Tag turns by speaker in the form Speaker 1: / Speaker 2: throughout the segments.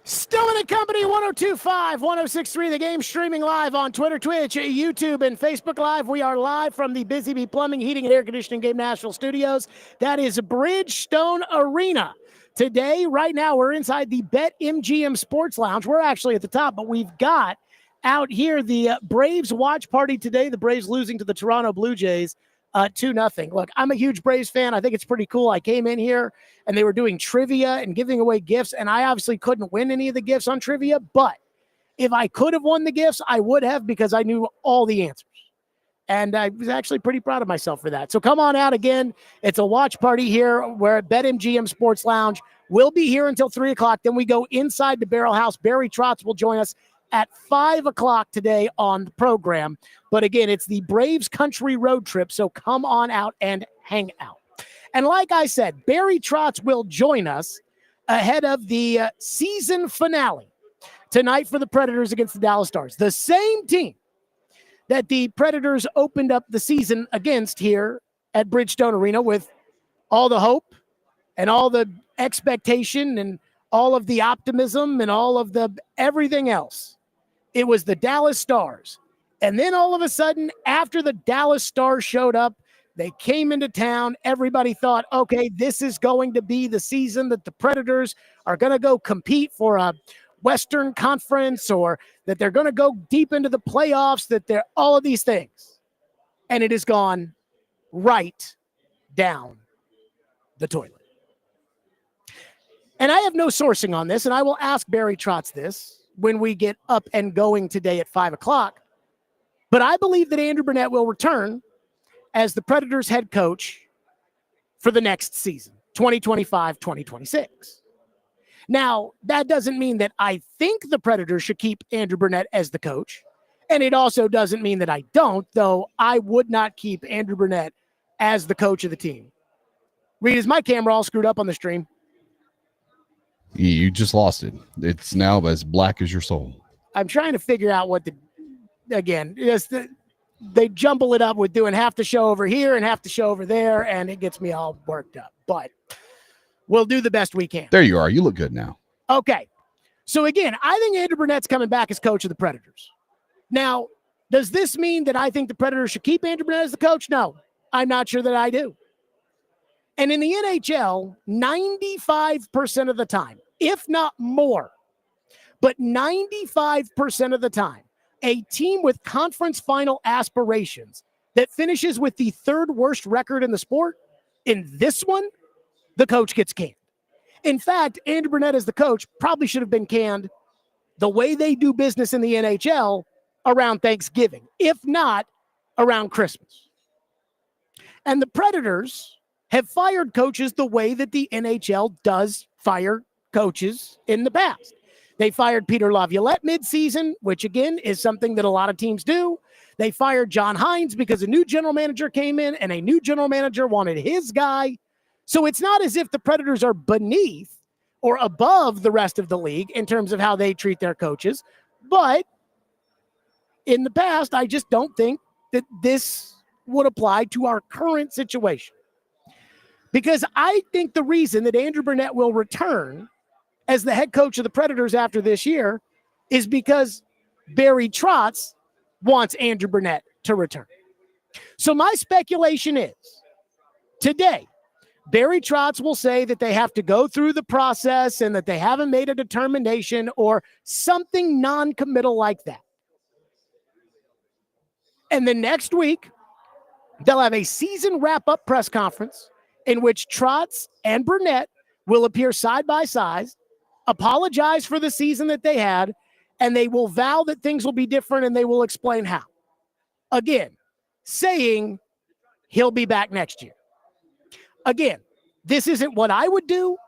Speaker 1: Stillman and Company, 102.5, 106.3, The Game, streaming live on Twitter, Twitch, YouTube, and Facebook Live. We are live from the Busy Bee Plumbing, Heating, and Air Conditioning Game National Studios. That is Bridgestone Arena. Today, right now, we're inside the BetMGM Sports Lounge. We're actually at the top, but we've got out here the Braves watch party today. The Braves losing to the Toronto Blue Jays 2-0. Look, I'm a huge Braves fan. I think it's pretty cool. I came in here and they were doing trivia and giving away gifts, and I obviously couldn't win any of the gifts on trivia, but if I could have won the gifts, I would have, because I knew all the answers. And I was actually pretty proud of myself for that. So come on out again. It's a watch party here. We're at BetMGM Sports Lounge. We'll be here until 3 o'clock. Then we go inside the Barrel House. Barry Trotz will join us at 5 o'clock today on the program. But again, it's the Braves country road trip, so come on out and hang out. And like I said, Barry Trotz will join us ahead of the season finale tonight for the Predators against the Dallas Stars. The same team that the Predators opened up the season against here at Bridgestone Arena with all the hope and all the expectation and all of the optimism and all of the everything else. It was the Dallas Stars. And then all of a sudden, after the Dallas Stars showed up, they came into town. Everybody thought, okay, this is going to be the season that the Predators are going to go compete for a Western Conference, or that they're going to go deep into the playoffs, that they're all of these things. And it has gone right down the toilet. And I have no sourcing on this, and I will ask Barry Trotz this when we get up and going today at 5 o'clock. But I believe that Andrew Brunette will return as the Predators head coach for the next season, 2025-2026. Now, that doesn't mean that I think the Predators should keep Andrew Brunette as the coach. And it also doesn't mean that I don't, though I would not keep Andrew Brunette as the coach of the team. Reed, is my camera all screwed up on the stream?
Speaker 2: You just lost it. It's now as black as your soul.
Speaker 1: I'm trying to figure out what they jumble it up with doing half the show over here and half the show over there, and it gets me all worked up. But we'll do the best we can.
Speaker 2: There you are. You look good now.
Speaker 1: Okay. So again, I think Andrew Brunette's coming back as coach of the Predators. Now, does this mean that I think the Predators should keep Andrew Brunette as the coach? No, I'm not sure that I do. And in the NHL, 95% of the time, if not more, but 95% of the time, a team with conference final aspirations that finishes with the third worst record in the sport, in this one, the coach gets canned. In fact, Andrew Brunette as the coach probably should have been canned the way they do business in the NHL around Thanksgiving, if not around Christmas. And the Predators have fired coaches the way that the NHL does fire coaches in the past. They fired Peter Laviolette midseason, which again is something that a lot of teams do. They fired John Hines because a new general manager came in and a new general manager wanted his guy. So it's not as if the Predators are beneath or above the rest of the league in terms of how they treat their coaches. But in the past, I just don't think that this would apply to our current situation. Because I think the reason that Andrew Brunette will return as the head coach of the Predators after this year is because Barry Trotz wants Andrew Brunette to return. So my speculation is today, Barry Trotz will say that they have to go through the process and that they haven't made a determination or something non-committal like that. And the next week, they'll have a season wrap-up press conference in which Trotz and Brunette will appear side by side, apologize for the season that they had, and they will vow that things will be different, and they will explain how. Again, saying he'll be back next year. Again, this isn't what I would do,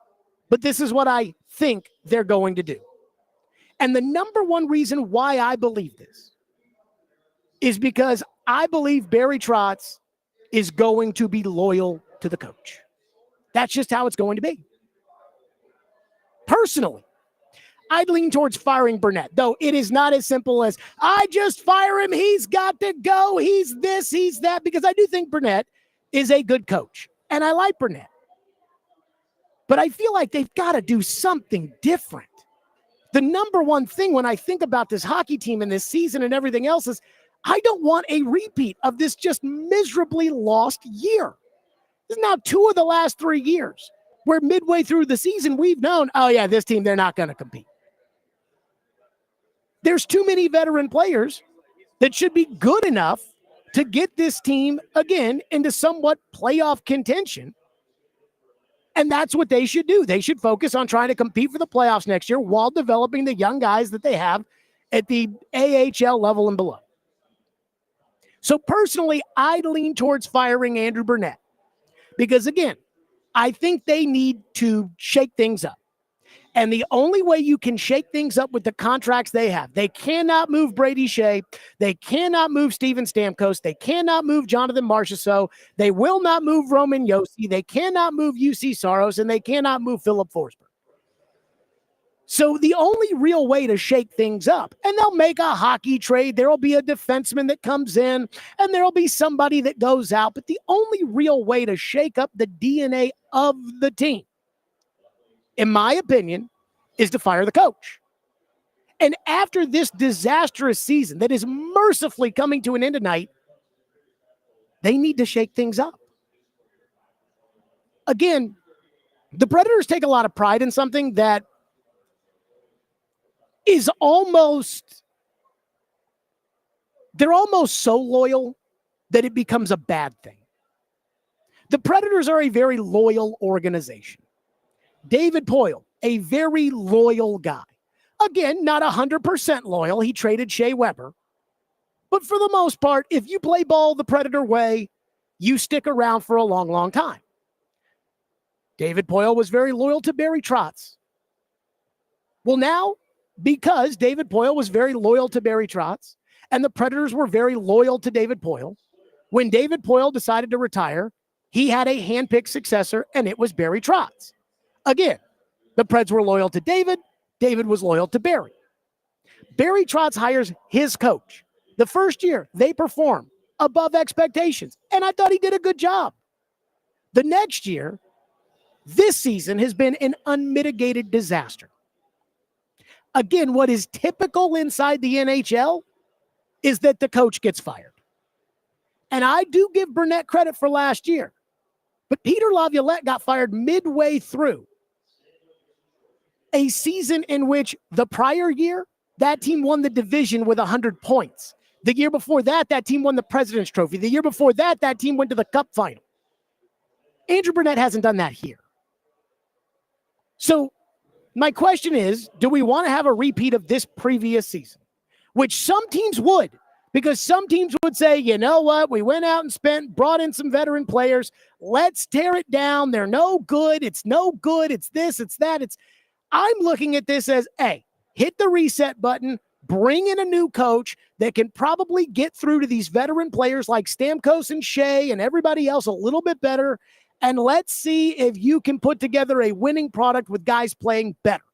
Speaker 1: but this is what I think they're going to do. And the number one reason why I believe this is because I believe Barry Trotz is going to be loyal to the coach. That's just how it's going to be. Personally, I'd lean towards firing Brunette, though it is not as simple as, I just fire him, he's got to go, he's this, he's that, because I do think Brunette is a good coach, and I like Brunette. But I feel like they've got to do something different. The number one thing when I think about this hockey team and this season and everything else is I don't want a repeat of this just miserably lost year. This is now 2 of the last 3 years where midway through the season we've known, oh yeah, this team, they're not going to compete. There's too many veteran players that should be good enough to get this team again into somewhat playoff contention. And that's what they should do. They should focus on trying to compete for the playoffs next year while developing the young guys that they have at the AHL level and below. So personally, I lean towards firing Andrew Burnett because, again, I think they need to shake things up. And the only way you can shake things up with the contracts they have, they cannot move Brady Shea. They cannot move Steven Stamkos. They cannot move Jonathan Marchessault. They will not move Roman Josi. They cannot move UC Saros, and they cannot move Philip Forsberg. So the only real way to shake things up, and they'll make a hockey trade. There will be a defenseman that comes in, and there will be somebody that goes out. But the only real way to shake up the DNA of the team, in my opinion, is to fire the coach. And after this disastrous season that is mercifully coming to an end tonight, they need to shake things up. Again, the Predators take a lot of pride in something that is almost, they're almost so loyal that it becomes a bad thing. The Predators are a very loyal organization. David Poile, a very loyal guy. Again, not 100% loyal. He traded Shea Weber. But for the most part, if you play ball the Predator way, you stick around for a long, long time. David Poile was very loyal to Barry Trotz. Well, now, because David Poile was very loyal to Barry Trotz, and the Predators were very loyal to David Poile, when David Poile decided to retire, he had a handpicked successor, and it was Barry Trotz. Again, the Preds were loyal to David. David was loyal to Barry. Barry Trotz hires his coach. The first year, they perform above expectations, and I thought he did a good job. The next year, this season has been an unmitigated disaster. Again, what is typical inside the NHL is that the coach gets fired. And I do give Burnett credit for last year, but Peter Laviolette got fired midway through a season in which the prior year, that team won the division with 100 points. The year before that, that team won the President's Trophy. The year before that, that team went to the Cup final. Andrew Burnett hasn't done that here. So my question is, do we want to have a repeat of this previous season? Which some teams would, because some teams would say, you know what, we went out and brought in some veteran players. Let's tear it down. They're no good. It's no good. It's this, it's that. I'm looking at this as, hey, hit the reset button, bring in a new coach that can probably get through to these veteran players like Stamkos and Shea and everybody else a little bit better, and let's see if you can put together a winning product with guys playing better.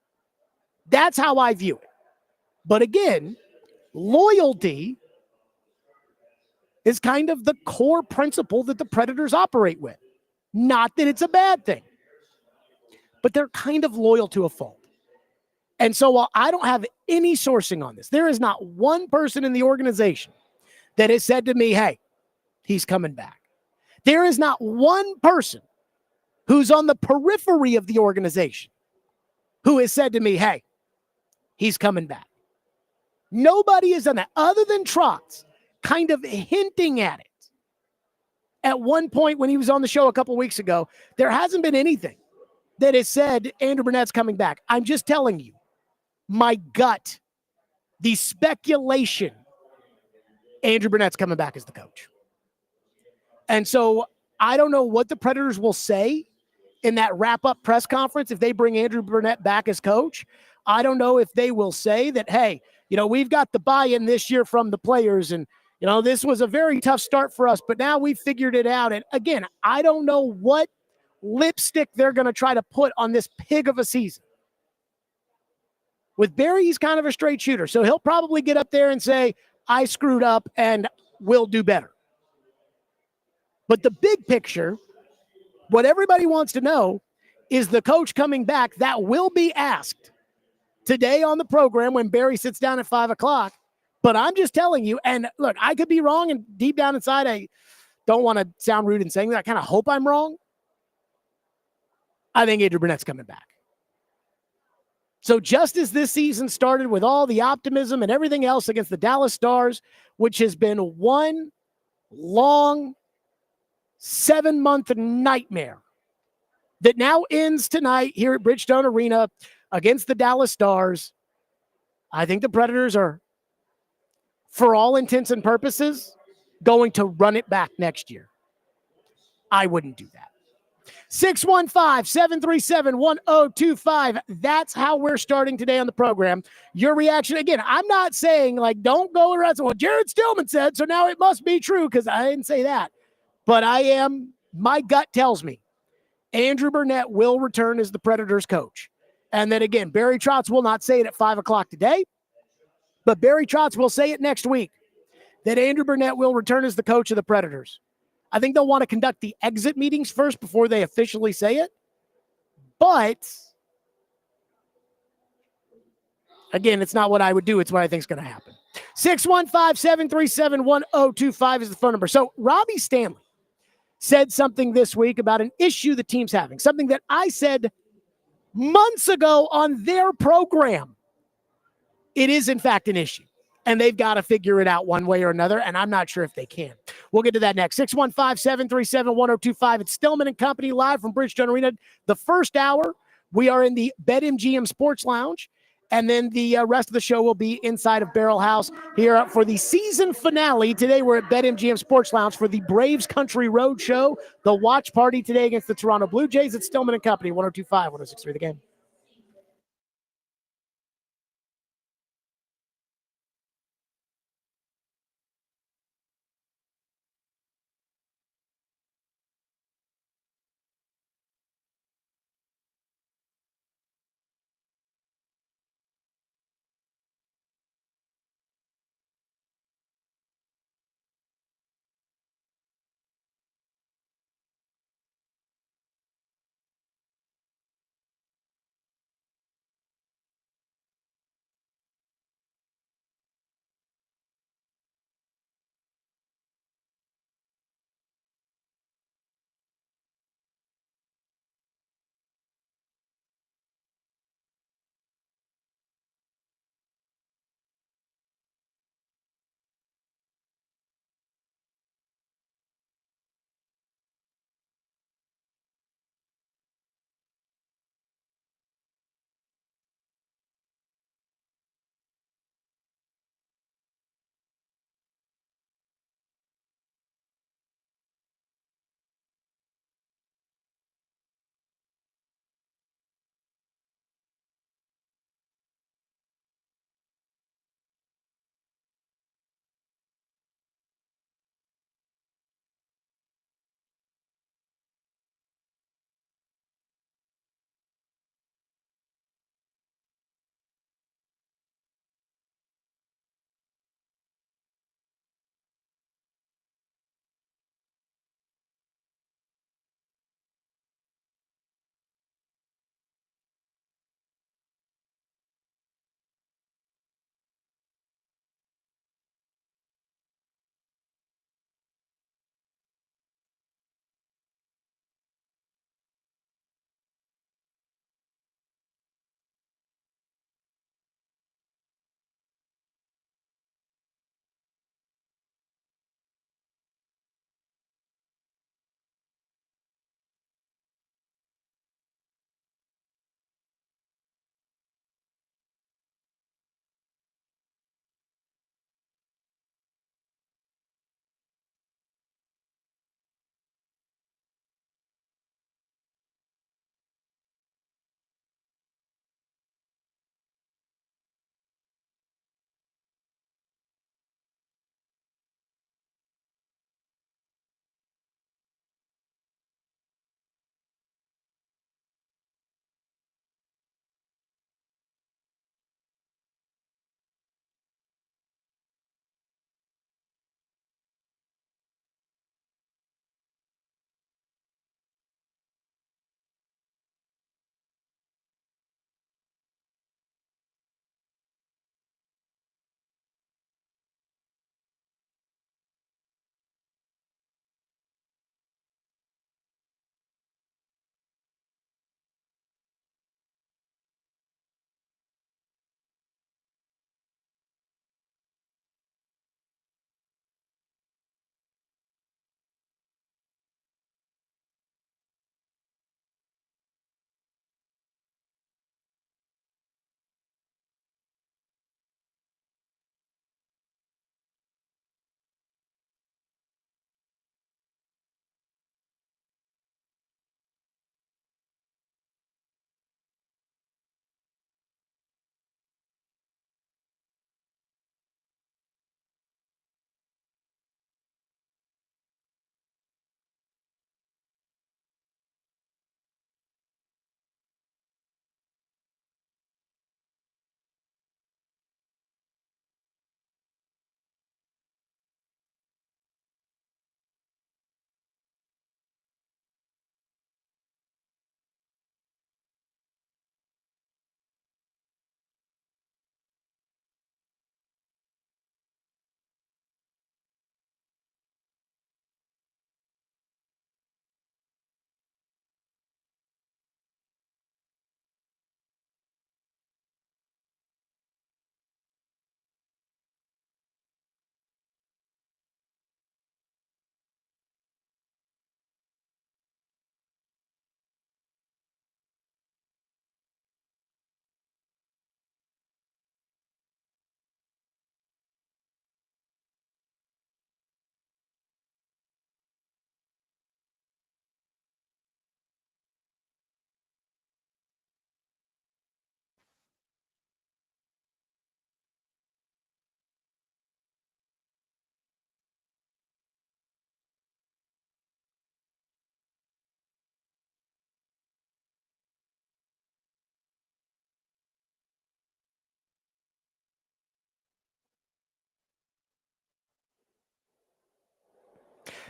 Speaker 1: That's how I view it. But again, loyalty is kind of the core principle that the Predators operate with. Not that it's a bad thing, but they're kind of loyal to a fault. And so while I don't have any sourcing on this, there is not one person in the organization that has said to me, hey, he's coming back. There is not one person who's on the periphery of the organization who has said to me, hey, he's coming back. Nobody has done that other than Trotz kind of hinting at it. At one point when he was on the show a couple weeks ago, there hasn't been anything that has said Andrew Burnett's coming back. I'm just telling you, my gut, the speculation, Andrew Burnett's coming back as the coach. And so I don't know what the Predators will say in that wrap-up press conference if they bring Andrew Burnett back as coach. I don't know if they will say that, hey, we've got the buy-in this year from the players, and, this was a very tough start for us, but now we figured it out. And again, I don't know what lipstick they're going to try to put on this pig of a season. With Barry, he's kind of a straight shooter, so he'll probably get up there and say, I screwed up and we'll do better. But the big picture, what everybody wants to know is the coach coming back that will be asked today on the program when Barry sits down at 5 o'clock. But I'm just telling you, and look, I could be wrong, and deep down inside, I don't want to sound rude in saying that. I kind of hope I'm wrong. I think Andrew Burnett's coming back. So just as this season started with all the optimism and everything else against the Dallas Stars, which has been one long 7-month nightmare that now ends tonight here at Bridgestone Arena against the Dallas Stars, I think the Predators are, for all intents and purposes, going to run it back next year. I wouldn't do that. 615-737-1025. That's how we're starting today on the program. Your reaction, again, I'm not saying, like, don't go around saying, well, Jared Stillman said, so now it must be true, because I didn't say that. But my gut tells me Andrew Burnett will return as the Predators coach. And then again, Barry Trotz will not say it at 5 o'clock today, but Barry Trotz will say it next week that Andrew Burnett will return as the coach of the Predators. I think they'll want to conduct the exit meetings first before they officially say it. But again, it's not what I would do. It's what I think is going to happen. 615-737-1025 is the phone number. So Robbie Stanley said something this week about an issue the team's having, something that I said months ago on their program. It is, in fact, an issue. And they've got to figure it out one way or another, and I'm not sure if they can. We'll get to that next. 615-737-1025. It's Stillman and Company live from Bridgestone Arena. The first hour, we are in the BetMGM Sports Lounge, and then the rest of the show will be inside of Barrel House here for the season finale. Today, we're at BetMGM Sports Lounge for the Braves Country Road Show, the watch party today against the Toronto Blue Jays. It's Stillman and Company, 102.5, 106.3 The Game.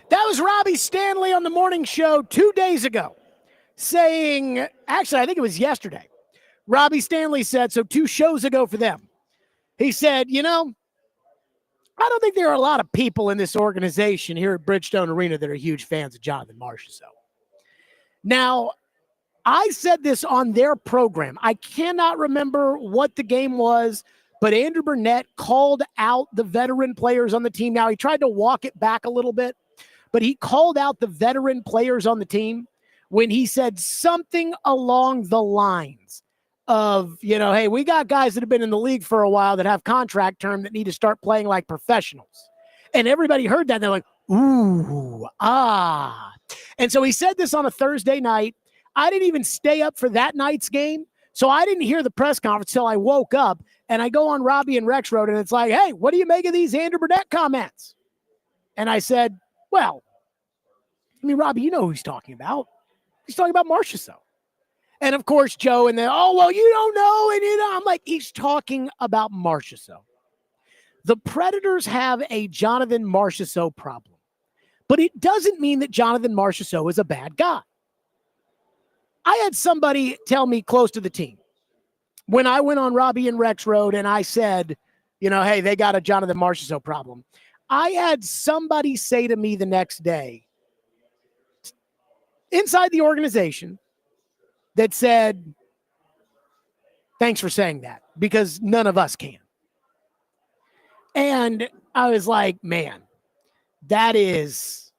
Speaker 1: That was Robbie Stanley on the morning show 2 days ago saying, actually, I think it was yesterday. Robbie Stanley said, so 2 shows ago for them, he said, I don't think there are a lot of people in this organization here at Bridgestone Arena that are huge fans of Jonathan Marchessault. Now, I said this on their program. I cannot remember what the game was, but Andrew Burnett called out the veteran players on the team. Now, he tried to walk it back a little bit, but he called out the veteran players on the team when he said something along the lines of, hey, we got guys that have been in the league for a while that have contract term that need to start playing like professionals. And everybody heard that. And they're like, ooh, ah. And so he said this on a Thursday night. I didn't even stay up for that night's game. So I didn't hear the press conference till I woke up, and I go on Robbie and Rex Road, and it's like, hey, what do you make of these Andrew Burnett comments? And I said, well, Robbie, you know who he's talking about. He's talking about Marchessault. And, of course, Joe, and then, oh, well, you don't know. And, I'm like, he's talking about Marchessault. The Predators have a Jonathan Marchessault problem. But it doesn't mean that Jonathan Marchessault is a bad guy. I had somebody tell me close to the team when I went on Robbie and Rex Road and I said, hey, they got a Jonathan Marchessault problem. I had somebody say to me the next day inside the organization that said, thanks for saying that, because none of us can. And I was like, man, that is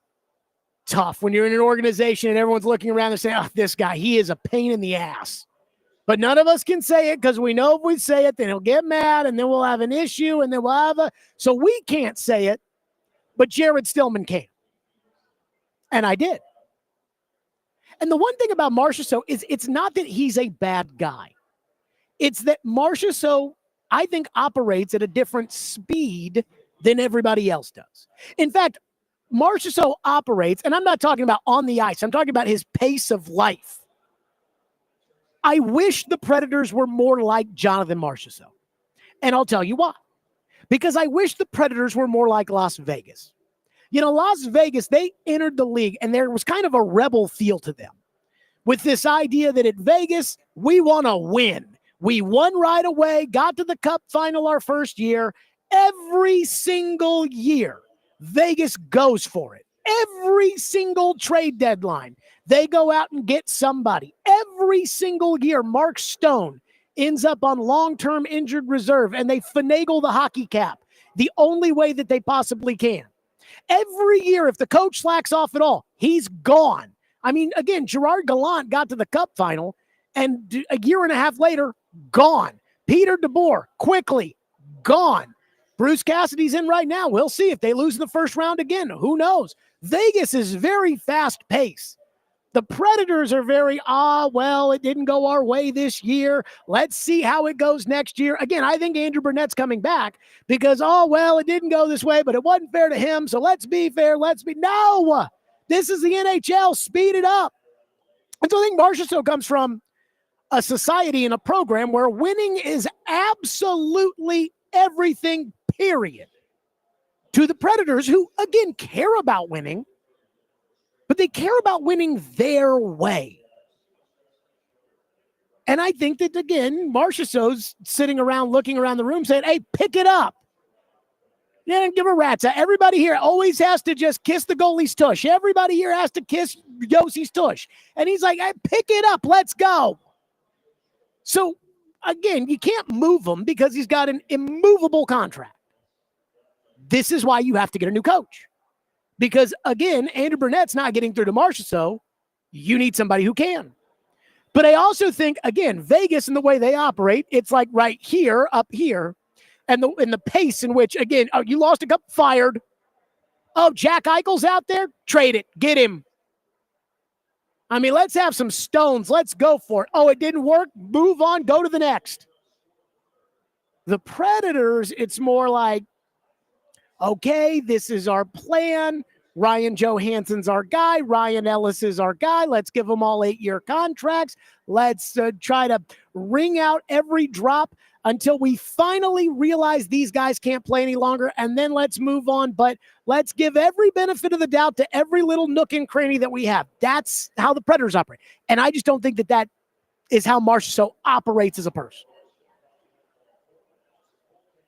Speaker 1: tough when you're in an organization and everyone's looking around and saying, oh, this guy, he is a pain in the ass. But none of us can say it because we know if we say it, then he'll get mad and then we'll have an issue and then we'll have so we can't say it, but Jared Stillman can. And I did. And the one thing about Marchessault is it's not that he's a bad guy. It's that Marchessault, I think, operates at a different speed than everybody else does. In fact, Marchessault operates, and I'm not talking about on the ice, I'm talking about his pace of life. I wish the Predators were more like Jonathan Marchessault. And I'll tell you why. Because I wish the Predators were more like Las Vegas. Las Vegas, they entered the league, and there was kind of a rebel feel to them with this idea that at Vegas, we want to win. We won right away, got to the Cup final our first year. Every single year, Vegas goes for it. Every single trade deadline, they go out and get somebody. Every single year, Mark Stone ends up on long-term injured reserve, and they finagle the hockey cap the only way that they possibly can. Every year, if the coach slacks off at all, he's gone. Again, Gerard Gallant got to the Cup final, and a year and a half later, gone. Peter DeBoer, quickly, gone. Bruce Cassidy's in right now. We'll see if they lose in the first round again. Who knows? Vegas is very fast-paced. The Predators are very, it didn't go our way this year. Let's see how it goes next year. Again, I think Andrew Burnett's coming back because, it didn't go this way, but it wasn't fair to him, so let's be fair. No! This is the NHL. Speed it up. And so I think Marchessault comes from a society and a program where winning is absolutely everything, period. To the Predators, who, again, care about winning, but they care about winning their way. And I think that, again, Marchessault's sitting around, looking around the room saying, hey, pick it up. Yeah, give a rat's. Everybody here always has to just kiss the goalie's tush. Everybody here has to kiss Yossi's tush. And he's like, hey, pick it up. Let's go. So, again, you can't move him because he's got an immovable contract. This is why you have to get a new coach. Because, again, Andrew Burnett's not getting through to Marchessault. You need somebody who can. But I also think, again, Vegas and the way they operate, it's like right here, up here, and the pace in which, again, you lost a cup, fired. Oh, Jack Eichel's out there? Trade it. Get him. Let's have some stones. Let's go for it. Oh, it didn't work? Move on. Go to the next. The Predators, it's more like, okay, this is our plan. Ryan Johansson's our guy. Ryan Ellis is our guy. Let's give them all 8-year contracts. Let's try to wring out every drop. until we finally realize these guys can't play any longer, and then let's move on. But let's give every benefit of the doubt to every little nook and cranny that we have. That's how the Predators operate. And I just don't think that is how Marchessault operates as a person.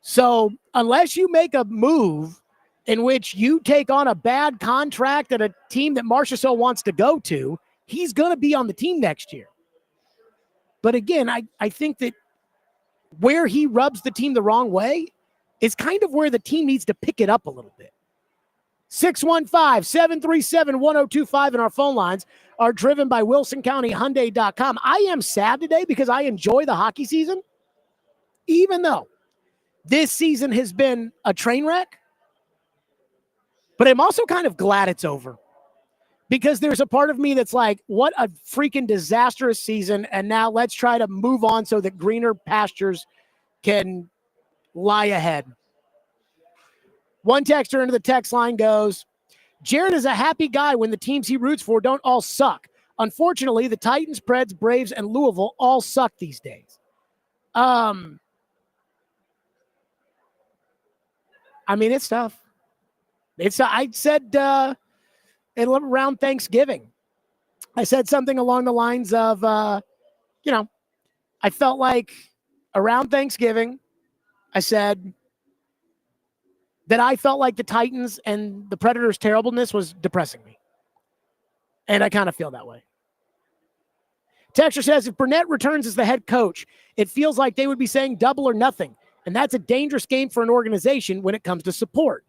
Speaker 1: So unless you make a move in which you take on a bad contract at a team that Marchessault wants to go to, he's going to be on the team next year. But again, I think that where he rubs the team the wrong way is kind of where the team needs to pick it up a little bit. 615-737-1025 and our phone lines are driven by WilsonCountyHyundai.com. I am sad today because I enjoy the hockey season, even though this season has been a train wreck. But I'm also kind of glad it's over, because there's a part of me that's like, what a freaking disastrous season, and now let's try to move on so that greener pastures can lie ahead. One texter into the text line goes, Jared is a happy guy when the teams he roots for don't all suck. Unfortunately, the Titans, Preds, Braves, and Louisville all suck these days. I mean, it's tough. I said around Thanksgiving, I said something along the lines of, I felt like around Thanksgiving, I said that I felt like the Titans and the Predators' terribleness was depressing me. And I kind of feel that way. Texter says, if Burnett returns as the head coach, it feels like they would be saying double or nothing. And that's a dangerous game for an organization when it comes to support.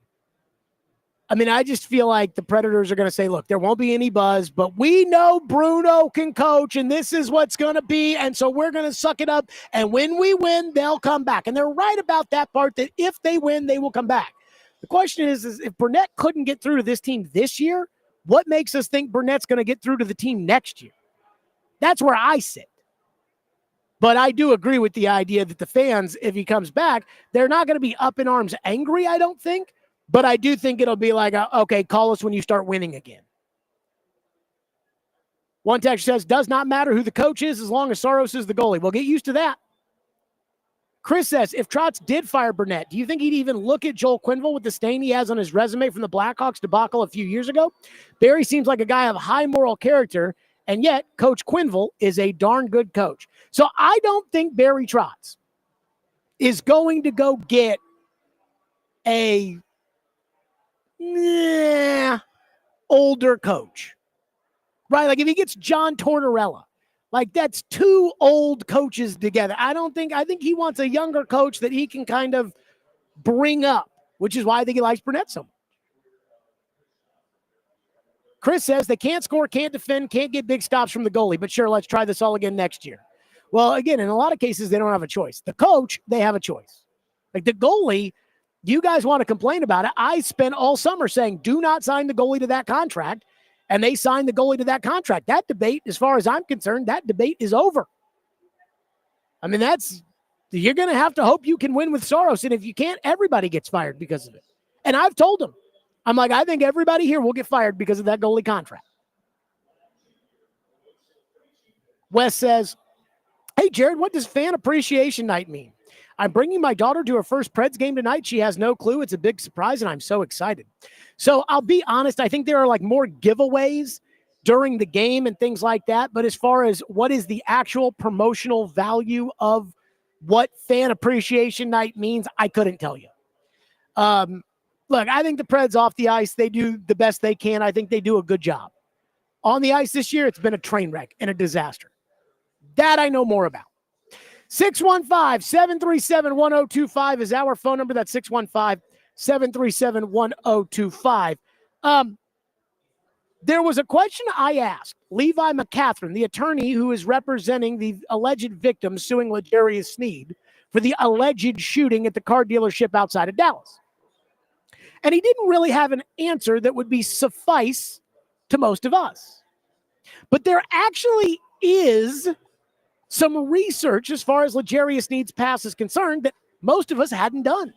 Speaker 1: I mean, I just feel like the Predators are going to say, look, there won't be any buzz, but we know Bruno can coach, and this is what's going to be, and so we're going to suck it up, and when we win, they'll come back. And they're right about that part, that if they win, they will come back. The question is if Burnett couldn't get through to this team this year, what makes us think Burnett's going to get through to the team next year? That's where I sit. But I do agree with the idea that the fans, if he comes back, they're not going to be up in arms angry, I don't think. But I do think it'll be like, okay, call us when you start winning again. One text says, does not matter who the coach is as long as Saros is the goalie. Well, get used to that. Chris says, if Trotz did fire Burnett, do you think he'd even look at Joel Quenneville with the stain he has on his resume from the Blackhawks debacle a few years ago? Barry seems like a guy of high moral character, and yet Coach Quenneville is a darn good coach. So I don't think Barry Trotz is going to go get a older coach, right? Like if he gets John Tortorella, like that's two old coaches together. I think he wants a younger coach that he can kind of bring up, which is why I think he likes Burnett so much. Chris says they can't score, can't defend, can't get big stops from the goalie, but sure, let's try this all again next year. Well, again, in a lot of cases, they don't have a choice. The coach, they have a choice. Like the goalie, you guys want to complain about it. I spent all summer saying, do not sign the goalie to that contract. And they signed the goalie to that contract. That debate, as far as I'm concerned, that debate is over. I mean, you're going to have to hope you can win with Saros. And if you can't, everybody gets fired because of it. And I've told them, I'm like, I think everybody here will get fired because of that goalie contract. Wes says, hey, Jared, what does fan appreciation night mean? I'm bringing my daughter to her first Preds game tonight. She has no clue. It's a big surprise, and I'm so excited. So I'll be honest. I think there are like more giveaways during the game and things like that. But as far as what is the actual promotional value of what fan appreciation night means, I couldn't tell you. Look, I think the Preds off the ice, they do the best they can. I think they do a good job. On the ice this year, it's been a train wreck and a disaster. That I know more about. 615-737-1025 is our phone number. That's 615-737-1025. There was a question I asked Levi McCatherine, the attorney who is representing the alleged victim suing L'Jarius Sneed for the alleged shooting at the car dealership outside of Dallas. And he didn't really have an answer that would be suffice to most of us. But there actually is some research as far as L'Jarius Sneed's past is concerned that most of us hadn't done.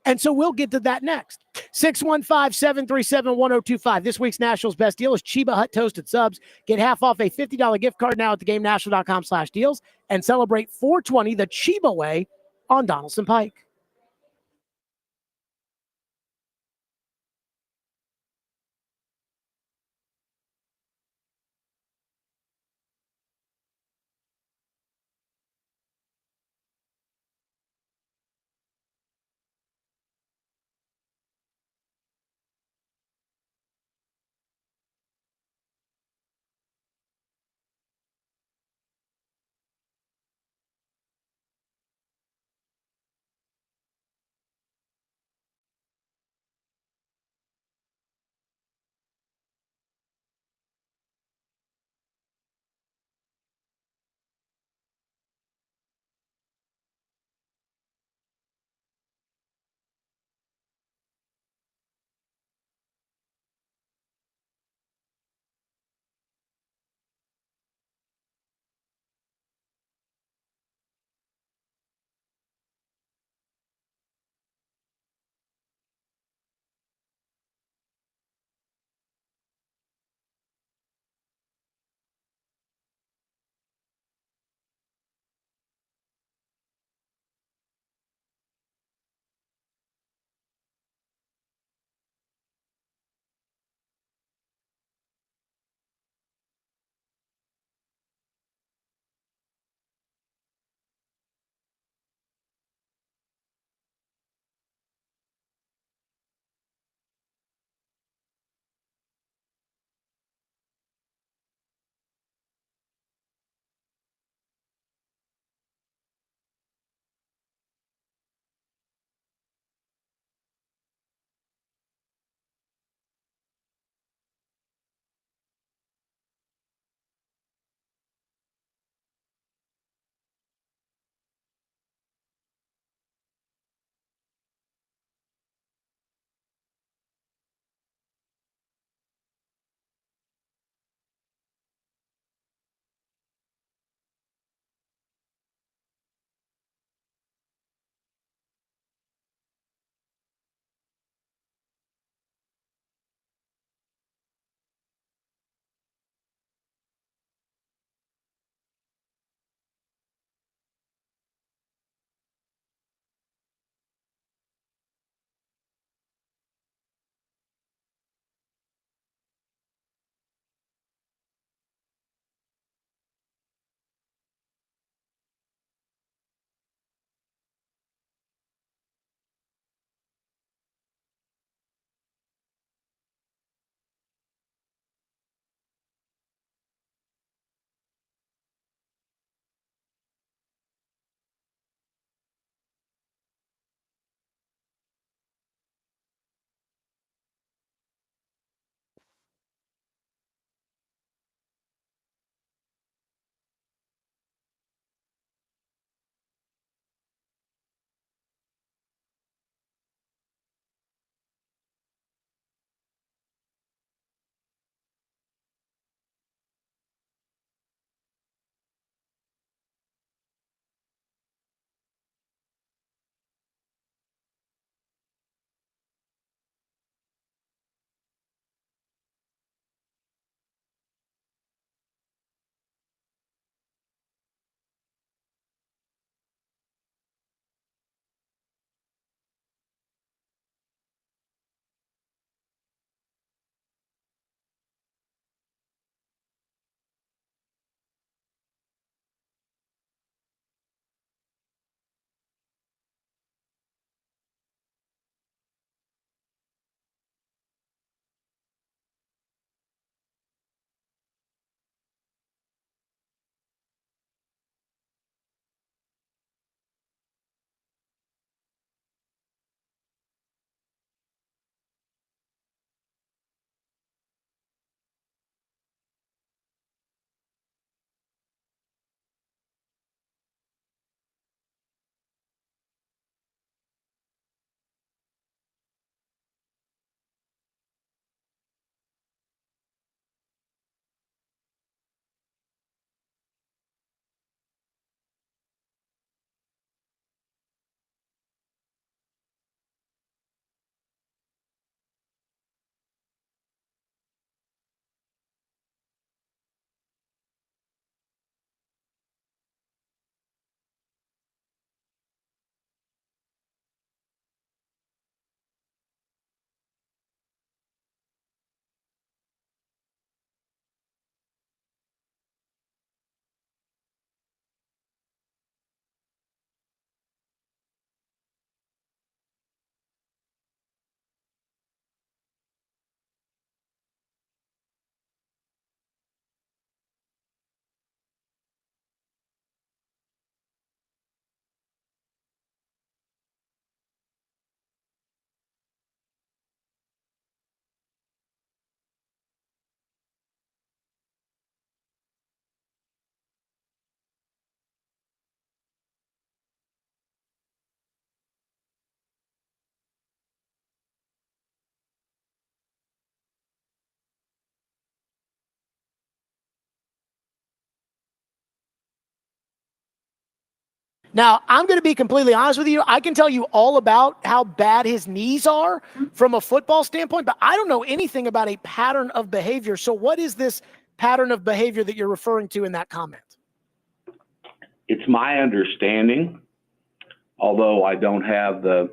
Speaker 1: And so we'll get to that next. 615-737-1025. This week's Nationals best deal is Chiba Hut Toasted Subs. Get half off a $50 gift card now at theGameNational.com/deals and celebrate 420 the Chiba way on Donaldson Pike. Now, I'm going to be completely honest with you. I can tell you all about how bad his knees are from a football standpoint, but I don't know anything about a pattern of behavior. So what is this pattern of behavior that you're referring to in that comment?
Speaker 3: It's my understanding, although I don't have the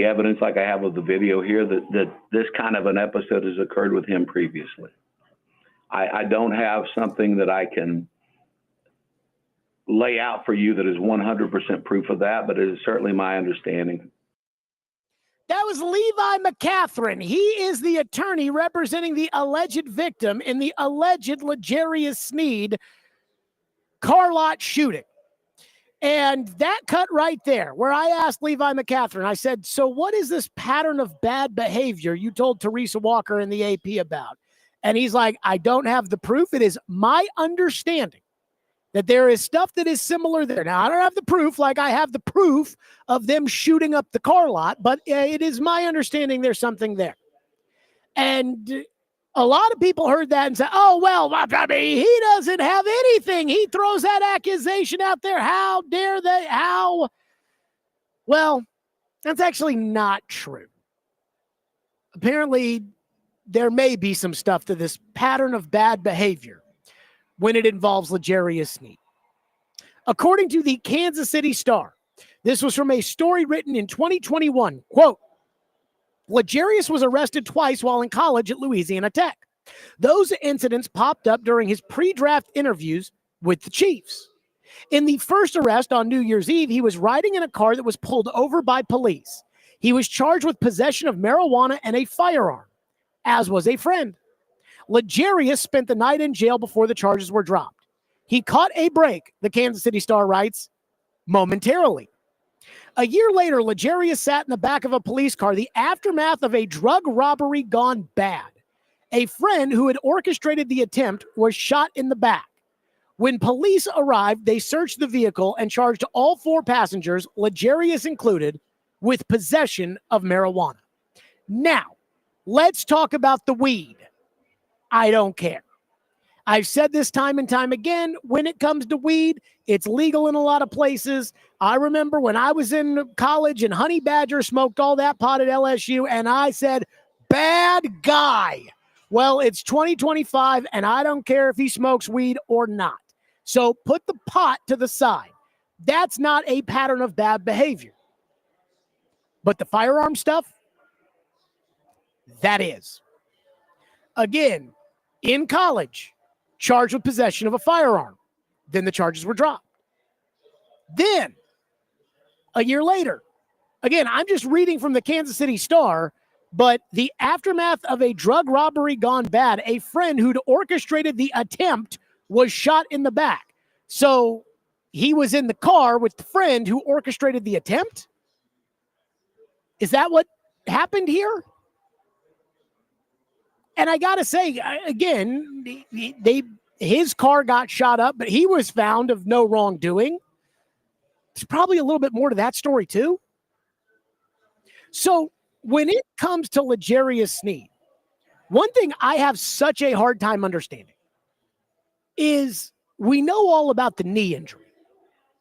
Speaker 3: evidence like I have of the video here, that this kind of an episode has occurred with him previously. I don't have something that I can lay out for you that is 100% proof of that, but it is certainly my understanding.
Speaker 1: That was Levi McCatherine. He is the attorney representing the alleged victim in the alleged L'Jarius Sneed car lot shooting. And that cut right there, where I asked Levi McCatherine, I said, so what is this pattern of bad behavior you told Teresa Walker in the AP about? And he's like, I don't have the proof. It is my understanding that there is stuff that is similar there. Now, I don't have the proof like I have the proof of them shooting up the car lot, but it is my understanding there's something there. And a lot of people heard that and said, oh, well, I mean, he doesn't have anything. He throws that accusation out there. How dare they? How? Well, that's actually not true. Apparently, there may be some stuff to this pattern of bad behavior when it involves L'Jarius Sneed. According to the Kansas City Star, this was from a story written in 2021. Quote, L'Jarius was arrested twice while in college at Louisiana Tech. Those incidents popped up during his pre-draft interviews with the Chiefs. In the first arrest on New Year's Eve, he was riding in a car that was pulled over by police. He was charged with possession of marijuana and a firearm, as was a friend. L'Jarius spent the night in jail before the charges were dropped. He caught a break, the Kansas City Star writes, momentarily. A year later, L'Jarius sat in the back of a police car, the aftermath of a drug robbery gone bad. A friend who had orchestrated the attempt was shot in the back. When police arrived, they searched the vehicle and charged all 4 passengers, L'Jarius included, with possession of marijuana. Now, let's talk about the weed. I don't care. I've said this time and time again, when it comes to weed, it's legal in a lot of places. I remember when I was in college and Honey Badger smoked all that pot at LSU, and I said, bad guy. Well, it's 2025, and I don't care if he smokes weed or not. So put the pot to the side. That's not a pattern of bad behavior. But the firearm stuff, that is. Again, in college, charged with possession of a firearm. Then the charges were dropped. Then, a year later, again, I'm just reading from the Kansas City Star, but the aftermath of a drug robbery gone bad, a friend who'd orchestrated the attempt was shot in the back. So he was in the car with the friend who orchestrated the attempt? Is that what happened here? And I got to say, again, his car got shot up, but he was found of no wrongdoing. There's probably a little bit more to that story, too. So when it comes to L'Jarius Sneed, one thing I have such a hard time understanding is we know all about the knee injury,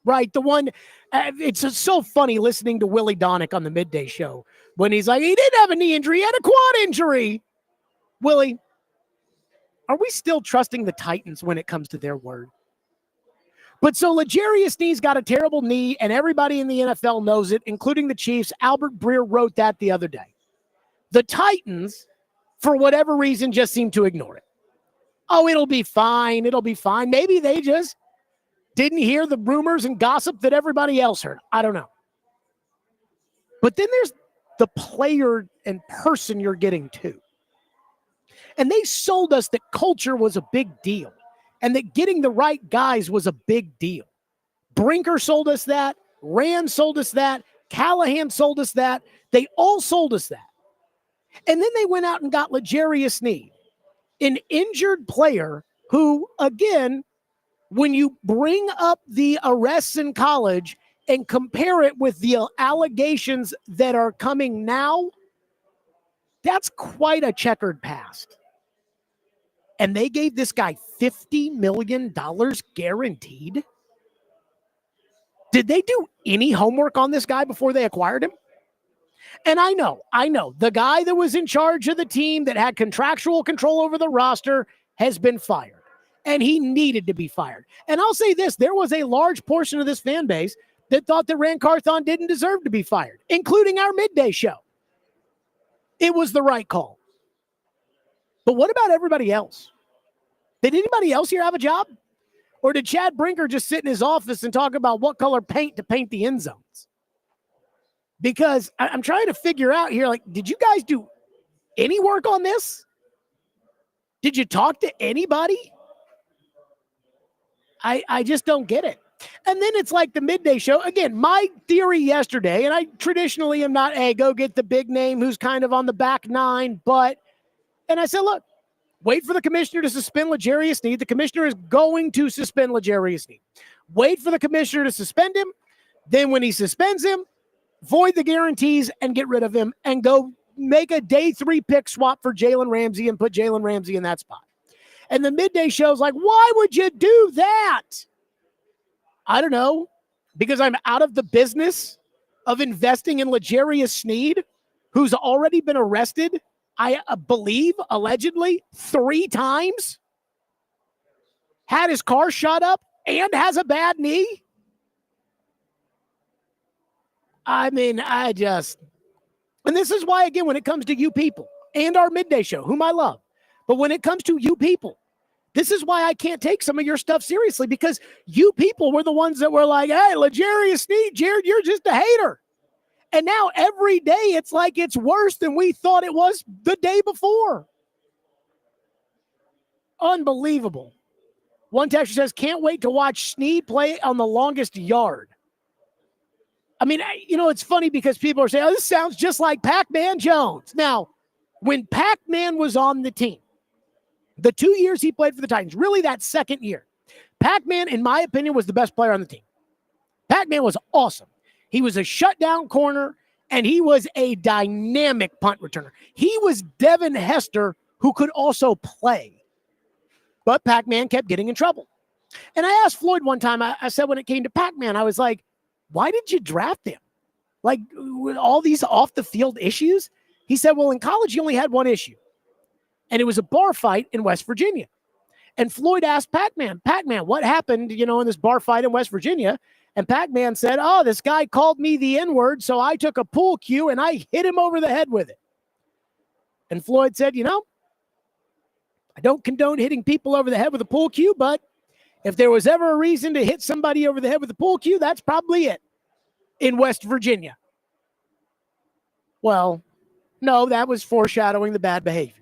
Speaker 1: right? The one, it's so funny listening to Willie Donick on the midday show when he's like, he didn't have a knee injury, he had a quad injury. Willie, are we still trusting the Titans when it comes to their word? But so L'Jarius Sneed's got a terrible knee, and everybody in the NFL knows it, including the Chiefs. Albert Breer wrote that the other day. The Titans, for whatever reason, just seem to ignore it. Oh, it'll be fine. It'll be fine. Maybe they just didn't hear the rumors and gossip that everybody else heard. I don't know. But then there's the player and person you're getting to. And they sold us that culture was a big deal and that getting the right guys was a big deal. Brinker sold us that. Rand sold us that. Callahan sold us that. They all sold us that. And then they went out and got L'Jarius Sneed, an injured player who, again, when you bring up the arrests in college and compare it with the allegations that are coming now, that's quite a checkered past. And they gave this guy $50 million guaranteed. Did they do any homework on this guy before they acquired him? And I know, the guy that was in charge of the team that had contractual control over the roster has been fired, and he needed to be fired. And I'll say this, there was a large portion of this fan base that thought that Rand Carthon didn't deserve to be fired, including our midday show. It was the right call. But what about everybody else? Did anybody else here have a job? Or did Chad Brinker just sit in his office and talk about what color paint to paint the end zones? Because I'm trying to figure out here, like, did you guys do any work on this? Did you talk to anybody? I just don't get it. And then it's like the midday show. Again, my theory yesterday, and I traditionally am not, hey, go get the big name who's kind of on the back nine, and I said, look, wait for the commissioner to suspend L'Jarius Sneed. The commissioner is going to suspend L'Jarius Sneed. Wait for the commissioner to suspend him. Then when he suspends him, void the guarantees and get rid of him and go make a day 3 pick swap for Jalen Ramsey and put Jalen Ramsey in that spot. And the midday show's like, why would you do that? I don't know, because I'm out of the business of investing in L'Jarius Sneed, who's already been arrested, I believe, allegedly, 3 times, had his car shot up, and has a bad knee. I mean, and this is why, again, when it comes to you people and our midday show, whom I love, but when it comes to you people, this is why I can't take some of your stuff seriously, because you people were the ones that were like, hey, L'Jarius Sneed, Jared, you're just a hater. And now every day it's like it's worse than we thought it was the day before. Unbelievable. One texter says, can't wait to watch Sneed play on the longest yard. I mean, it's funny because people are saying, oh, this sounds just like Pac-Man Jones. Now, when Pac-Man was on the team, the 2 years he played for the Titans, really that second year, Pac-Man, in my opinion, was the best player on the team. Pac-Man was awesome. He was a shutdown corner, and he was a dynamic punt returner. He was Devin Hester, who could also play. But Pac-Man kept getting in trouble. And I asked Floyd one time, I said when it came to Pac-Man, I was like, why did you draft him? Like, with all these off-the-field issues? He said, well, in college, he only had one issue. And it was a bar fight in West Virginia. And Floyd asked Pac-Man, what happened, in this bar fight in West Virginia? And Pac-Man said, oh, this guy called me the N-word, so I took a pool cue and I hit him over the head with it. And Floyd said, I don't condone hitting people over the head with a pool cue, but if there was ever a reason to hit somebody over the head with a pool cue, that's probably it in West Virginia. Well, no, that was foreshadowing the bad behavior.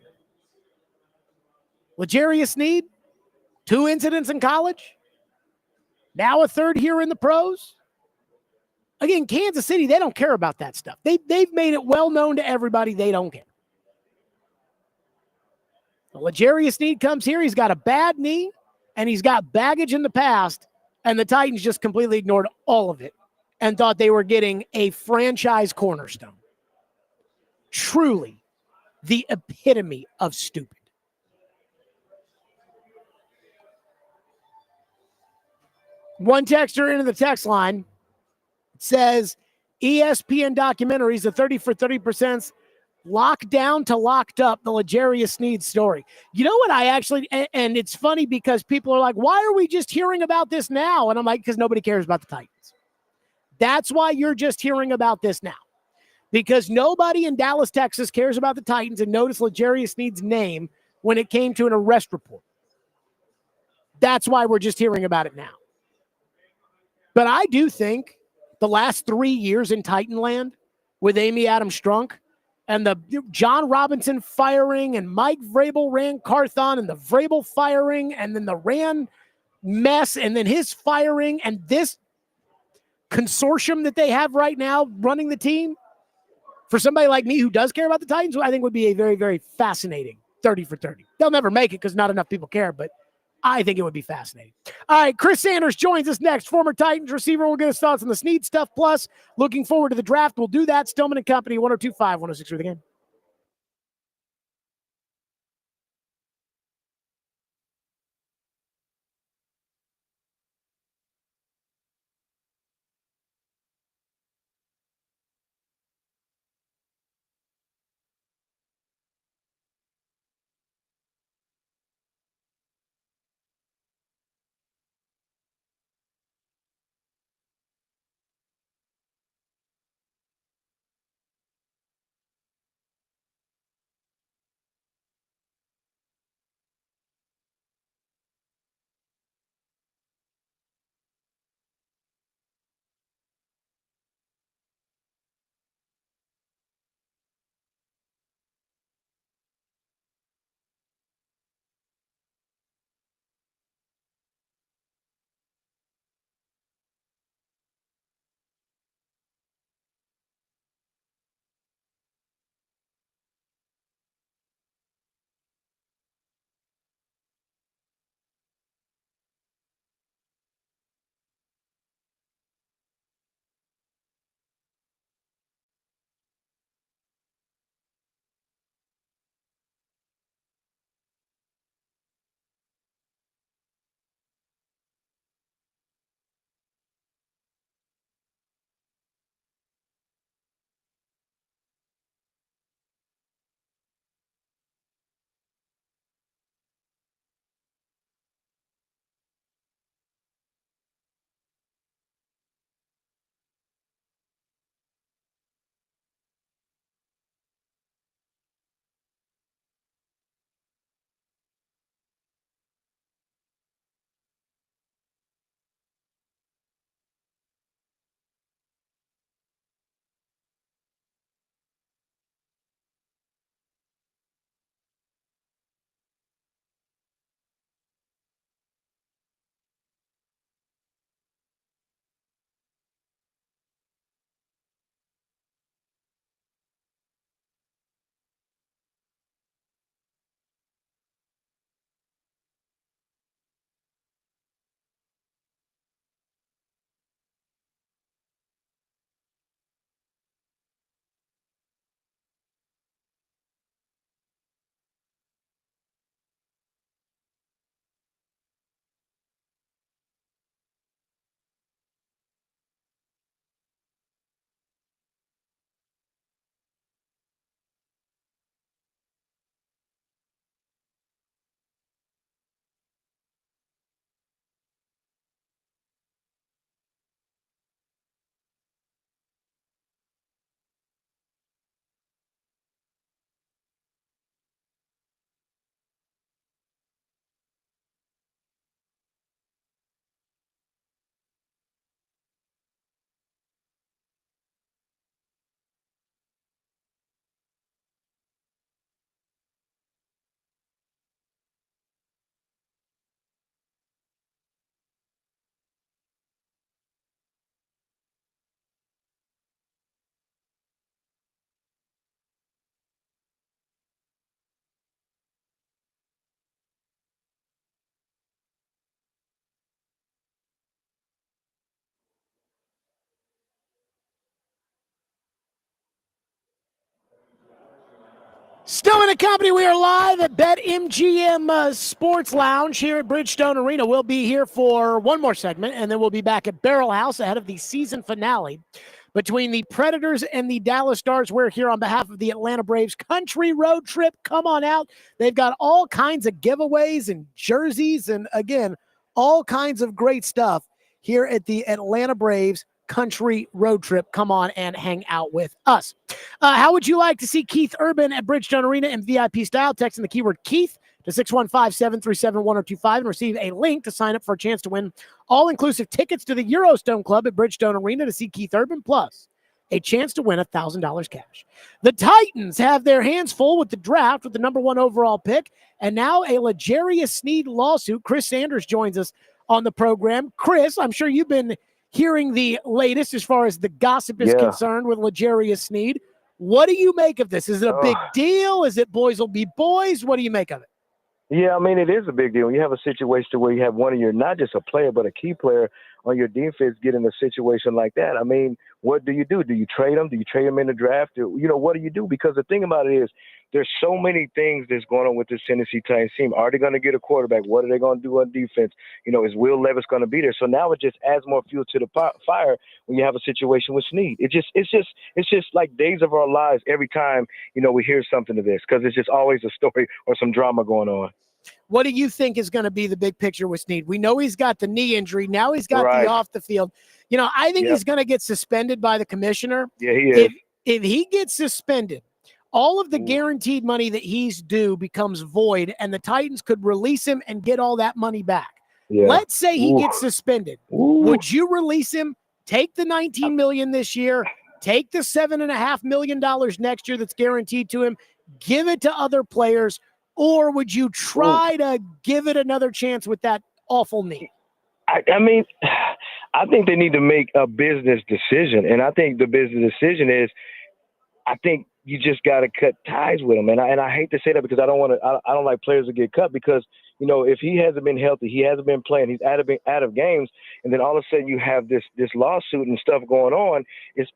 Speaker 1: L'Jarius Sneed, 2 incidents in college, now a 3rd here in the pros. Again, Kansas City, they don't care about that stuff. They've made it well known to everybody they don't care. L'Jarius Sneed comes here, he's got a bad knee, and he's got baggage in the past, and the Titans just completely ignored all of it and thought they were getting a franchise cornerstone. Truly the epitome of stupid. One texter into the text line says, ESPN documentaries, the 30 for 30%, locked down to locked up, the L'Jarius Sneed story. You know what and it's funny because people are like, why are we just hearing about this now? And I'm like, because nobody cares about the Titans. That's why you're just hearing about this now. Because nobody in Dallas, Texas cares about the Titans and noticed L'Jarius Sneed's name when it came to an arrest report. That's why we're just hearing about it now. But I do think the last 3 years in Titanland with Amy Adams Strunk and the John Robinson firing and Mike Vrabel ran Carthon and the Vrabel firing and then the Rand mess and then his firing and this consortium that they have right now running the team, for somebody like me who does care about the Titans, I think would be a very, very fascinating 30 for 30. They'll never make it because not enough people care, but I think it would be fascinating. All right, Chris Sanders joins us next. Former Titans receiver. We'll get his thoughts on the Sneed stuff. Plus, looking forward to the draft. We'll do that. Stillman and Company, 102.5, 106 for the game. Stillman and Company, we are live at BetMGM Sports Lounge here at Bridgestone Arena. We'll be here for one more segment, and then we'll be back at Barrel House ahead of the season finale between the Predators and the Dallas Stars. We're here on behalf of the Atlanta Braves Country Road Trip. Come on out. They've got all kinds of giveaways and jerseys and, again, all kinds of great stuff here at the Atlanta Braves Country Road Trip. Come on and hang out with us. How would you like to see Keith Urban at Bridgestone Arena in VIP style? Text in the keyword Keith to 615-737-1025 and receive a link to sign up for a chance to win all-inclusive tickets to the Eurostone Club at Bridgestone Arena to see Keith Urban, plus a chance to win $1,000 cash. The Titans have their hands full with the draft with the number 1 overall pick, and now a L'Jarius Sneed lawsuit. Chris Sanders joins us on the program. Chris, I'm sure you've been hearing the latest as far as the gossip is concerned with L'Jarius Sneed. What do you make of this? Is it a big deal? Is it boys will be boys? What do you make of it?
Speaker 4: Yeah, I mean, it is a big deal. You have a situation where you have one of your, not just a player, but a key player on your defense get in a situation like that. I mean, what do you do? Do you trade them? Do you trade them in the draft? What do you do? Because the thing about it is there's so many things that's going on with this Tennessee Titans team. Are they going to get a quarterback? What are they going to do on defense? Is Will Levis going to be there? So now it just adds more fuel to the fire when you have a situation with Sneed. It's just like days of our lives every time, we hear something of this, because it's just always a story or some drama going on.
Speaker 1: What do you think is going to be the big picture with Sneed? We know he's got the knee injury. Now he's got the off the field. I think he's going to get suspended by the commissioner.
Speaker 4: Yeah, he is.
Speaker 1: If he gets suspended, all of the guaranteed money that he's due becomes void, and the Titans could release him and get all that money back. Yeah. Let's say he gets suspended. Would you release him, take the $19 million this year, take the $7.5 million next year that's guaranteed to him, give it to other players, or would you try to give it another chance with that awful knee?
Speaker 4: I mean, I think they need to make a business decision. And I think the business decision is, I think you just got to cut ties with him. And I hate to say that, because I don't like players to get cut, because, if he hasn't been healthy, he hasn't been playing, he's out of games, and then all of a sudden you have this lawsuit and stuff going on, it's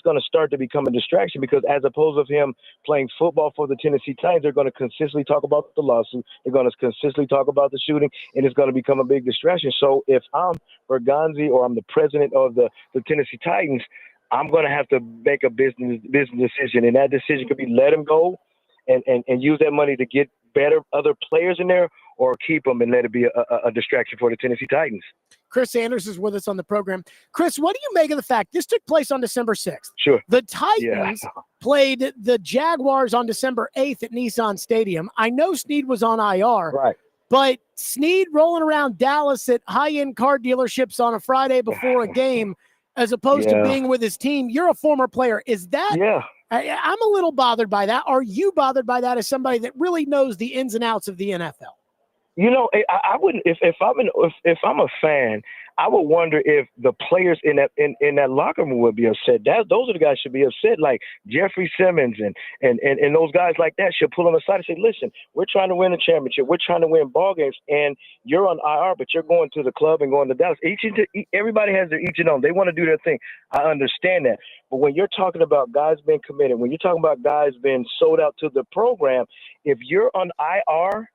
Speaker 4: going to start to become a distraction, because as opposed to him playing football for the Tennessee Titans, they're going to consistently talk about the lawsuit, they're going to consistently talk about the shooting, and it's going to become a big distraction. So if I'm Berganzi or I'm the president of the Tennessee Titans, I'm going to have to make a business decision, and that decision could be let him go and use that money to get better other players in there, or keep them and let it be a distraction for the Tennessee Titans.
Speaker 1: Chris Sanders is with us on the program. Chris, what do you make of the fact this took place on December 6th?
Speaker 4: Sure.
Speaker 1: The Titans played the Jaguars on December 8th at Nissan Stadium. I know Sneed was on IR.
Speaker 4: Right.
Speaker 1: But Sneed rolling around Dallas at high-end car dealerships on a Friday before a game, as opposed to being with his team. You're a former player. Is that I'm a little bothered by that. Are you bothered by that as somebody that really knows the ins and outs of the NFL?
Speaker 4: I wouldn't. If I'm a fan, I would wonder if the players in that locker room would be upset. Those are the guys should be upset. Like Jeffrey Simmons and those guys like that should pull them aside and say, "Listen, we're trying to win a championship. We're trying to win ball games, and you're on IR, but you're going to the club and going to Dallas. Everybody has their each and own. They want to do their thing. I understand that. But when you're talking about guys being committed, when you're talking about guys being sold out to the program, if you're on IR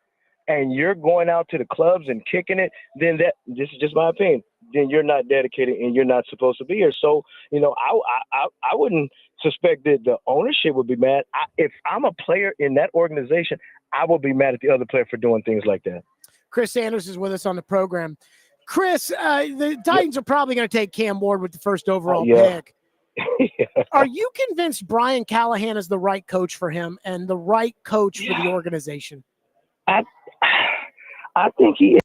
Speaker 4: and you're going out to the clubs and kicking it, then this is just my opinion, then you're not dedicated and you're not supposed to be here. So, I wouldn't suspect that the ownership would be mad. If I'm a player in that organization, I would be mad at the other player for doing things like that.
Speaker 1: Chris Sanders is with us on the program. Chris, the Titans are probably going to take Cam Ward with the first overall pick. Are you convinced Brian Callahan is the right coach for him and the right coach for the organization?
Speaker 4: I think he is.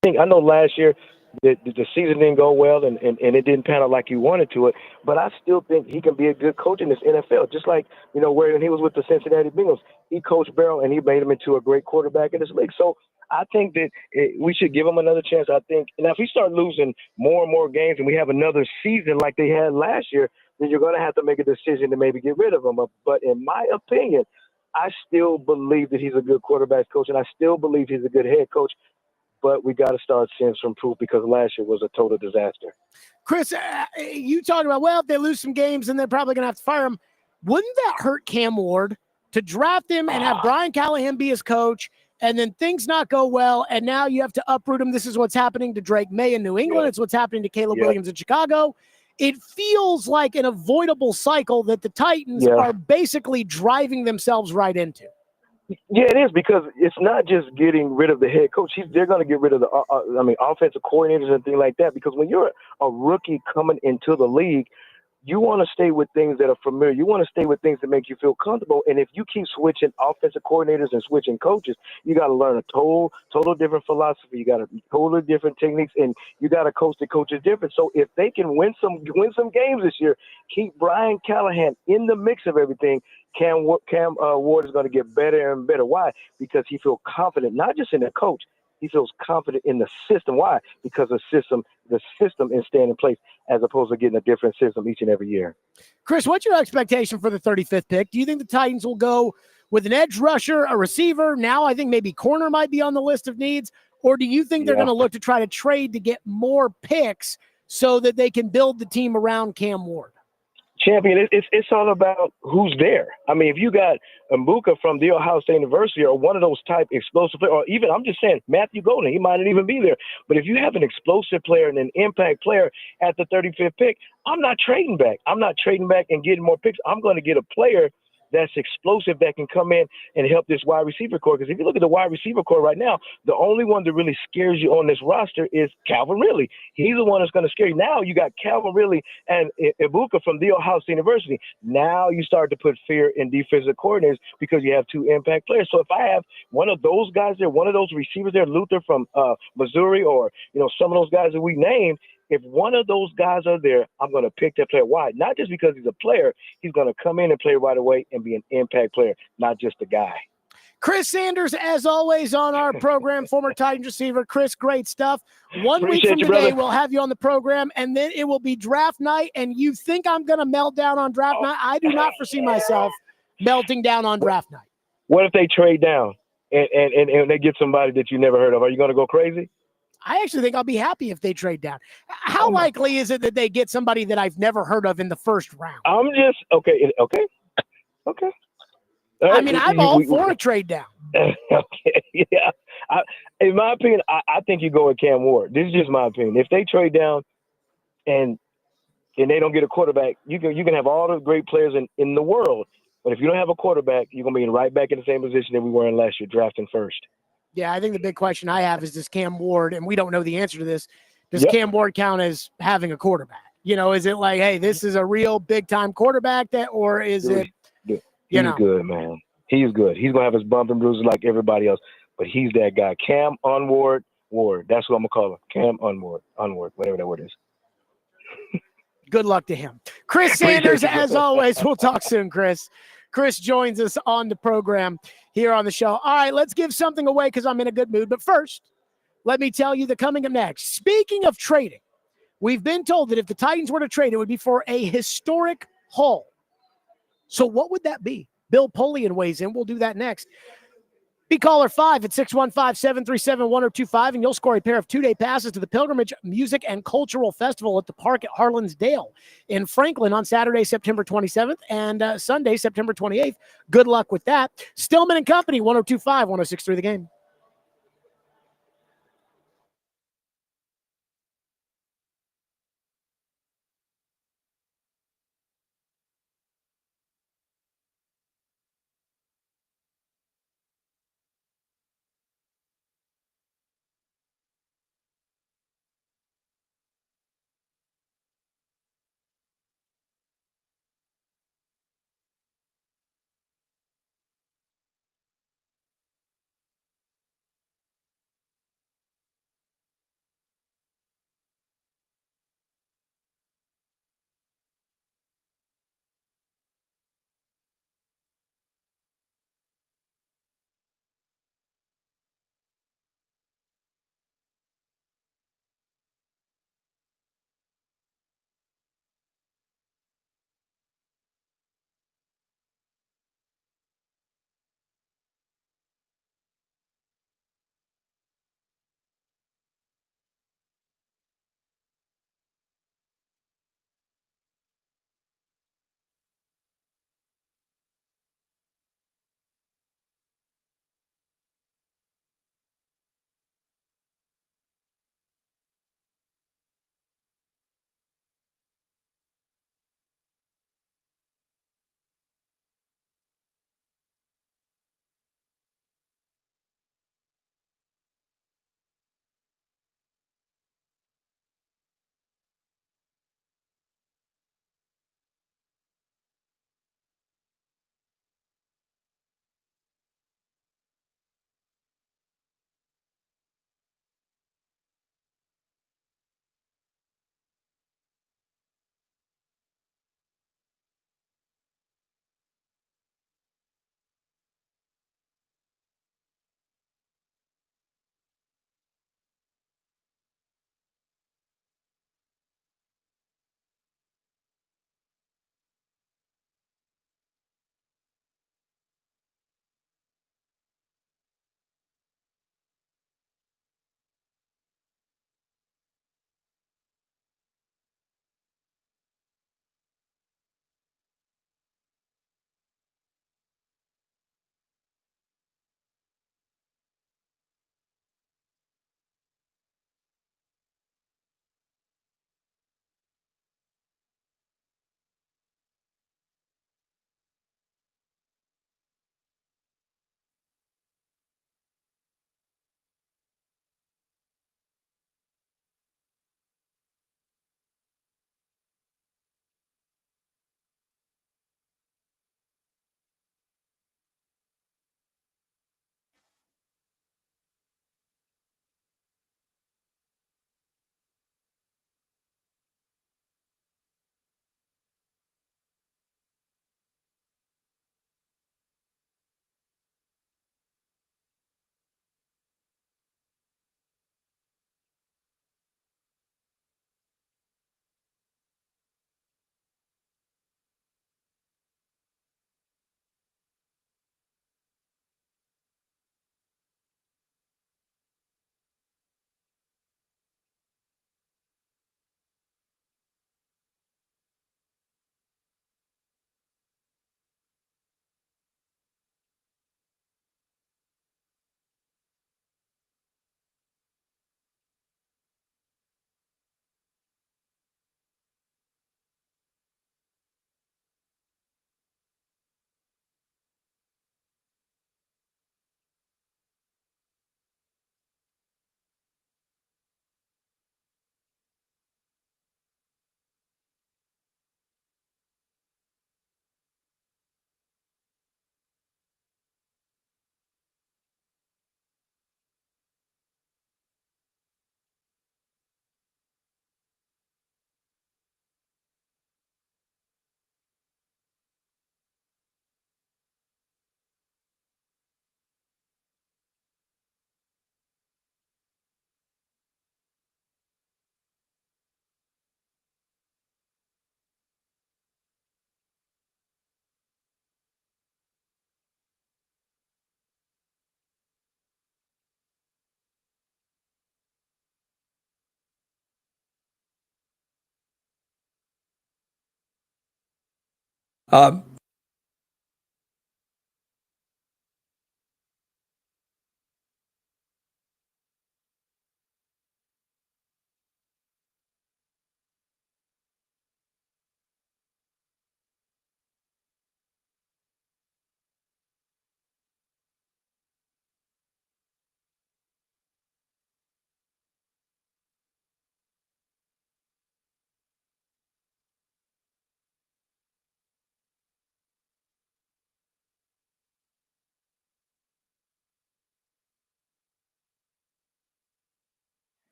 Speaker 4: I know last year the season didn't go well and it didn't pan out like you wanted to it, but I still think he can be a good coach in this NFL. Just like, where when he was with the Cincinnati Bengals, he coached Barrow and he made him into a great quarterback in this league. So I think that we should give him another chance. I think now if he start losing more and more games and we have another season like they had last year, then you're going to have to make a decision to maybe get rid of him. But in my opinion, I still believe that he's a good quarterback coach, and I still believe he's a good head coach. but we got to start seeing some proof because last year was a total disaster.
Speaker 1: Chris, you talked about, well, if they lose some games, then they're probably going to have to fire him. Wouldn't that hurt Cam Ward to draft him and have Brian Callahan be his coach, and then things not go well, and now you have to uproot him? This is what's happening to Drake May in New England. It's what's happening to Caleb Williams in Chicago. It feels like an avoidable cycle that the Titans are basically driving themselves right into.
Speaker 4: Yeah, it is, because it's not just getting rid of the head coach. They're going to get rid of the offensive coordinators and things like that, because when you're a rookie coming into the league, you want to stay with things that are familiar. You want to stay with things that make you feel comfortable. And if you keep switching offensive coordinators and switching coaches, you got to learn a total different philosophy. You got a totally different techniques, and you got to coach the coaches different. So if they can win some games this year, keep Brian Callahan in the mix of everything, Cam Ward is going to get better and better. Why? Because he feels confident, not just in the coach. He feels confident in the system. Why? Because the system is staying in place, as opposed to getting a different system each and every year.
Speaker 1: Chris, what's your expectation for the 35th pick? Do you think the Titans will go with an edge rusher, a receiver? Now I think maybe corner might be on the list of needs. Or do you think they're going to look to try to trade to get more picks so that they can build the team around Cam Ward?
Speaker 4: Champion, it's all about who's there. I mean, if you got Mbuka from the Ohio State University, or one of those type explosive players, or even, I'm just saying, Matthew Golden, he might not even be there. But if you have an explosive player and an impact player at the 35th pick, I'm not trading back. I'm not trading back and getting more picks. I'm going to get a player that's explosive that can come in and help this wide receiver core. Because if you look at the wide receiver core right now, the only one that really scares you on this roster is Calvin Ridley. He's the one that's going to scare you. Now you got Calvin Ridley and Ibuka from the Ohio State University. Now you start to put fear in defensive coordinators because you have two impact players. So if I have one of those guys there, one of those receivers there, Luther from Missouri, or some of those guys that we named, if one of those guys are there, I'm going to pick that player. Why? Not just because he's a player. He's going to come in and play right away and be an impact player, not just a guy.
Speaker 1: Chris Sanders, as always, on our program, former Titans receiver. Chris, great stuff. One week from today, we'll have you on the program, and then it will be draft night, and you think I'm going to melt down on draft night? I do not foresee myself melting down on draft night.
Speaker 4: What if they trade down and they get somebody that you never heard of? Are you going to go crazy?
Speaker 1: I actually think I'll be happy if they trade down. How likely is it that they get somebody that I've never heard of in the first round?
Speaker 4: I'm just okay.
Speaker 1: I mean, I'm all for a trade down.
Speaker 4: Okay, yeah. In my opinion, I think you go with Cam Ward. This is just my opinion. If they trade down and they don't get a quarterback, you can have all the great players in the world, but if you don't have a quarterback, you're gonna be right back in the same position that we were in last year, drafting first.
Speaker 1: Yeah, I think the big question I have is, does Cam Ward, and we don't know the answer to this, does Cam Ward count as having a quarterback? Is it like, hey, this is a real big-time quarterback, or is it,
Speaker 4: He's good, man. He's good. He's going to have his bump and bruises like everybody else, but he's that guy. Cam Unward Ward. That's what I'm going to call him. Cam Unward, whatever that word is.
Speaker 1: Good luck to him. Chris Sanders, as always. We'll talk soon, Chris. Chris joins us on the program here on the show. All right, let's give something away because I'm in a good mood. But first, let me tell you that coming up next, speaking of trading, we've been told that if the Titans were to trade, it would be for a historic haul. So what would that be? Bill Polian weighs in. We'll do that next. Be caller 5 at 615-737-1025, and you'll score a pair of 2-day passes to the Pilgrimage Music and Cultural Festival at the Park at Harlansdale in Franklin on Saturday, September 27th, and Sunday, September 28th. Good luck with that. Stillman and Company, 102.5, 106.3 The Game.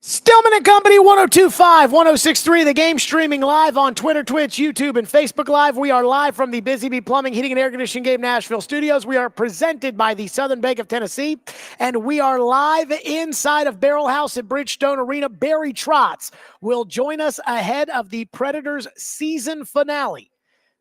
Speaker 1: Stillman and Company, 102.5, 106.3, the game streaming live on Twitter, Twitch, YouTube, and Facebook Live. We are live from the Busy Bee Plumbing, Heating, and Air Conditioning Game Nashville studios. We are presented by the Southern Bank of Tennessee, and we are live inside of Barrel House at Bridgestone Arena. Barry Trotz will join us ahead of the Predators season finale.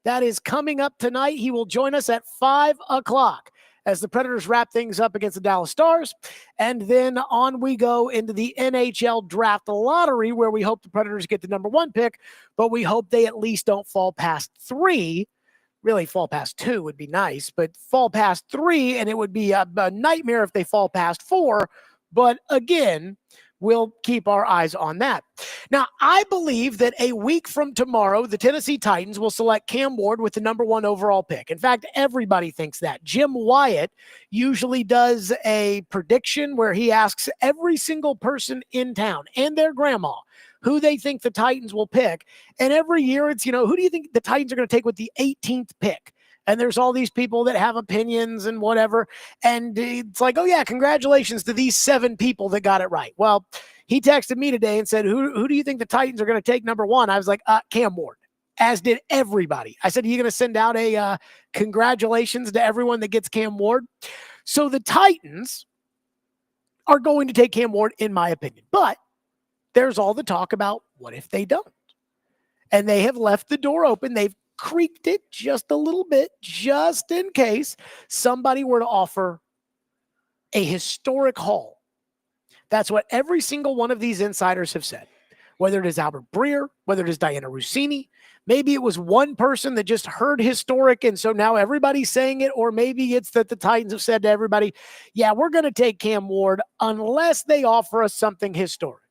Speaker 1: That is coming up tonight. He will join us at 5 o'clock. As the Predators wrap things up against the Dallas Stars. And then on we go into the NHL draft lottery, where we hope the Predators get the number 1 pick, but we hope they at least don't fall past 3. Really, fall past 2 would be nice, but fall past 3, and it would be a nightmare if they fall past 4. But again, we'll keep our eyes on that. Now, I believe that a week from tomorrow, the Tennessee Titans will select Cam Ward with the number 1 overall pick. In fact, everybody thinks that. Jim Wyatt usually does a prediction where he asks every single person in town and their grandma who they think the Titans will pick. And every year it's, who do you think the Titans are going to take with the 18th pick? And there's all these people that have opinions and whatever. And it's like, oh, yeah, congratulations to these 7 people that got it right. Well, he texted me today and said, who do you think the Titans are going to take number 1? I was like, Cam Ward, as did everybody. I said, are you going to send out a congratulations to everyone that gets Cam Ward? So the Titans are going to take Cam Ward, in my opinion. But there's all the talk about what if they don't? And they have left the door open. They've creaked it just a little bit, just in case somebody were to offer a historic haul. That's what every single one of these insiders have said, whether it is Albert Breer, whether it is Diana Rossini. Maybe it was one person that just heard historic, and so now everybody's saying it, or maybe it's that the Titans have said to everybody, yeah, we're going to take Cam Ward unless they offer us something historic.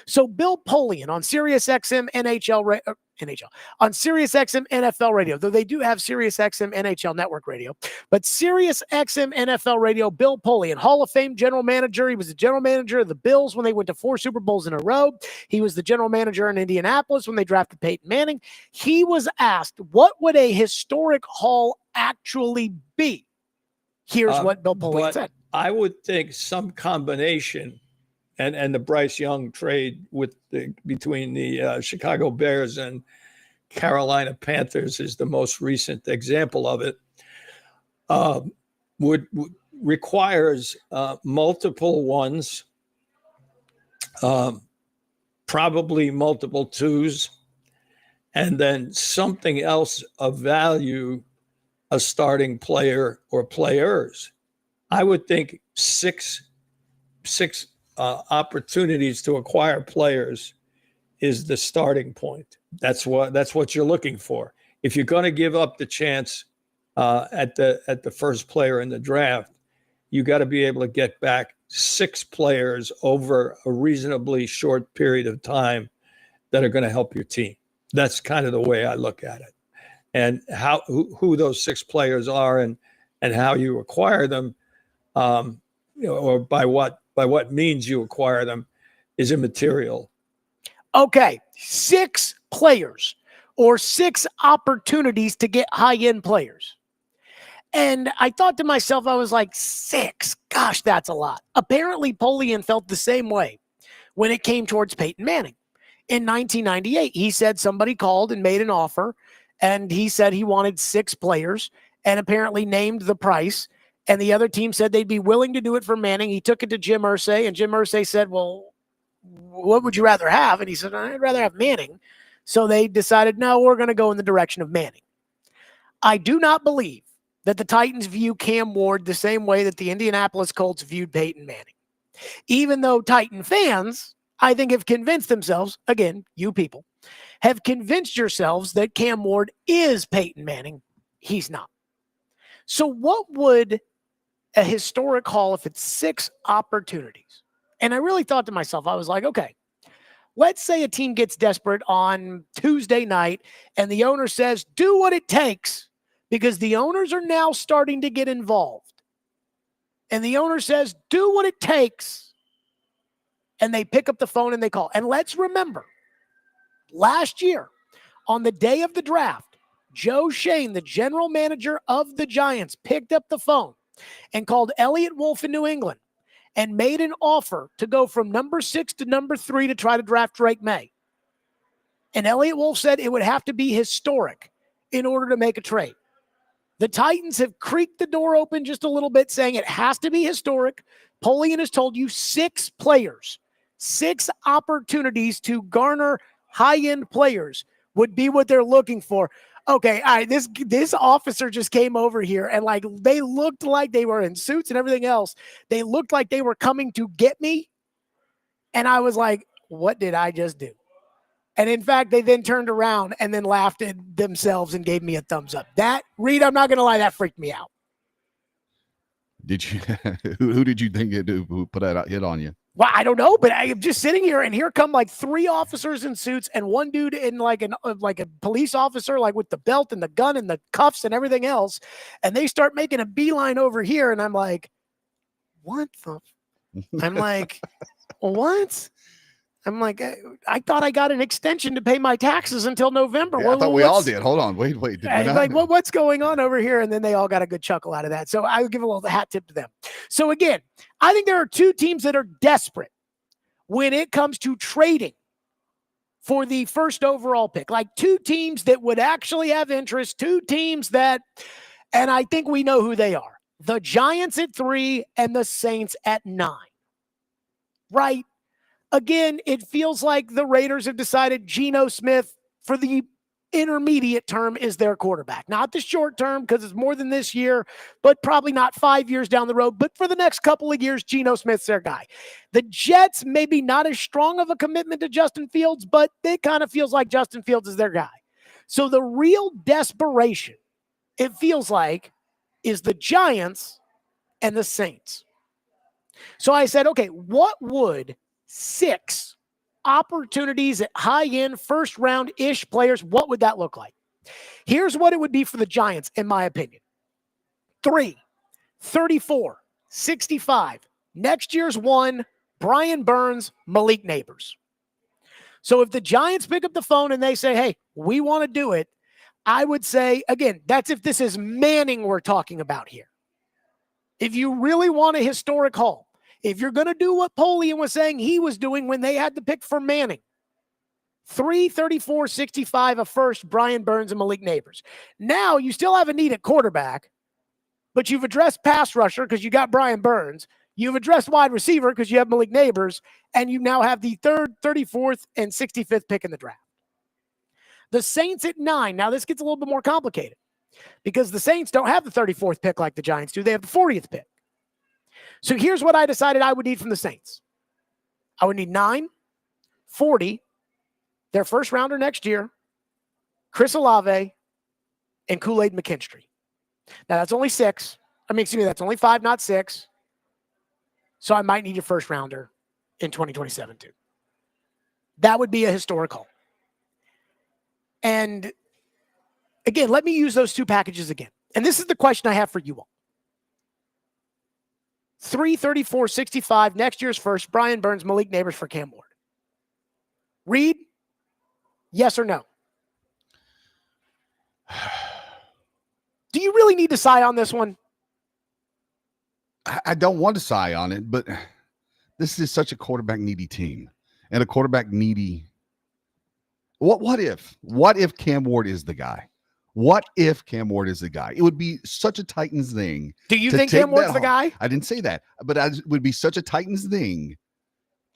Speaker 1: So Bill Polian on SiriusXM on SiriusXM NFL radio, though they do have SiriusXM NHL Network radio, but SiriusXM NFL radio, Bill Polian, Hall of Fame general manager. He was the general manager of the Bills when they went to 4 Super Bowls in a row. He was the general manager in Indianapolis when they drafted Peyton Manning. He was asked, what would a historic haul actually be? Here's what Bill Polian said.
Speaker 5: I would think some combination. And the Bryce Young trade between the Chicago Bears and Carolina Panthers is the most recent example of it. Requires multiple ones, probably multiple 2s, and then something else of value, a starting player or players. I would think six opportunities to acquire players is the starting point. That's what you're looking for. If you're going to give up the chance at the first player in the draft, you got to be able to get back 6 players over a reasonably short period of time that are going to help your team. That's kind of the way I look at it. And who those 6 players are and how you acquire them, or by what means you acquire them is immaterial.
Speaker 1: Okay, 6 players or 6 opportunities to get high-end players. And I thought to myself, I was like, 6? Gosh, that's a lot. Apparently, Polian felt the same way when it came towards Peyton Manning. In 1998, he said somebody called and made an offer, and he said he wanted 6 players and apparently named the price. And the other team said they'd be willing to do it for Manning. He took it to Jim Irsay, and Jim Irsay said, well, what would you rather have? And he said, I'd rather have Manning. So they decided, no, we're going to go in the direction of Manning. I do not believe that the Titans view Cam Ward the same way that the Indianapolis Colts viewed Peyton Manning. Even though Titan fans, I think, have convinced themselves, again, you people, have convinced yourselves that Cam Ward is Peyton Manning. He's not. So what would a historic haul if it's 6 opportunities? And I really thought to myself, I was like, okay, let's say a team gets desperate on Tuesday night and the owner says, do what it takes, because the owners are now starting to get involved. And the owner says, do what it takes. And they pick up the phone and they call. And let's remember, last year, on the day of the draft, Joe Shane, the general manager of the Giants, picked up the phone and called Elliott Wolf in New England and made an offer to go from number 6 to number 3 to try to draft Drake May. And Elliott Wolf said it would have to be historic in order to make a trade. The Titans have creaked the door open just a little bit, saying it has to be historic. Polian has told you 6 players, 6 opportunities to garner high-end players would be what they're looking for. Okay, all right, this officer just came over here and like they looked like they were in suits and everything else. They looked like they were coming to get me. And I was like, what did I just do? And in fact, they then turned around and then laughed at themselves and gave me a thumbs up. That, Reed, I'm not going to lie, that freaked me out.
Speaker 2: Did you? Who did you think who put that hit on you?
Speaker 1: Well, I don't know, but I am just sitting here, and here come like 3 officers in suits and one dude in like a police officer, like with the belt and the gun and the cuffs and everything else, and they start making a beeline over here, and I'm like, what the? I'm like, what? I'm like, I thought I got an extension to pay my taxes until November.
Speaker 2: Yeah, I thought we all did. Hold on, wait. Did we not?
Speaker 1: Like, what's going on over here? And then they all got a good chuckle out of that. So I would give a little hat tip to them. So again, I think there are 2 teams that are desperate when it comes to trading for the first overall pick. Like 2 teams that would actually have interest, 2 teams that, and I think we know who they are. The Giants at 3 and the Saints at 9. Right? Again, it feels like the Raiders have decided Geno Smith for the intermediate term is their quarterback. Not the short term because it's more than this year, but probably not 5 years down the road. But for the next couple of years, Geno Smith's their guy. The Jets, maybe not as strong of a commitment to Justin Fields, but it kind of feels like Justin Fields is their guy. So the real desperation, it feels like, is the Giants and the Saints. So I said, okay, what would 6 opportunities at high-end first-round-ish players, what would that look like? Here's what it would be for the Giants, in my opinion. 3, 34, 65. Next year's 1, Brian Burns, Malik Neighbors. So if the Giants pick up the phone and they say, hey, we want to do it, I would say, again, that's if this is Manning we're talking about here. If you really want a historic haul, if you're going to do what Polian was saying he was doing when they had the pick for Manning, 3, 34, 65, a first, Brian Burns and Malik Neighbors. Now you still have a need at quarterback, but you've addressed pass rusher because you got Brian Burns. You've addressed wide receiver because you have Malik Neighbors, and you now have the 3rd, 34th, and 65th pick in the draft. The Saints at 9. Now this gets a little bit more complicated because the Saints don't have the 34th pick like the Giants do. They have the 40th pick. So here's what I decided I would need from the Saints. I would need 9, 40, their first rounder next year, Chris Olave, and Kool-Aid McKinstry. Now that's only 6. That's only 5, not 6. So I might need your first rounder in 2027 too. That would be a historic haul. And again, let me use those 2 packages again. And this is the question I have for you all. 3, 34, 65, next year's first, Brian Burns, Malik Neighbors for Cam Ward. Reed, yes or no? Do you really need to sigh on this one?
Speaker 2: I don't want to sigh on it, but this is such a quarterback needy team and a quarterback needy. What if Cam Ward is the guy? What if Cam Ward is the guy? It would be such a Titans thing.
Speaker 1: Do you think Cam Ward's the guy?
Speaker 2: I didn't say that, but it would be such a Titans thing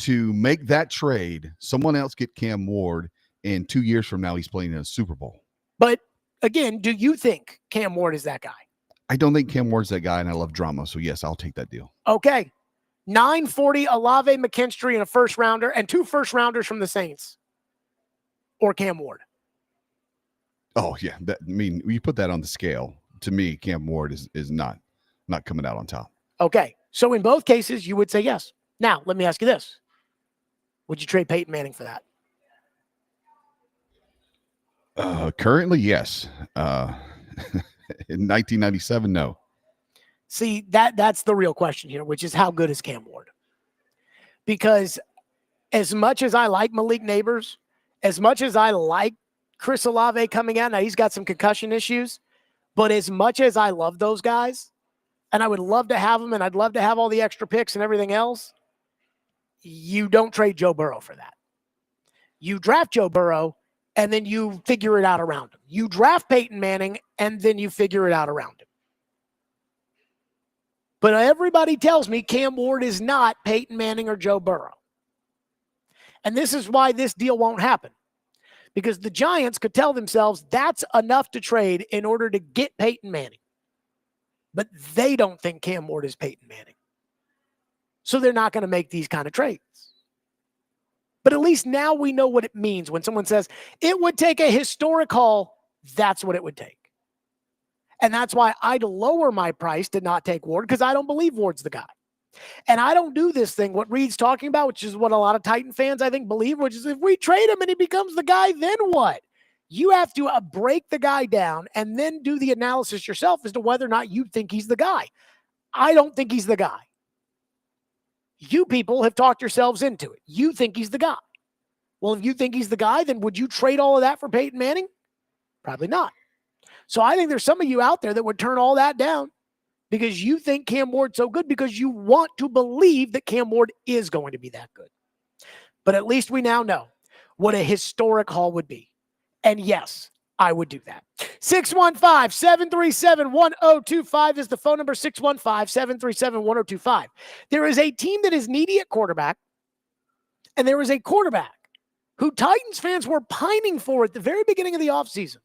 Speaker 2: to make that trade. Someone else get Cam Ward, and 2 years from now, he's playing in a Super Bowl.
Speaker 1: But again, do you think Cam Ward is that guy?
Speaker 2: I don't think Cam Ward's that guy, and I love drama. So yes, I'll take that deal.
Speaker 1: Okay. 940 Olave McKinstry and a first rounder and 2 first rounders from the Saints or Cam Ward.
Speaker 2: Oh yeah, I mean, you put that on the scale. To me, Cam Ward is not coming out on top.
Speaker 1: Okay, so in both cases, you would say yes. Now, let me ask you this: would you trade Peyton Manning for that?
Speaker 2: Currently, yes. In 1997, no.
Speaker 1: See, that's the real question here, which is how good is Cam Ward? Because as much as I like Malik Neighbors, as much as I like Chris Olave coming out, now he's got some concussion issues, but as much as I love those guys, and I would love to have them, and I'd love to have all the extra picks and everything else, you don't trade Joe Burrow for that. You draft Joe Burrow, and then you figure it out around him. You draft Peyton Manning, and then you figure it out around him. But everybody tells me Cam Ward is not Peyton Manning or Joe Burrow. And this is why this deal won't happen. Because the Giants could tell themselves that's enough to trade in order to get Peyton Manning. But they don't think Cam Ward is Peyton Manning. So they're not going to make these kind of trades. But at least now we know what it means when someone says it would take a historic haul. That's what it would take. And that's why I'd lower my price to not take Ward, because I don't believe Ward's the guy. And I don't do this thing, what Reed's talking about, which is what a lot of Titan fans, I think, believe, which is if we trade him and he becomes the guy, then what? You have to break the guy down and then do the analysis yourself as to whether or not you think he's the guy. I don't think he's the guy. You people have talked yourselves into it. You think he's the guy. Well, if you think he's the guy, then would you trade all of that for Peyton Manning? Probably not. So I think there's some of you out there that would turn all that down because you think Cam Ward's so good because you want to believe that Cam Ward is going to be that good. But at least we now know what a historic haul would be. And yes, I would do that. 615-737-1025 is the phone number, 615-737-1025. There is a team that is needy at quarterback, and there is a quarterback who Titans fans were pining for at the very beginning of the offseason,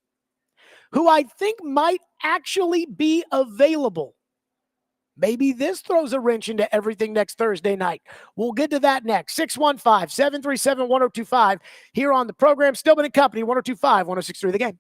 Speaker 1: who I think might actually be available. Maybe this throws a wrench into everything next Thursday night. We'll get to that next. 615-737-1025 here on the program. Stillman and Company, 1025, 1063 The Game.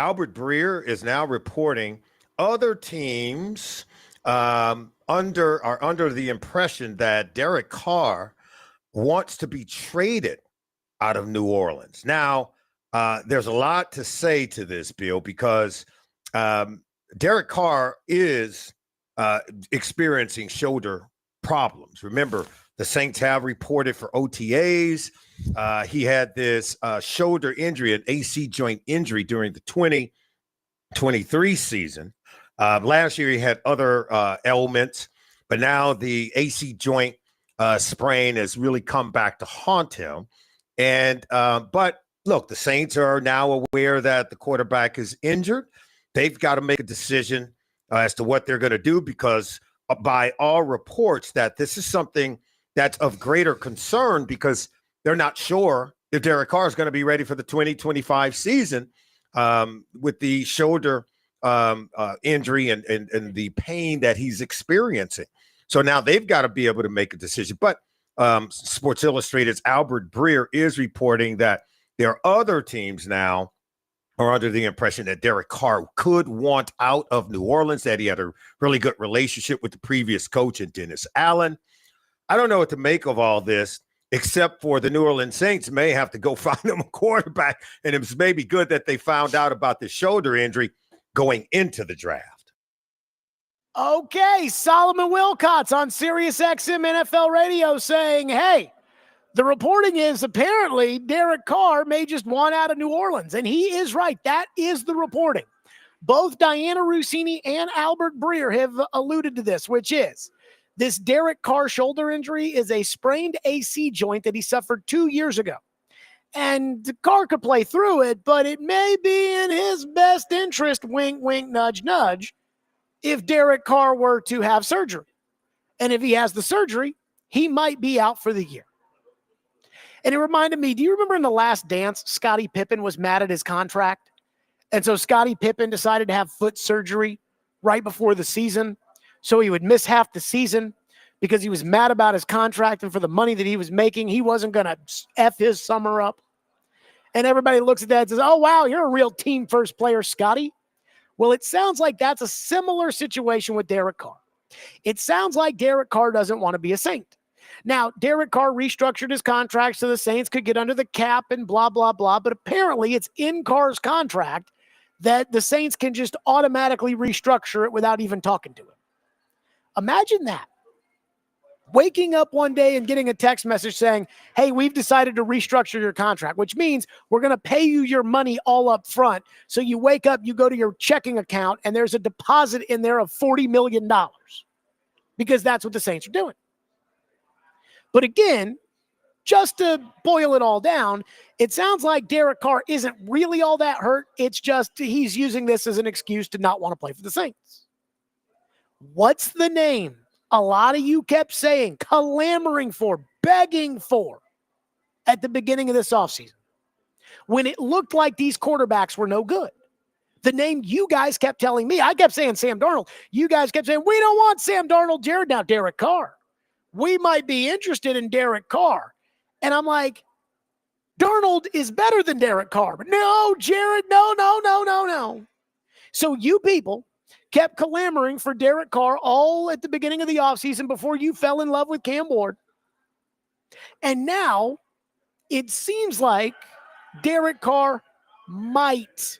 Speaker 6: Albert Breer is now reporting other teams are under the impression that Derek Carr wants to be traded out of New Orleans. Now, there's a lot to say to this, Bill, because Derek Carr is experiencing shoulder problems. Remember, the Saints have reported for OTAs. He had this shoulder injury, an AC joint injury during the 2023 season. Last year, he had other ailments, but now the AC joint sprain has really come back to haunt him. And but look, the Saints are now aware that the quarterback is injured. They've got to make a decision as to what they're going to do, because by all reports that this is something that's of greater concern, because they're not sure if Derek Carr is going to be ready for the 2025 season with the shoulder injury and the pain that he's experiencing. So now they've got to be able to make a decision. But Sports Illustrated's Albert Breer is reporting that there are other teams now are under the impression that Derek Carr could want out of New Orleans, that he had a really good relationship with the previous coach and Dennis Allen. I don't know what to make of all this, except for the New Orleans Saints may have to go find them a quarterback, and it's maybe good that they found out about the shoulder injury going into the draft.
Speaker 1: Okay, Solomon Wilcots on SiriusXM NFL Radio saying, hey, the reporting is apparently Derek Carr may just want out of New Orleans. And he is right. That is the reporting. Both Diana Rossini and Albert Breer have alluded to this, which is this Derek Carr shoulder injury is a sprained AC joint that he suffered 2 years ago. And Carr could play through it, but it may be in his best interest, wink, wink, nudge, nudge, if Derek Carr were to have surgery. And if he has the surgery, he might be out for the year. And it reminded me, do you remember in The Last Dance, Scottie Pippen was mad at his contract? And so Scottie Pippen decided to have foot surgery right before the season, so he would miss half the season because he was mad about his contract, and for the money that he was making, he wasn't going to F his summer up. And everybody looks at that and says, oh, wow, you're a real team first player, Scottie. Well, it sounds like that's a similar situation with Derek Carr. It sounds like Derek Carr doesn't want to be a Saint. Now, Derek Carr restructured his contract so the Saints could get under the cap and blah, blah, blah. But apparently it's in Carr's contract that the Saints can just automatically restructure it without even talking to him. Imagine that. Waking up one day and getting a text message saying, hey, we've decided to restructure your contract, which means we're going to pay you your money all up front. So you wake up, you go to your checking account, and there's a deposit in there of $40 million because that's what the Saints are doing. But again, just to boil it all down, it sounds like Derek Carr isn't really all that hurt. It's just he's using this as an excuse to not want to play for the Saints. What's the name a lot of you kept saying, clamoring for, begging for at the beginning of this offseason when it looked like these quarterbacks were no good? The name you guys kept telling me, I kept saying Sam Darnold. You guys kept saying, we don't want Sam Darnold, Jared. Now, Derek Carr. We might be interested in Derek Carr. And I'm like, Darnold is better than Derek Carr. But no, Jared, no. So you people kept clamoring for Derek Carr all at the beginning of the offseason before you fell in love with Cam Ward. And now it seems like Derek Carr might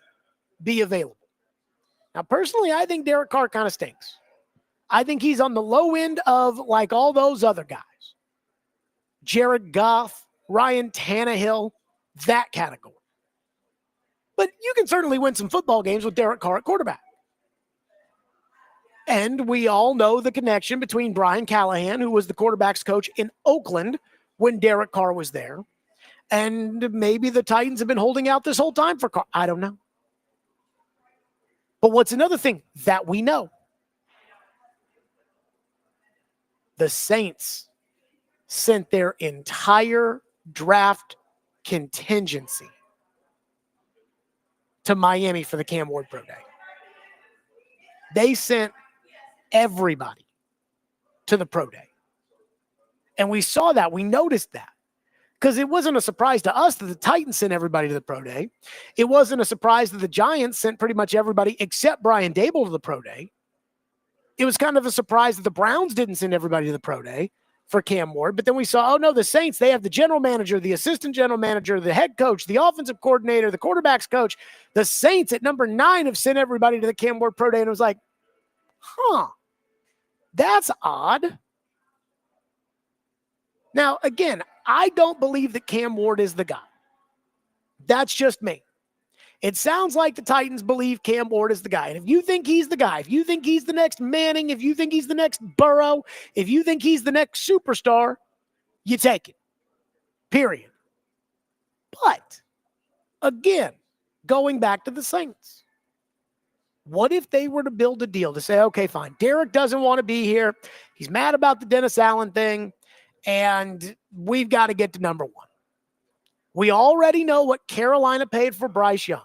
Speaker 1: be available. Now, personally, I think Derek Carr kind of stinks. I think he's on the low end of like all those other guys. Jared Goff, Ryan Tannehill, that category. But you can certainly win some football games with Derek Carr at quarterback. And we all know the connection between Brian Callahan, who was the quarterback's coach in Oakland when Derek Carr was there, and maybe the Titans have been holding out this whole time for Carr. I don't know. But what's another thing that we know? The Saints sent their entire draft contingency to Miami for the Cam Ward Pro Day. They sent everybody to the Pro Day. And we saw that. We noticed that. Because it wasn't a surprise to us that the Titans sent everybody to the pro day. It wasn't a surprise that the Giants sent pretty much everybody except Brian Dable to the pro day. It was kind of a surprise that the Browns didn't send everybody to the pro day for Cam Ward. But then we saw, oh no, the Saints, they have the general manager, the assistant general manager, the head coach, the offensive coordinator, the quarterback's coach. The Saints at number 9 have sent everybody to the Cam Ward pro day. And it was like, that's odd. Now, again, I don't believe that Cam Ward is the guy. That's just me. It sounds like the Titans believe Cam Ward is the guy. And if you think he's the guy, if you think he's the next Manning, if you think he's the next Burrow, if you think he's the next superstar, you take it. Period. But, again, going back to the Saints, what if they were to build a deal to say, okay, fine, Derek doesn't want to be here. He's mad about the Dennis Allen thing, and we've got to get to number 1. We already know what Carolina paid for Bryce Young.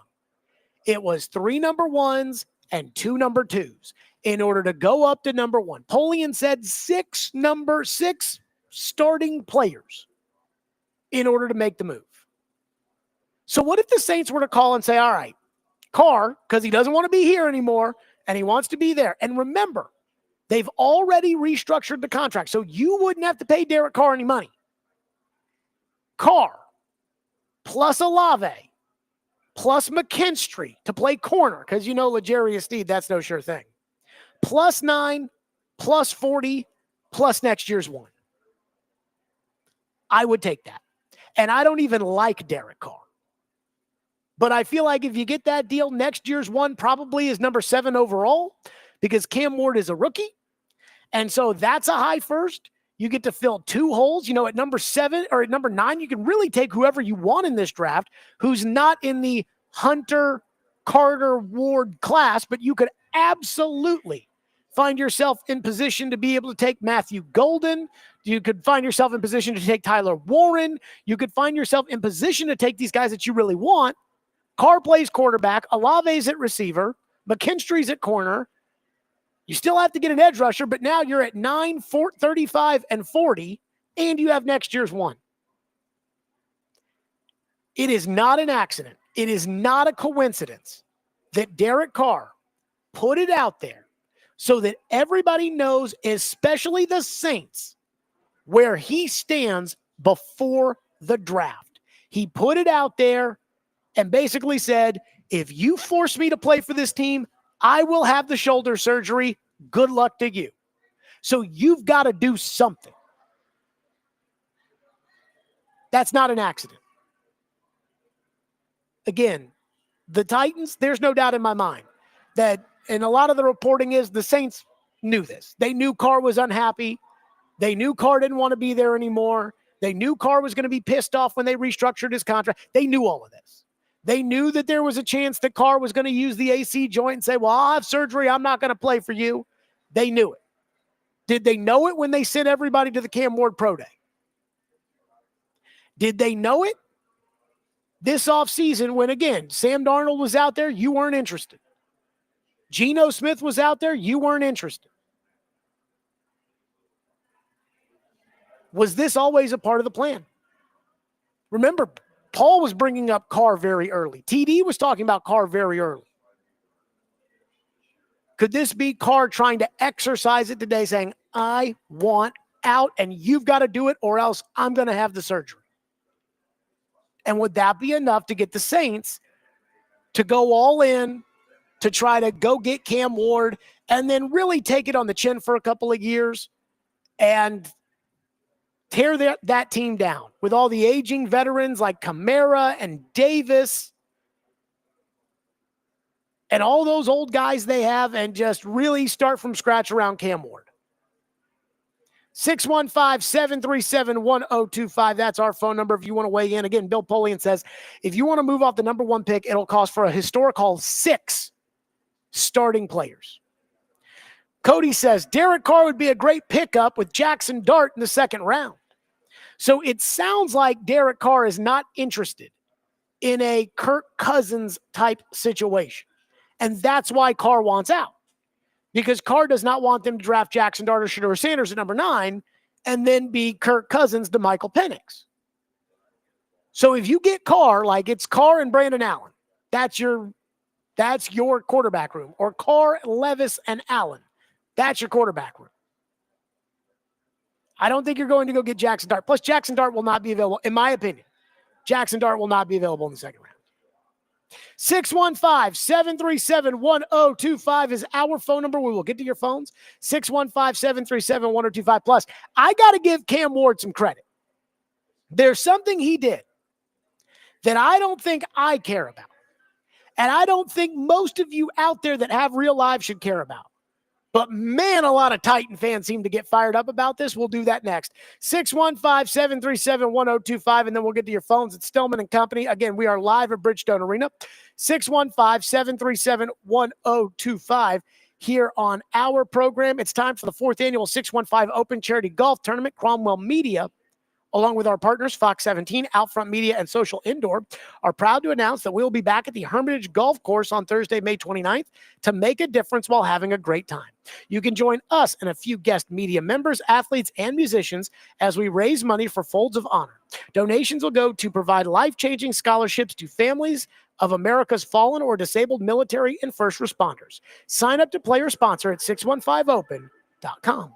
Speaker 1: It was 3 number 1s and 2 number 2s in order to go up to number 1. Polian said 6 starting players in order to make the move. So what if the Saints were to call and say, all right, Carr, because he doesn't want to be here anymore and he wants to be there. And remember, they've already restructured the contract, so you wouldn't have to pay Derek Carr any money. Carr plus Olave plus McKinstry to play corner, because you know L'Jarius Sneed, that's no sure thing. Plus 9, plus 40, plus next year's 1. I would take that. And I don't even like Derek Carr. But I feel like if you get that deal, next year's 1 probably is number 7 overall, because Cam Ward is a rookie. And so that's a high first. You get to fill 2 holes. You know, at number 7 or at number 9, you can really take whoever you want in this draft who's not in the Hunter, Carter, Ward class, but you could absolutely find yourself in position to be able to take Matthew Golden. You could find yourself in position to take Tyler Warren. You could find yourself in position to take these guys that you really want. Carr plays quarterback. Olave's at receiver. McKinstry's at corner. You still have to get an edge rusher, but now you're at 9, 35, and 40, and you have next year's 1. It is not an accident. It is not a coincidence that Derek Carr put it out there so that everybody knows, especially the Saints, where he stands before the draft. He put it out there and basically said, if you force me to play for this team, I will have the shoulder surgery. Good luck to you. So you've got to do something. That's not an accident. Again, the Titans, there's no doubt in my mind that, and a lot of the reporting is the Saints knew this. They knew Carr was unhappy. They knew Carr didn't want to be there anymore. They knew Carr was going to be pissed off when they restructured his contract. They knew all of this. They knew that there was a chance that Carr was going to use the AC joint and say, well, I'll have surgery. I'm not going to play for you. They knew it. Did they know it when they sent everybody to the Cam Ward Pro Day? Did they know it this offseason when, again, Sam Darnold was out there, you weren't interested? Geno Smith was out there, you weren't interested? Was this always a part of the plan? Remember, Paul was bringing up Carr very early. TD was talking about Carr very early. Could this be Carr trying to exercise it today, saying, I want out and you've got to do it or else I'm going to have the surgery? And would that be enough to get the Saints to go all in to try to go get Cam Ward and then really take it on the chin for a couple of years and tear that team down with all the aging veterans like Kamara and Davis and all those old guys they have and just really start from scratch around Cam Ward? 615-737-1025. That's our phone number if you want to weigh in. Again, Bill Polian says, if you want to move off the number 1 pick, it'll cost for a historical 6 starting players. Cody says, Derek Carr would be a great pickup with Jackson Dart in the 2nd round. So it sounds like Derek Carr is not interested in a Kirk Cousins type situation. And that's why Carr wants out. Because Carr does not want them to draft Jackson Dart or Shedeur Sanders at number 9 and then be Kirk Cousins to Michael Penix. So if you get Carr, like it's Carr and Brandon Allen, that's your quarterback room. Or Carr, Levis, and Allen. That's your quarterback room. I don't think you're going to go get Jackson Dart. Plus, Jackson Dart will not be available, in my opinion. Jackson Dart will not be available in the second round. 615-737-1025 is our phone number. We will get to your phones. 615-737-1025. Plus, I got to give Cam Ward some credit. There's something he did that I don't think I care about. And I don't think most of you out there that have real lives should care about. But man, a lot of Titan fans seem to get fired up about this. We'll do that next. 615-737-1025, and then we'll get to your phones at Stillman and Company. Again, we are live at Bridgestone Arena. 615-737-1025 here on our program. It's time for the 4th annual 615 Open Charity Golf Tournament. Cromwell Media, along with our partners, Fox 17, Outfront Media, and Social Indoor, are proud to announce that we'll be back at the Hermitage Golf Course on Thursday, May 29th to make a difference while having a great time. You can join us and a few guest media members, athletes, and musicians as we raise money for Folds of Honor. Donations will go to provide life-changing scholarships to families of America's fallen or disabled military and first responders. Sign up to play or sponsor at 615open.com.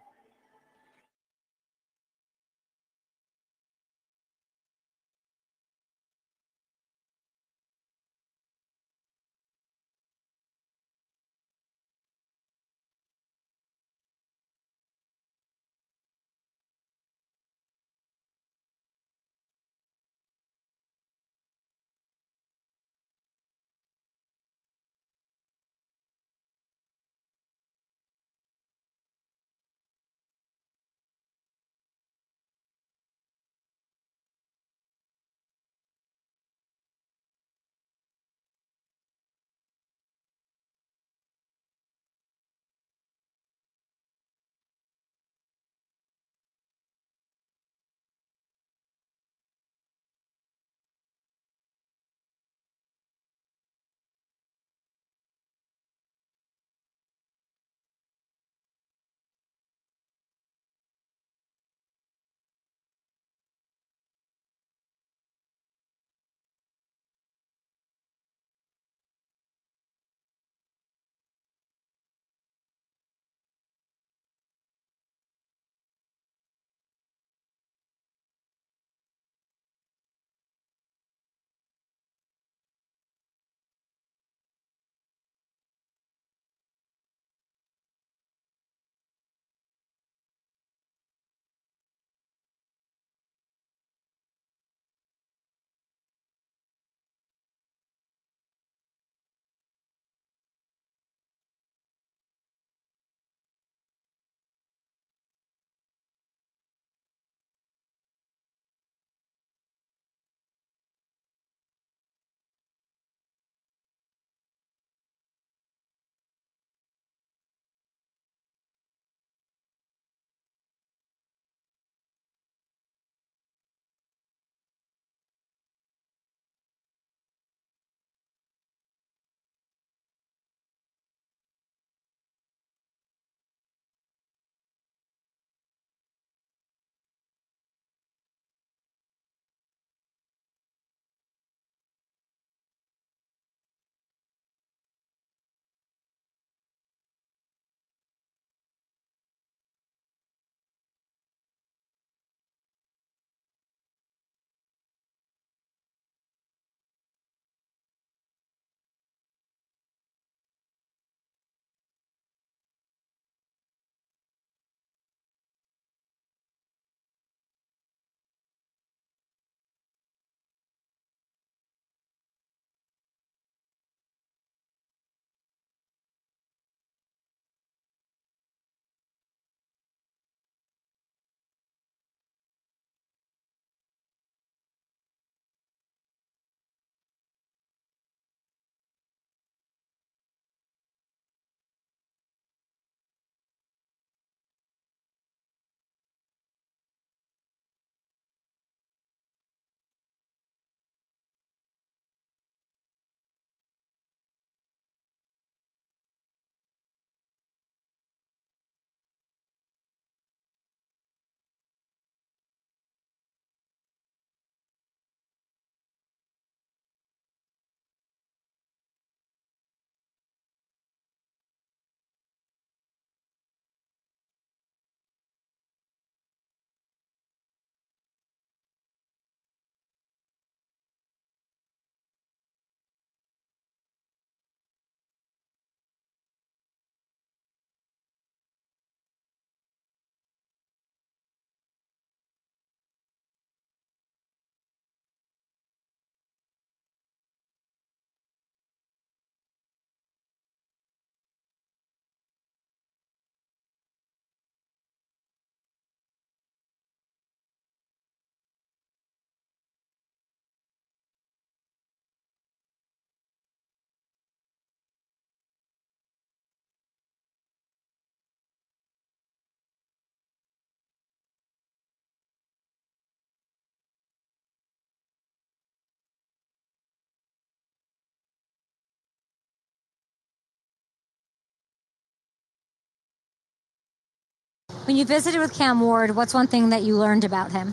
Speaker 7: When you visited with Cam Ward, what's one thing that you learned about him?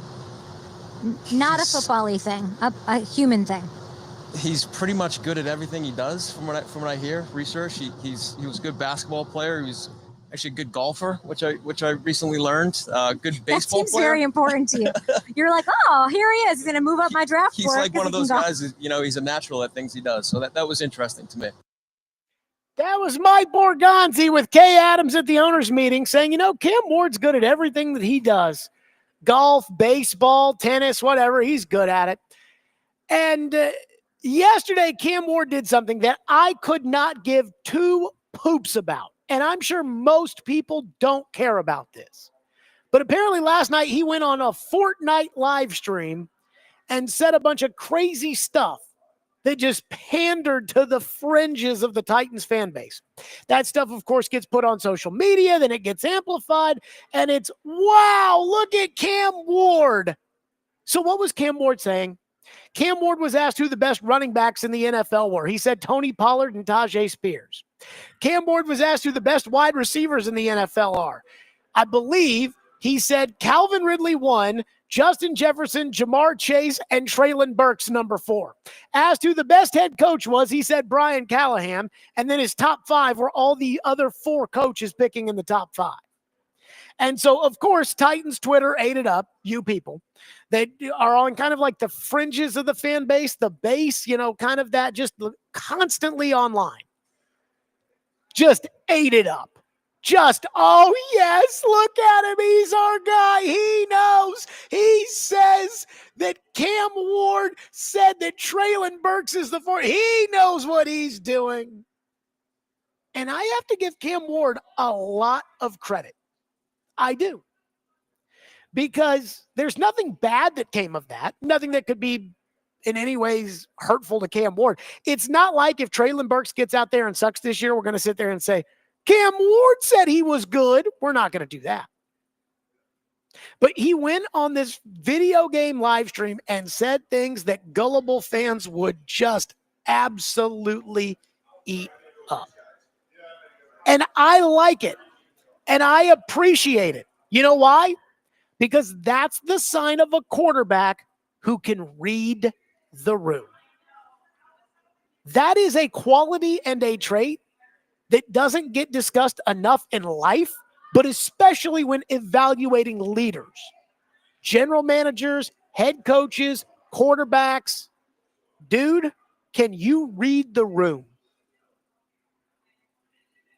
Speaker 7: Not a football-y thing, a human thing.
Speaker 8: He's pretty much good at everything he does, from what I hear. Research. He was a good basketball player. He was actually a good golfer, which I recently learned. Good baseball
Speaker 7: That seems
Speaker 8: player.
Speaker 7: very important to you. You're like, oh, here he is. He's going to move up my draft
Speaker 8: He's
Speaker 7: board
Speaker 8: like one of those
Speaker 7: golf.
Speaker 8: guys. He's a natural at things he does. So that was interesting to me.
Speaker 1: That was Mike Borgonzi with Kay Adams at the owners meeting saying, Cam Ward's good at everything that he does. Golf, baseball, tennis, whatever. He's good at it. And yesterday, Cam Ward did something that I could not give two poops about. And I'm sure most people don't care about this. But apparently last night he went on a Fortnite live stream and said a bunch of crazy stuff that just pandered to the fringes of the Titans fan base. That stuff, of course, gets put on social media, then it gets amplified, and it's, wow, look at Cam Ward. So what was Cam Ward saying? Cam Ward was asked who the best running backs in the NFL were. He said Tony Pollard and Tajay Spears. Cam Ward was asked who the best wide receivers in the NFL are. I believe he said Calvin Ridley 1, Justin Jefferson, Jamar Chase, and Treylon Burks number 4. Asked who the best head coach was, he said Brian Callahan, and then his top 5 were all the other 4 coaches picking in the top 5. And so, of course, Titans Twitter ate it up, you people. They are on kind of like the fringes of the fan base, the base, kind of that, just constantly online. Just ate it up. Just, oh, yes, look at him. He's our guy. He knows. He says that Cam Ward said that Treylon Burks is the 4. He knows what he's doing. And I have to give Cam Ward a lot of credit. I do. Because there's nothing bad that came of that. Nothing that could be in any ways hurtful to Cam Ward. It's not like if Treylon Burks gets out there and sucks this year, we're going to sit there and say, Cam Ward said he was good. We're not going to do that. But he went on this video game live stream and said things that gullible fans would just absolutely eat up. And I like it. And I appreciate it. You know why? Because that's the sign of a quarterback who can read the room. That is a quality and a trait that doesn't get discussed enough in life, but especially when evaluating leaders, general managers, head coaches, quarterbacks. Dude, can you read the room?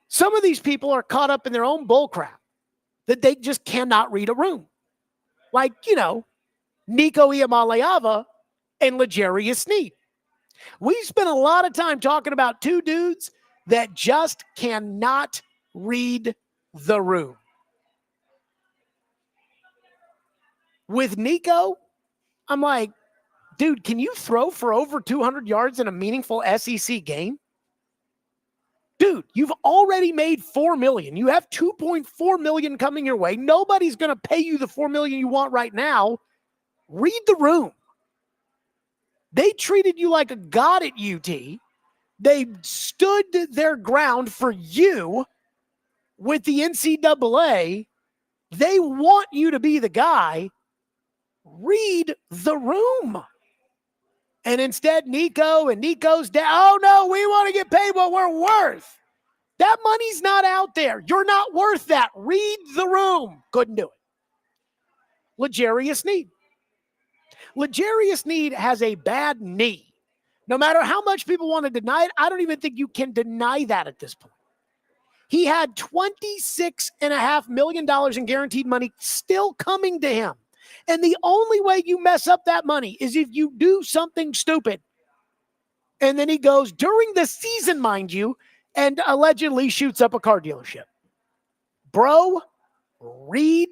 Speaker 1: Some of these people are caught up in their own bullcrap that they just cannot read a room. Like, Nico Iamaleava and L'Jarius Sneed. We spent a lot of time talking about two dudes that just cannot read the room. With Nico, I'm like, dude, can you throw for over 200 yards in a meaningful SEC game? Dude, you've already made $4 million. You have $2.4 million coming your way. Nobody's going to pay you the $4 million you want right now. Read the room. They treated you like a god at UT. They stood their ground for you with the NCAA. They want you to be the guy. Read the room. And instead, Nico's dad, oh no, we want to get paid what we're worth. That money's not out there. You're not worth that. Read the room. Couldn't do it. L'Jarius Sneed. L'Jarius Sneed has a bad knee. No matter how much people want to deny it, I don't even think you can deny that at this point. He had $26.5 million in guaranteed money still coming to him. And the only way you mess up that money is if you do something stupid. And then he goes, during the season, mind you, and allegedly shoots up a car dealership. Bro, read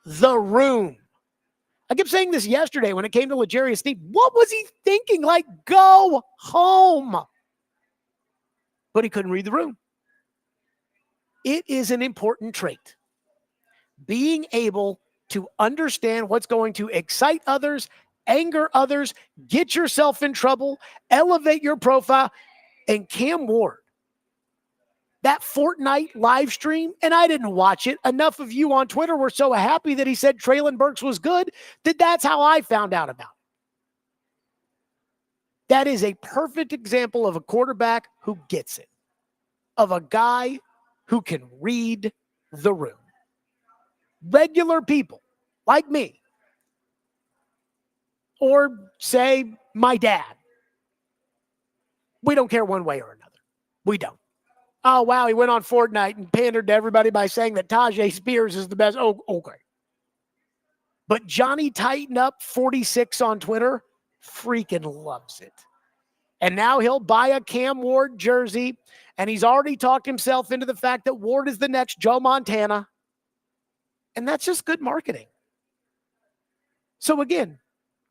Speaker 1: the room. I kept saying this yesterday when it came to L'Jarius Sneed. What was he thinking? Like, go home. But he couldn't read the room. It is an important trait. Being able to understand what's going to excite others, anger others, get yourself in trouble, elevate your profile. And Cam Ward, that Fortnite live stream, and I didn't watch it. Enough of you on Twitter were so happy that he said Traylon Burks was good that that's how I found out about it. That is a perfect example of a quarterback who gets it, of a guy who can read the room. Regular people like me, or say my dad, we don't care one way or another. We don't. Oh, wow, he went on Fortnite and pandered to everybody by saying that Tajay Spears is the best. Oh, okay. But Johnny Tighten Up 46 on Twitter freaking loves it. And now he'll buy a Cam Ward jersey, and he's already talked himself into the fact that Ward is the next Joe Montana. And that's just good marketing. So again,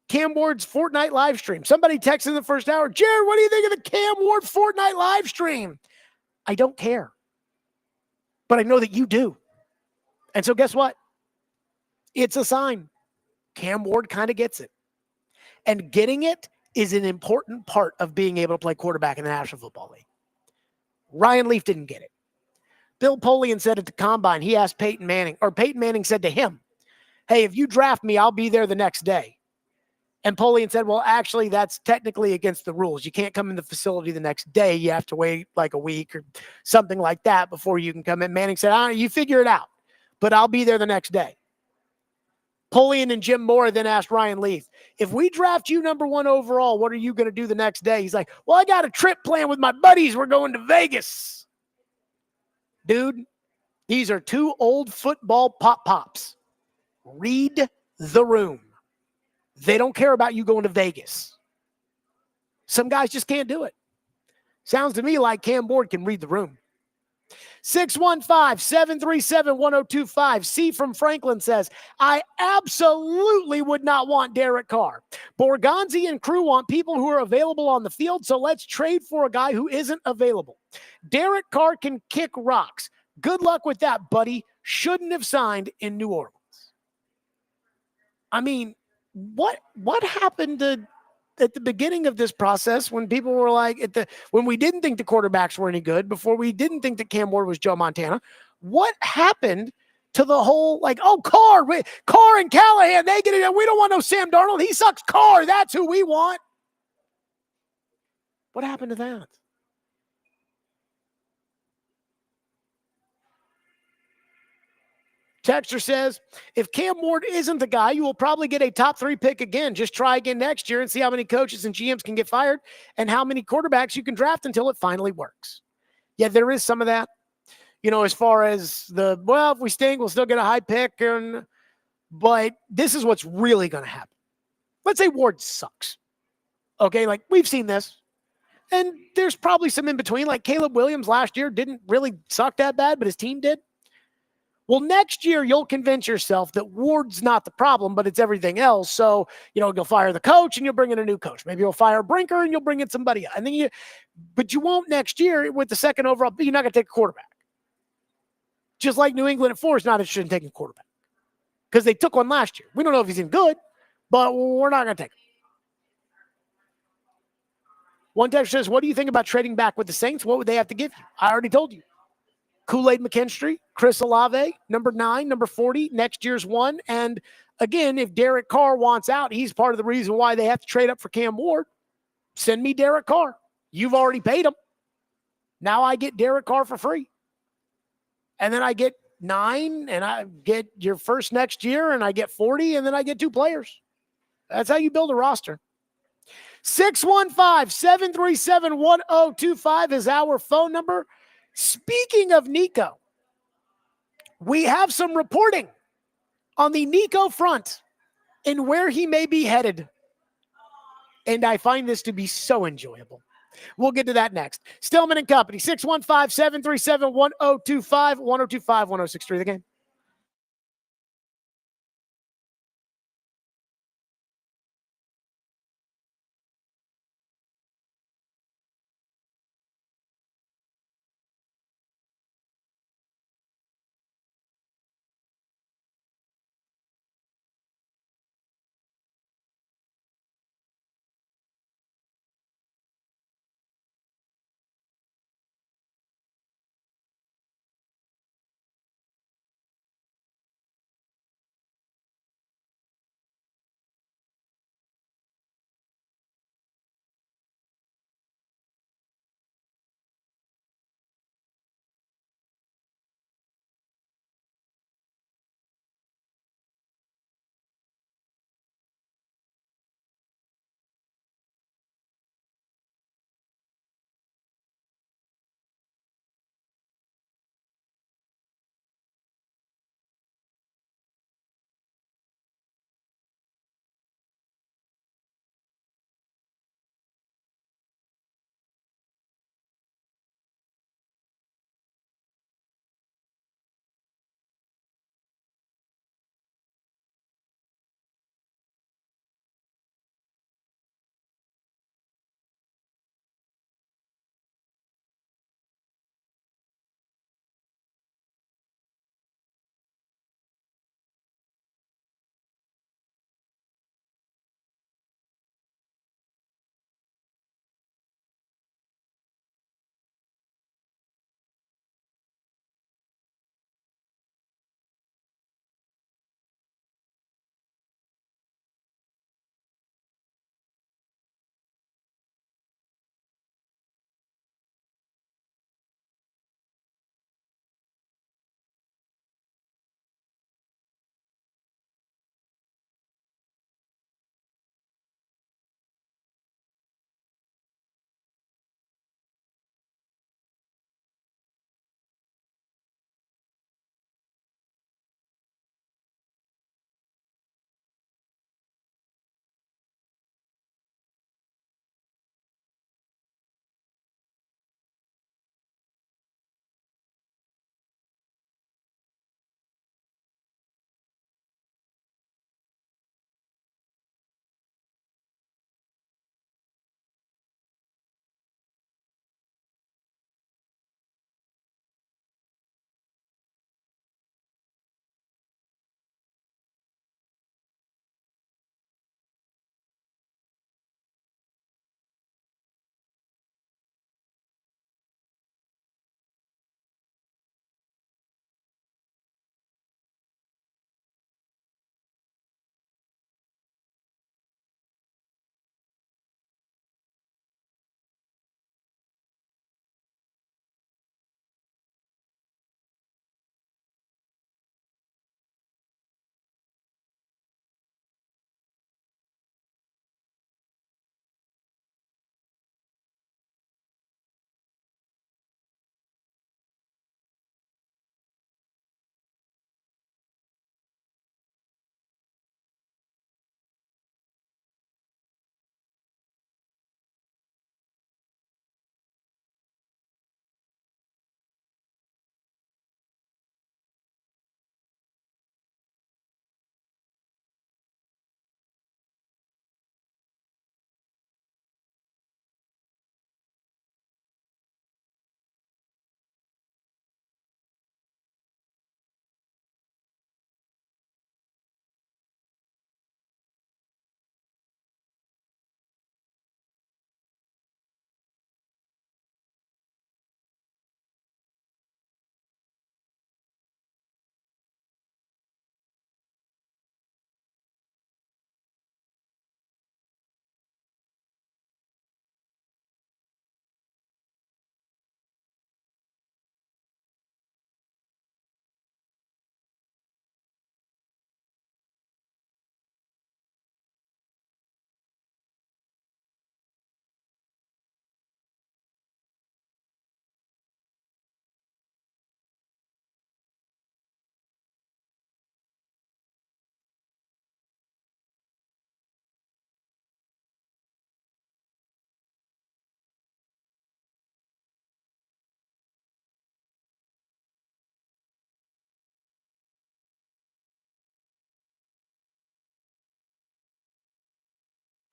Speaker 1: Cam Ward's Fortnite live stream. Somebody texted in the first hour, Jared, what do you think of the Cam Ward Fortnite live stream? I don't care. But I know that you do. And so guess what? It's a sign. Cam Ward kind of gets it. And getting it is an important part of being able to play quarterback in the National Football League. Ryan Leaf didn't get it. Bill Polian said at the Combine, he asked Peyton Manning, or Peyton Manning said to him, hey, if you draft me, I'll be there the next day. And Polian said, well, actually, that's technically against the rules. You can't come in the facility the next day. You have to wait like a week or something like that before you can come in. Manning said, you figure it out, but I'll be there the next day. Polian and Jim Mora then asked Ryan Leaf, if we draft you number 1 overall, what are you going to do the next day? He's like, well, I got a trip planned with my buddies. We're going to Vegas. Dude, these are 2 old football pops. Read the room. They don't care about you going to Vegas. Some guys just can't do it. Sounds to me like Cam Ward can read the room. 615-737-1025. C from Franklin says, I absolutely would not want Derek Carr. Borgonzi and crew want people who are available on the field, so let's trade for a guy who isn't available. Derek Carr can kick rocks. Good luck with that, buddy. Shouldn't have signed in New Orleans. I mean, what happened at the beginning of this process when people were like, when we didn't think the quarterbacks were any good, before we didn't think that Cam Ward was Joe Montana? What happened to the whole, like, oh, Carr and Callahan, they get it. We don't want no Sam Darnold. He sucks. Carr, that's who we want. What happened to that? Texter says, if Cam Ward isn't the guy, you will probably get a top 3 pick again. Just try again next year and see how many coaches and GMs can get fired and how many quarterbacks you can draft until it finally works. Yeah, there is some of that. As far as if we stink, we'll still get a high pick. But this is what's really going to happen. Let's say Ward sucks. Okay, like we've seen this. And there's probably some in between. Like Caleb Williams last year didn't really suck that bad, but his team did. Well, next year, you'll convince yourself that Ward's not the problem, but it's everything else. So, you'll fire the coach and you'll bring in a new coach. Maybe you'll fire Brinker and you'll bring in somebody else. But you won't next year with the second overall. You're not going to take a quarterback. Just like New England at 4 is not interested in taking a quarterback because they took one last year. We don't know if he's even good, but we're not going to take him. One texter says, what do you think about trading back with the Saints? What would they have to give you? I already told you. Kool-Aid McKinstry, Chris Olave, number 9, number 40, next year's 1. And again, if Derek Carr wants out, he's part of the reason why they have to trade up for Cam Ward. Send me Derek Carr. You've already paid him. Now I get Derek Carr for free. And then I get 9, and I get your first next year, and I get 40, and then I get 2 players. That's how you build a roster. 615-737-1025 is our phone number. Speaking of Nico, we have some reporting on the Nico front and where he may be headed. And I find this to be so enjoyable. We'll get to that next. Stillman and Company, 615-737-1025, 1025-1063, the game.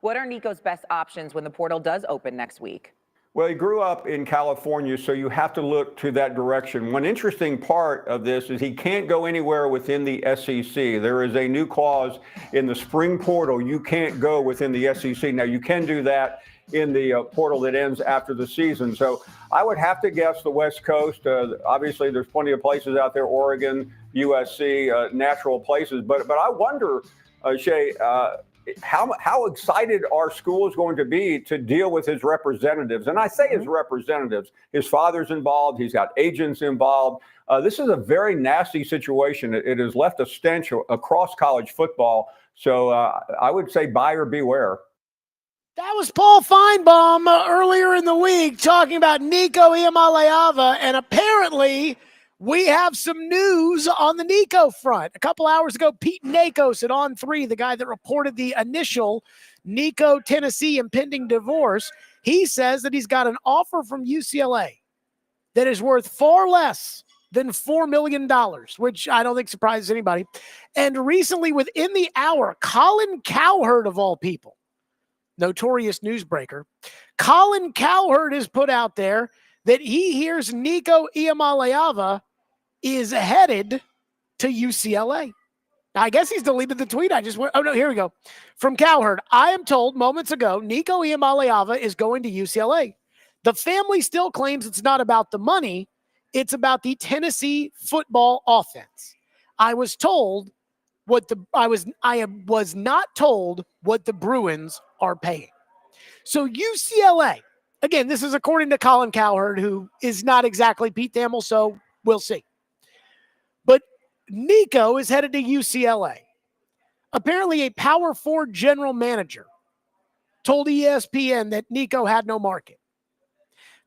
Speaker 9: What are Nico's best options when the portal does open next week?
Speaker 10: Well, he grew up in California, so you have to look to that direction. One interesting part of this is he can't go anywhere within the SEC. There is a new clause in the spring portal. You can't go within the SEC. Now, you can do that in the portal that ends after the season. So I would have to guess the West Coast. Obviously, there's plenty of places out there, Oregon, USC, natural places. But I wonder, Shay, how excited our school is going to be to deal with his representatives. And I say his representatives. His father's involved. He's got agents involved. This is a very nasty situation. It has left a stench across college football. So I would say buyer beware.
Speaker 1: That was Paul Feinbaum earlier in the week talking about Nico Iamaleava, and apparently we have some news on the Nico front. A couple hours ago, Pete Nakos at On3, the guy that reported the initial Nico, Tennessee impending divorce, he says that he's got an offer from UCLA that is worth far less than $4 million, which I don't think surprises anybody. And recently, within the hour, Colin Cowherd, of all people, notorious newsbreaker, Colin Cowherd has put out there that he hears Nico Iamaleava is headed to UCLA. Now, I guess he's deleted the tweet. Oh, no, here we go. From Cowherd, I am told moments ago, Nico Iamaleava is going to UCLA. The family still claims it's not about the money. It's about the Tennessee football offense. I was not told what the Bruins are paying. So UCLA, again, this is according to Colin Cowherd, who is not exactly Pete Thamel, so we'll see. But Nico is headed to UCLA. Apparently, a Power 4 general manager told ESPN that Nico had no market.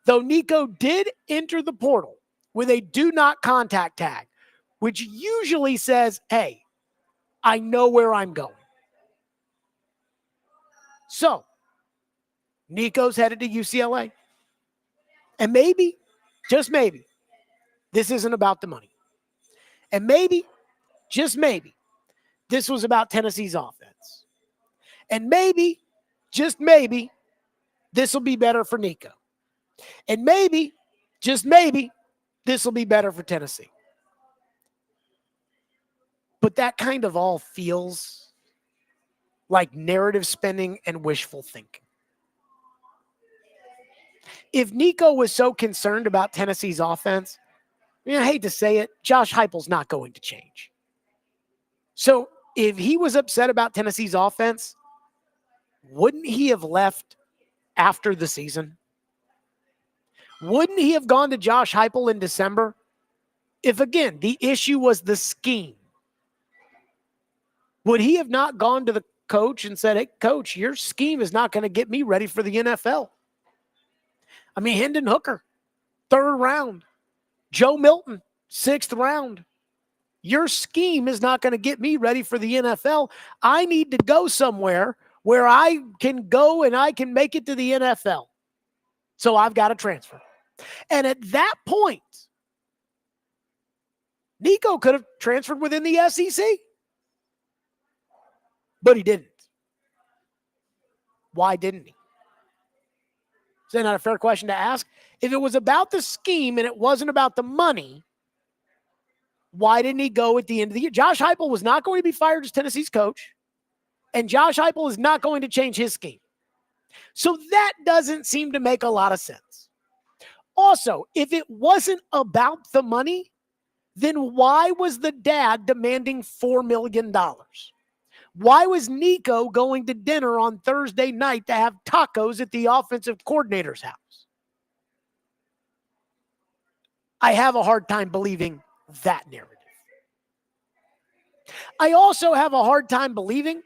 Speaker 1: Though Nico did enter the portal with a do not contact tag, which usually says, hey, I know where I'm going. So, Nico's headed to UCLA. And maybe, just maybe, this isn't about the money. And maybe, just maybe, this was about Tennessee's offense. And maybe, just maybe, this will be better for Nico. And maybe, just maybe, this will be better for Tennessee. But that kind of all feels like narrative spinning and wishful thinking. If Nico was so concerned about Tennessee's offense, I hate to say it, Josh Heupel's not going to change. So if he was upset about Tennessee's offense, wouldn't he have left after the season? Wouldn't he have gone to Josh Heupel in December if, again, the issue was the scheme? Would he have not gone to the coach and said, hey, coach, your scheme is not going to get me ready for the NFL? I mean, Hendon Hooker, 3rd round. Joe Milton, 6th round. Your scheme is not going to get me ready for the NFL. I need to go somewhere where I can go and I can make it to the NFL. So I've got to transfer. And at that point, Nico could have transferred within the SEC. But he didn't. Why didn't he? Is that not a fair question to ask? If it was about the scheme and it wasn't about the money, why didn't he go at the end of the year? Josh Heupel was not going to be fired as Tennessee's coach, and Josh Heupel is not going to change his scheme. So that doesn't seem to make a lot of sense. Also, if it wasn't about the money, then why was the dad demanding $4 million? Why was Nico going to dinner on Thursday night to have tacos at the offensive coordinator's house? I have a hard time believing that narrative. I also have a hard time believing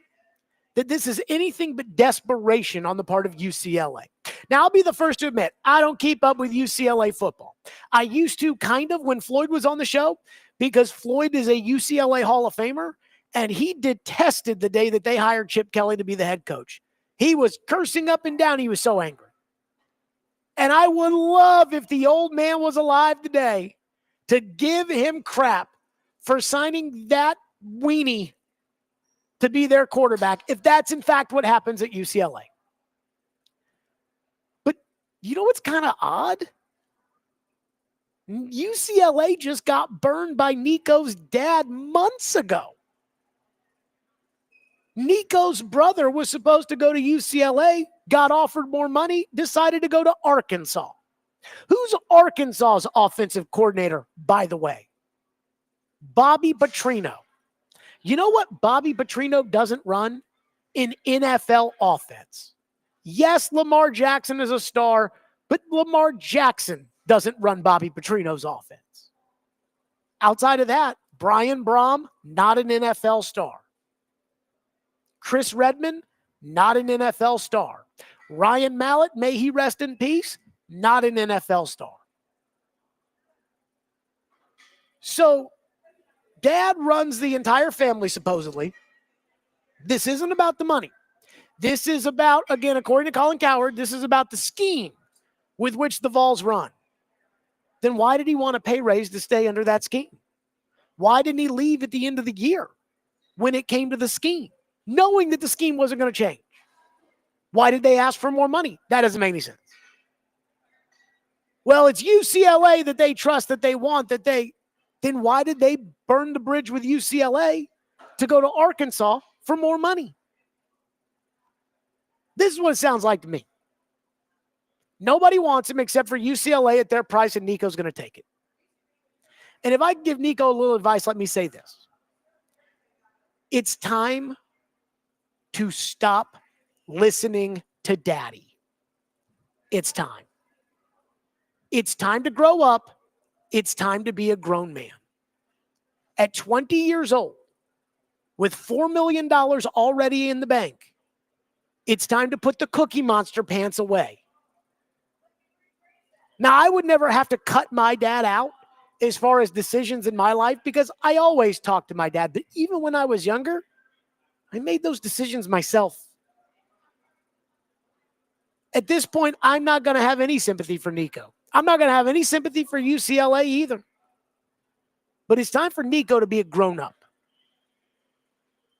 Speaker 1: that this is anything but desperation on the part of UCLA. Now, I'll be the first to admit, I don't keep up with UCLA football. I used to kind of when Floyd was on the show, because Floyd is a UCLA Hall of Famer, and he detested the day that they hired Chip Kelly to be the head coach. He was cursing up and down. He was so angry. And I would love, if the old man was alive today, to give him crap for signing that weenie to be their quarterback if that's in fact what happens at UCLA. But you know what's kind of odd? UCLA just got burned by Nico's dad months ago. Nico's brother was supposed to go to UCLA, got offered more money, decided to go to Arkansas. Who's Arkansas's offensive coordinator, by the way? Bobby Petrino. You know what Bobby Petrino doesn't run? An NFL offense. Yes, Lamar Jackson is a star, but Lamar Jackson doesn't run Bobby Petrino's offense. Outside of that, Brian Brom, not an NFL star. Chris Redman, not an NFL star. Ryan Mallett, may he rest in peace, not an NFL star. So, Dad runs the entire family, supposedly. This isn't about the money. This is about, again, according to Colin Cowherd, this is about the scheme with which the Vols run. Then why did he want a pay raise to stay under that scheme? Why didn't he leave at the end of the year when it came to the scheme, knowing that the scheme wasn't going to change? Why did they ask for more money? That doesn't make any sense. Well, it's UCLA that they trust, that they want, then why did they burn the bridge with UCLA to go to Arkansas for more money? This is what it sounds like to me. Nobody wants him except for UCLA at their price, and Nico's going to take it. And if I can give Nico a little advice, let me say this. It's time to stop listening to Daddy. It's time. It's time to grow up. It's time to be a grown man. At 20 years old, with $4 million already in the bank, it's time to put the Cookie Monster pants away. Now, I would never have to cut my dad out as far as decisions in my life because I always talked to my dad. But even when I was younger, I made those decisions myself. At this point, I'm not going to have any sympathy for Nico. I'm not going to have any sympathy for UCLA either. But it's time for Nico to be a grown-up.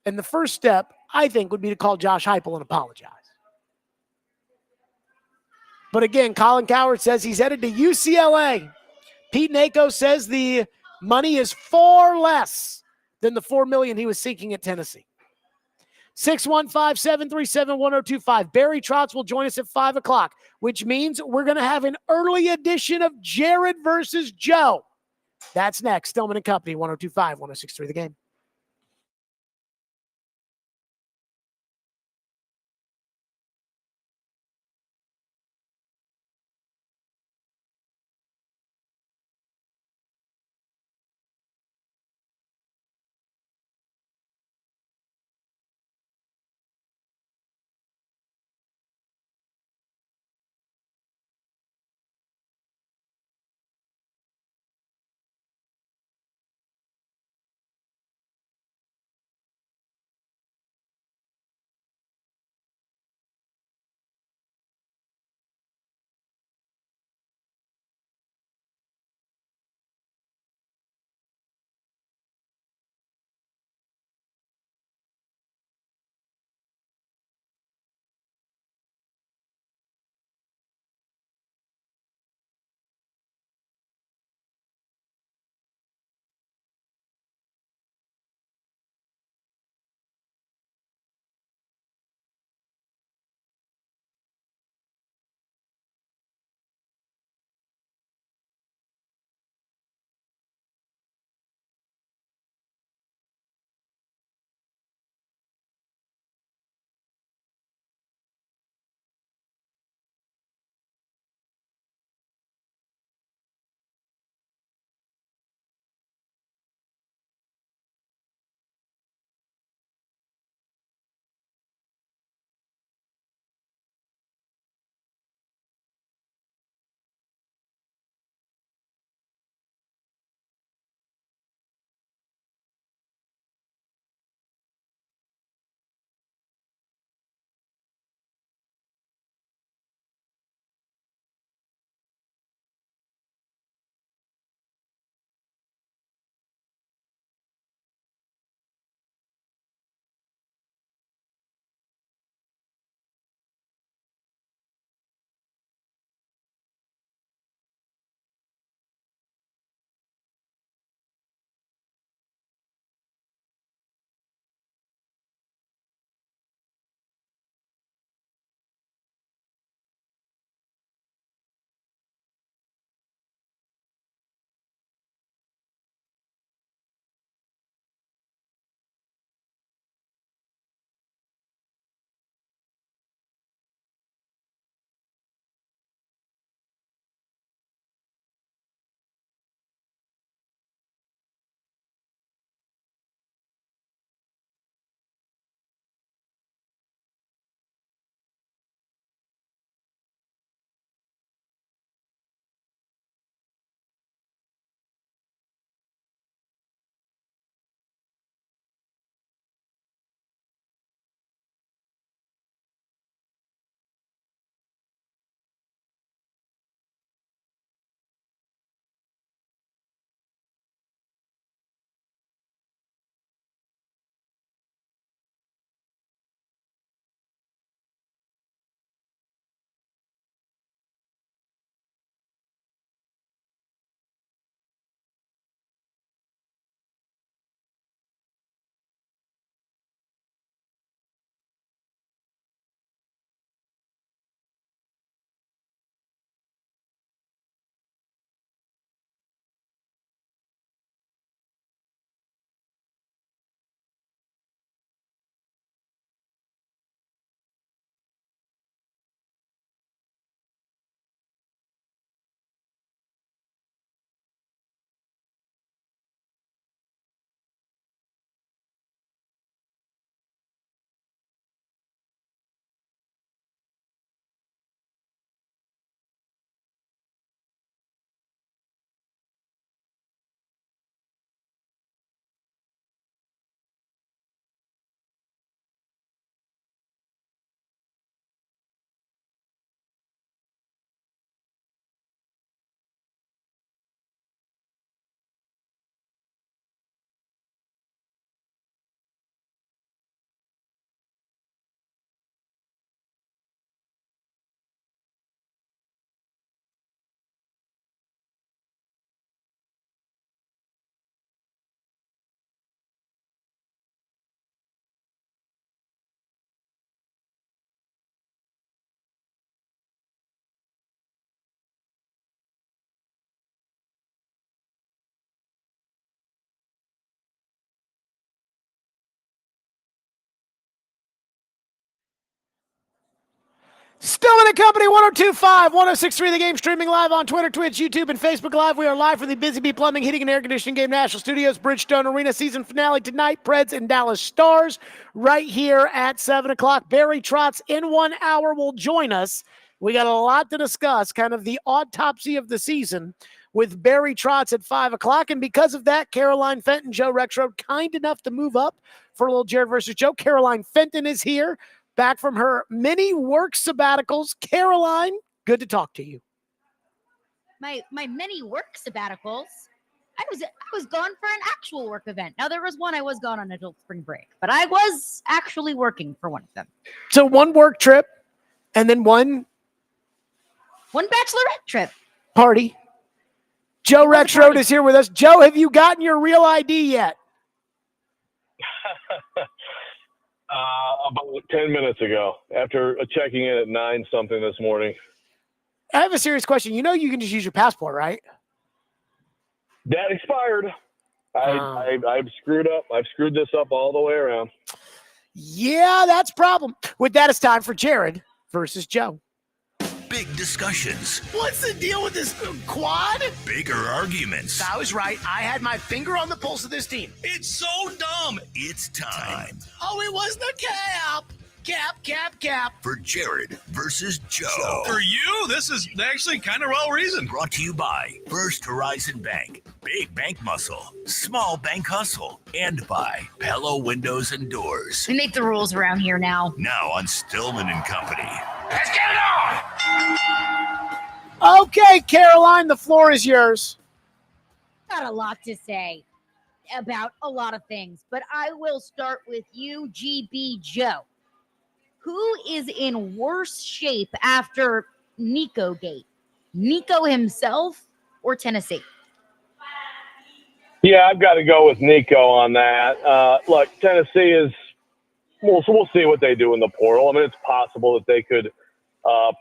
Speaker 1: And the first step, I think, would be to call Josh Heupel and apologize. But again, Colin Cowherd says he's headed to UCLA. Pete Nako says the money is far less than the $4 million he was seeking at Tennessee. 615-737-1025. Barry Trotz will join us at 5 o'clock, which means we're going to have an early edition of Jared versus Joe. That's next. Stillman and Company, 1025, 1063 The Game. Stillman and Company, 102.5, 106.3 The Game, streaming live on Twitter, Twitch, YouTube, and Facebook Live. We are live from the Busy Bee Plumbing, Heating, and Air Conditioning Game National Studios, Bridgestone Arena, season finale tonight, Preds and Dallas Stars, right here at 7 o'clock. Barry Trotz in 1 hour will join us. We got a lot to discuss, kind of the autopsy of the season with Barry Trotz at 5 o'clock. And because of that, Caroline Fenton, Joe Rexrode, kind enough to move up for a little Jared versus Joe. Caroline Fenton is here, back from her many work sabbaticals. Caroline, good to talk to you.
Speaker 11: My many work sabbaticals. I was gone for an actual work event. Now there was one I was gone on adult spring break, but I was actually working for one of them.
Speaker 1: So one work trip and then one
Speaker 11: bachelorette trip.
Speaker 1: Party. Joe Rexrode is here with us. Joe, have you gotten your real ID yet?
Speaker 12: About 10 minutes ago, after checking in at 9 something this morning.
Speaker 1: I have a serious question. You know you can just use your passport, right?
Speaker 12: That expired. I've screwed up. I've screwed this up all the way around.
Speaker 1: Yeah, that's a problem. With that, it's time for Jared versus Joe.
Speaker 13: Big discussions.
Speaker 14: What's the deal with this quad?
Speaker 13: Bigger arguments.
Speaker 14: I was right. I had my finger on the pulse of this team.
Speaker 13: It's so dumb. It's time.
Speaker 14: Oh, it was the cap. Cap.
Speaker 13: For Jared versus Joe.
Speaker 15: For you, this is actually kind of well-reasoned.
Speaker 13: Brought to you by First Horizon Bank. Big bank muscle. Small bank hustle. And by Pella Windows and Doors.
Speaker 11: We make the rules around here now.
Speaker 13: Now on Stillman and Company.
Speaker 14: Let's get it on!
Speaker 1: Okay, Caroline, the floor is yours.
Speaker 11: Got a lot to say about a lot of things, but I will start with you, GB Joe. Who is in worse shape after Nico Gate? Nico himself or Tennessee?
Speaker 12: Yeah, I've got to go with Nico on that. Look, Tennessee is, we'll see what they do in the portal. I mean, it's possible that they could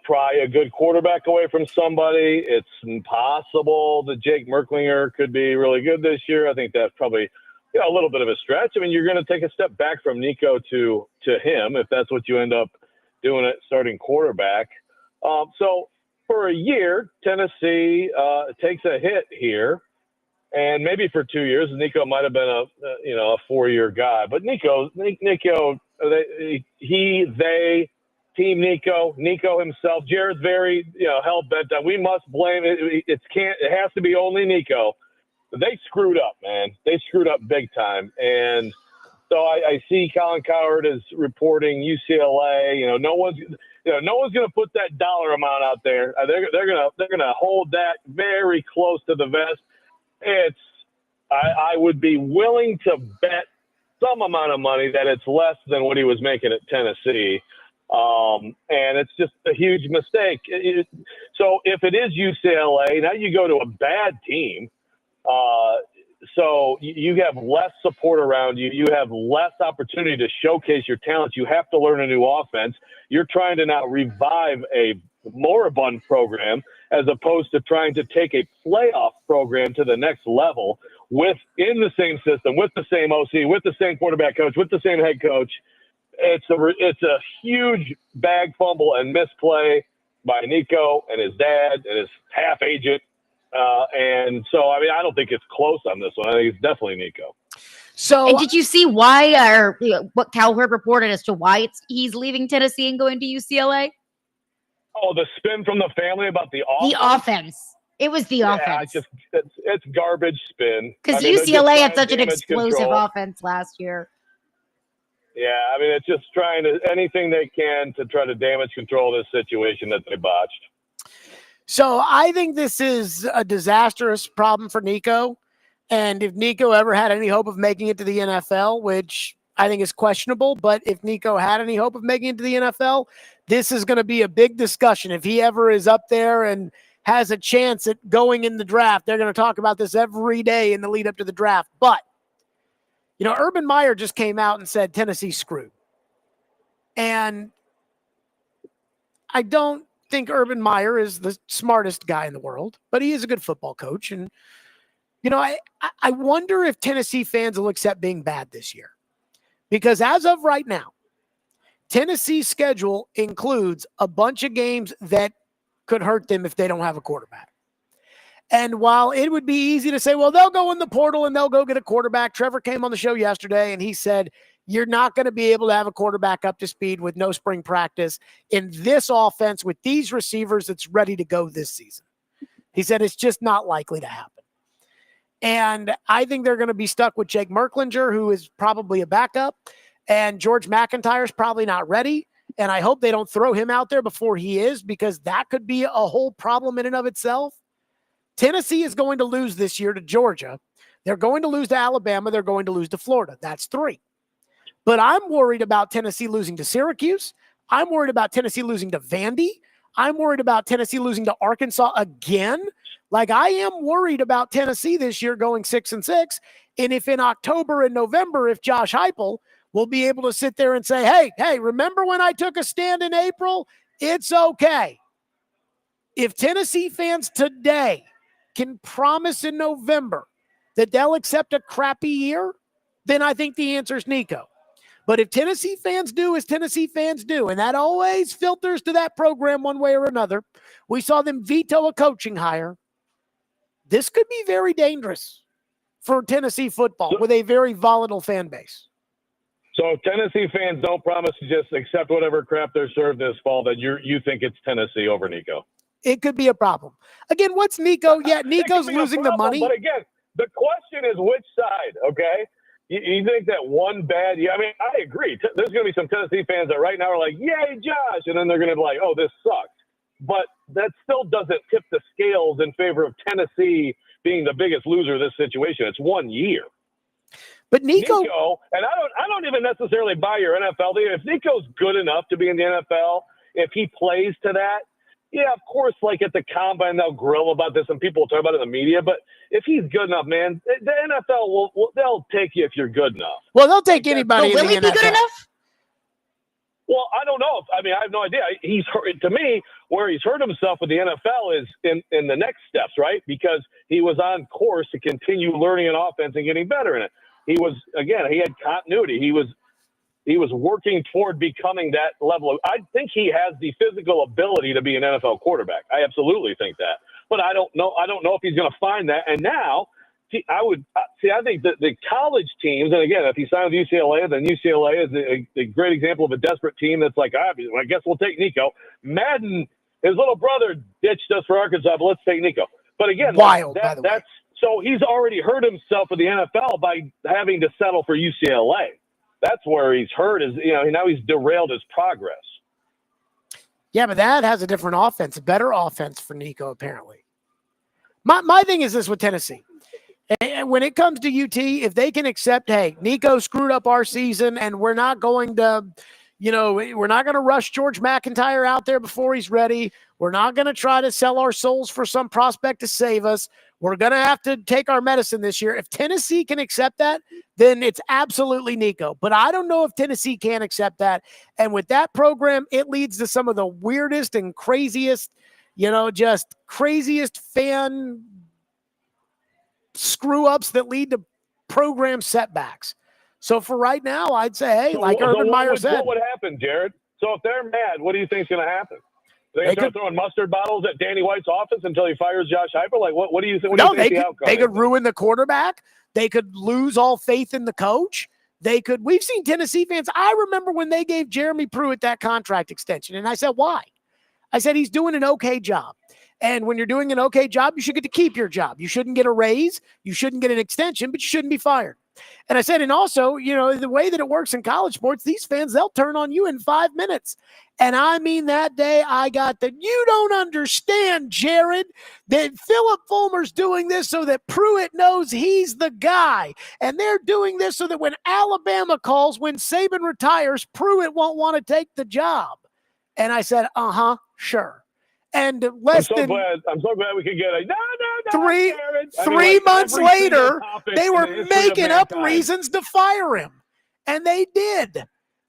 Speaker 12: pry a good quarterback away from somebody. It's impossible that Jake Merklinger could be really good this year. I think that's probably a little bit of a stretch. I mean, you're going to take a step back from Nico to him if that's what you end up doing at starting quarterback. So for a year, Tennessee takes a hit here, and maybe for 2 years, Nico might have been a 4-year guy. But Nico, Team Nico himself. Jared's very hell bent on we must blame it. It has to be only Nico. They screwed up, man. They screwed up big time. And so I see Colin Cowherd is reporting UCLA. No one's going to put that dollar amount out there. They're gonna hold that very close to the vest. I would be willing to bet some amount of money that it's less than what he was making at Tennessee. And it's just a huge mistake. So if it is UCLA, now you go to a bad team. So you have less support around you. You have less opportunity to showcase your talents. You have to learn a new offense. You're trying to now revive a moribund program as opposed to trying to take a playoff program to the next level in the same system, with the same OC, with the same quarterback coach, with the same head coach. It's a huge bag fumble and misplay by Nico and his dad and his half agent. And so, I mean, I don't think it's close on this one. I think it's definitely Nico.
Speaker 1: So,
Speaker 11: and did you see why, or what Cowherd reported as to why he's leaving Tennessee and going to UCLA?
Speaker 12: Oh, the spin from the family about the offense.
Speaker 11: The offense. It was the offense.
Speaker 12: It's garbage spin.
Speaker 11: Because UCLA had such an explosive offense last year.
Speaker 12: Yeah, I mean, it's just trying to anything they can to try to damage control this situation that they botched.
Speaker 1: So I think this is a disastrous problem for Nico. And if Nico ever had any hope of making it to the NFL, which I think is questionable, but if Nico had any hope of making it to the NFL, this is going to be a big discussion. If he ever is up there and has a chance at going in the draft, they're going to talk about this every day in the lead up to the draft. But, Urban Meyer just came out and said Tennessee's screwed. And I don't think Urban Meyer is the smartest guy in the world, but he is a good football coach. And, I wonder if Tennessee fans will accept being bad this year. Because as of right now, Tennessee's schedule includes a bunch of games that could hurt them if they don't have a quarterback. And while it would be easy to say, well, they'll go in the portal and they'll go get a quarterback. Trevor came on the show yesterday and he said, you're not going to be able to have a quarterback up to speed with no spring practice in this offense with these receivers that's ready to go this season. He said it's just not likely to happen. And I think they're going to be stuck with Jake Merklinger, who is probably a backup, and George McIntyre's probably not ready. And I hope they don't throw him out there before he is, because that could be a whole problem in and of itself. Tennessee is going to lose this year to Georgia. They're going to lose to Alabama. They're going to lose to Florida. That's 3. But I'm worried about Tennessee losing to Syracuse. I'm worried about Tennessee losing to Vandy. I'm worried about Tennessee losing to Arkansas again. Like, I am worried about Tennessee this year going 6-6. And if in October and November, if Josh Heupel will be able to sit there and say, hey, remember when I took a stand in April? It's okay. If Tennessee fans today can promise in November that they'll accept a crappy year, then I think the answer is Nico. But if Tennessee fans do as Tennessee fans do, and that always filters to that program one way or another, we saw them veto a coaching hire. This could be very dangerous for Tennessee football with a very volatile fan base.
Speaker 12: So if Tennessee fans don't promise to just accept whatever crap they're served this fall, then you think it's Tennessee over Nico?
Speaker 1: It could be a problem. Again, what's Nico? Yeah, Nico's losing the money.
Speaker 12: But again, the question is which side, okay? You think that one bad – I mean, I agree. There's going to be some Tennessee fans that right now are like, yay, Josh, and then they're going to be like, oh, this sucks. But that still doesn't tip the scales in favor of Tennessee being the biggest loser of this situation. It's 1 year.
Speaker 1: But Nico,
Speaker 12: and I don't even necessarily buy your NFL thing. If Nico's good enough to be in the NFL, if he plays to that, yeah, of course, like at the combine, they'll grill about this and people will talk about it in the media. But if he's good enough, man, the NFL they'll take you if you're good enough.
Speaker 1: Well, they'll take anybody.
Speaker 11: Will he be good enough?
Speaker 12: Well, I don't know. I mean, I have no idea. He's hurt, to me, where he's hurt himself with the NFL is in the next steps, right? Because he was on course to continue learning an offense and getting better in it. He had continuity. He was working toward becoming that level. I think he has the physical ability to be an NFL quarterback. I absolutely think that. But I don't know if he's going to find that. And now, I think that the college teams, and again, if he signs with UCLA, then UCLA is a great example of a desperate team that's like, I guess we'll take Nico. Madden, his little brother ditched us for Arkansas, but let's take Nico. But again,
Speaker 1: wild, by the way.
Speaker 12: So he's already hurt himself with the NFL by having to settle for UCLA. That's where he's hurt is, now he's derailed his progress.
Speaker 1: Yeah, but that has a different offense, a better offense for Nico, apparently. My thing is this with Tennessee. And when it comes to UT, if they can accept, hey, Nico screwed up our season and we're not going to, we're not going to rush George McIntyre out there before he's ready. We're not going to try to sell our souls for some prospect to save us. We're going to have to take our medicine this year. If Tennessee can accept that, then it's absolutely Nico. But I don't know if Tennessee can accept that. And with that program, it leads to some of the weirdest and craziest, just craziest fan screw-ups that lead to program setbacks. So for right now, I'd say, hey, like Urban Meyer said.
Speaker 12: What would happen, Jared? So if they're mad, what do you think is going to happen? They're going to start throwing mustard bottles at Danny White's office until he fires Josh Heupel? Like, what do you think?
Speaker 1: They could ruin the quarterback. They could lose all faith in the coach. We've seen Tennessee fans. I remember when they gave Jeremy Pruitt that contract extension, and I said, why? I said, he's doing an okay job. And when you're doing an okay job, you should get to keep your job. You shouldn't get a raise. You shouldn't get an extension, but you shouldn't be fired. And I said, and also, the way that it works in college sports, these fans, they'll turn on you in 5 minutes. And I mean, that day I got that. You don't understand, Jared, that Philip Fulmer's doing this so that Pruitt knows he's the guy. And they're doing this so that when Alabama calls, when Saban retires, Pruitt won't want to take the job. And I said, sure. And
Speaker 12: I'm so glad we could get a
Speaker 1: three months later, they were making up reasons to fire him, and they did.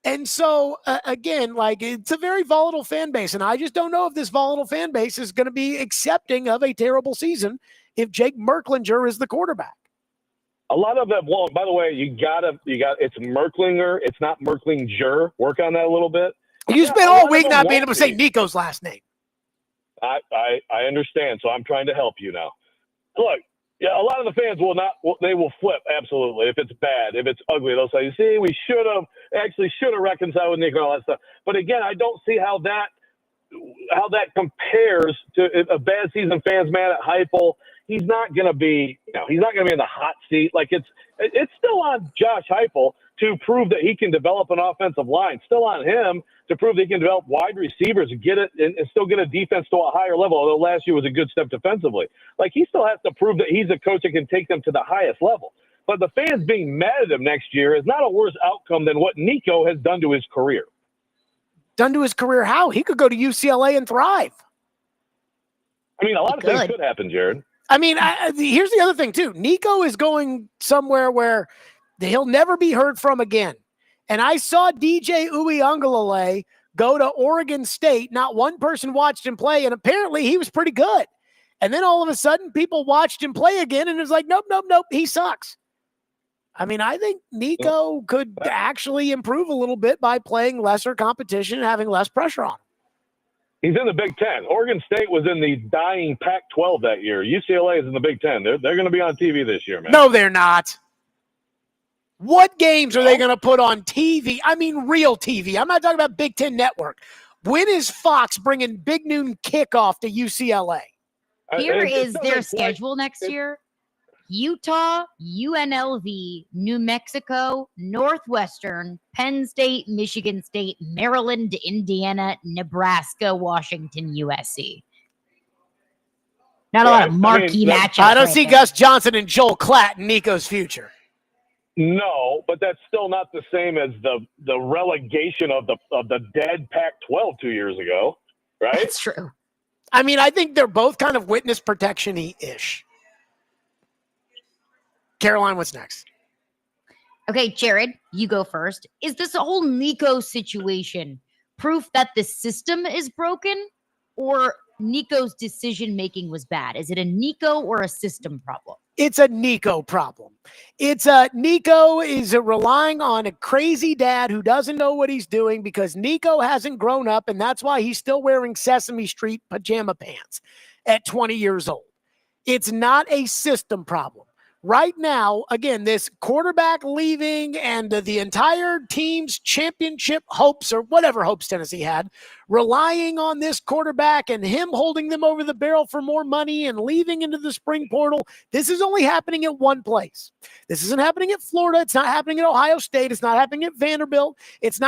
Speaker 1: And so again, it's a very volatile fan base, and I just don't know if this volatile fan base is going to be accepting of a terrible season if Jake Merklinger is the quarterback.
Speaker 12: A lot of that won't. By the way, it's Merklinger. It's not Merklinger. Work on that a little bit.
Speaker 1: You spent all week not being able to say Nico's last name.
Speaker 12: I understand, so I'm trying to help you now. Look, yeah, a lot of the fans they will flip, absolutely. If it's bad, if it's ugly, they'll say, see, we should have reconciled with Nico and all that stuff. But again, I don't see how that compares to a bad season. Fans mad at Heupel. He's not going to be, in the hot seat. Like it's still on Josh Heupel to prove that he can develop an offensive line. Still on him to prove that he can develop wide receivers and get it and still get a defense to a higher level. Although last year was a good step defensively. Like he still has to prove that he's a coach that can take them to the highest level. But the fans being mad at him next year is not a worse outcome than what Nico has done to his career.
Speaker 1: Done to his career how? He could go to UCLA and thrive.
Speaker 12: I mean, a lot of things could happen, Jared.
Speaker 1: I mean, here's the other thing, too. Nico is going somewhere where he'll never be heard from again. And I saw DJ Uiagalelei go to Oregon State. Not one person watched him play, and apparently he was pretty good. And then all of a sudden, people watched him play again, and it was like, nope, he sucks. I mean, I think Nico could actually improve a little bit by playing lesser competition and having less pressure on him.
Speaker 12: He's in the Big Ten. Oregon State was in the dying Pac-12 that year. UCLA is in the Big Ten. They're going to be on TV this year, man.
Speaker 1: No, they're not. What games are they going to put on TV? I mean, real TV. I'm not talking about Big Ten Network. When is Fox bringing Big Noon Kickoff to UCLA?
Speaker 11: Here is their schedule next year. Utah, UNLV, New Mexico, Northwestern, Penn State, Michigan State, Maryland, Indiana, Nebraska, Washington, USC. Not a lot of marquee matchups.
Speaker 1: I don't see Gus Johnson and Joel Klatt in Nico's future.
Speaker 12: No, but that's still not the same as the relegation of the dead Pac-12 2 years ago, right?
Speaker 11: That's true.
Speaker 1: I mean, I think they're both kind of witness protection-y-ish. Caroline, what's next?
Speaker 11: Okay, Jared, you go first. Is this whole Nico situation proof that the system is broken or Nico's decision-making was bad? Is it a Nico or a system problem?
Speaker 1: It's a Nico problem. Nico is relying on a crazy dad who doesn't know what he's doing because Nico hasn't grown up, and that's why he's still wearing Sesame Street pajama pants at 20 years old. It's not a system problem. Right now, again, this quarterback leaving and the entire team's championship hopes or whatever hopes Tennessee had, relying on this quarterback and him holding them over the barrel for more money and leaving into the spring portal. This is only happening at one place. This isn't happening at Florida. It's not happening at Ohio State. It's not happening at Vanderbilt. It's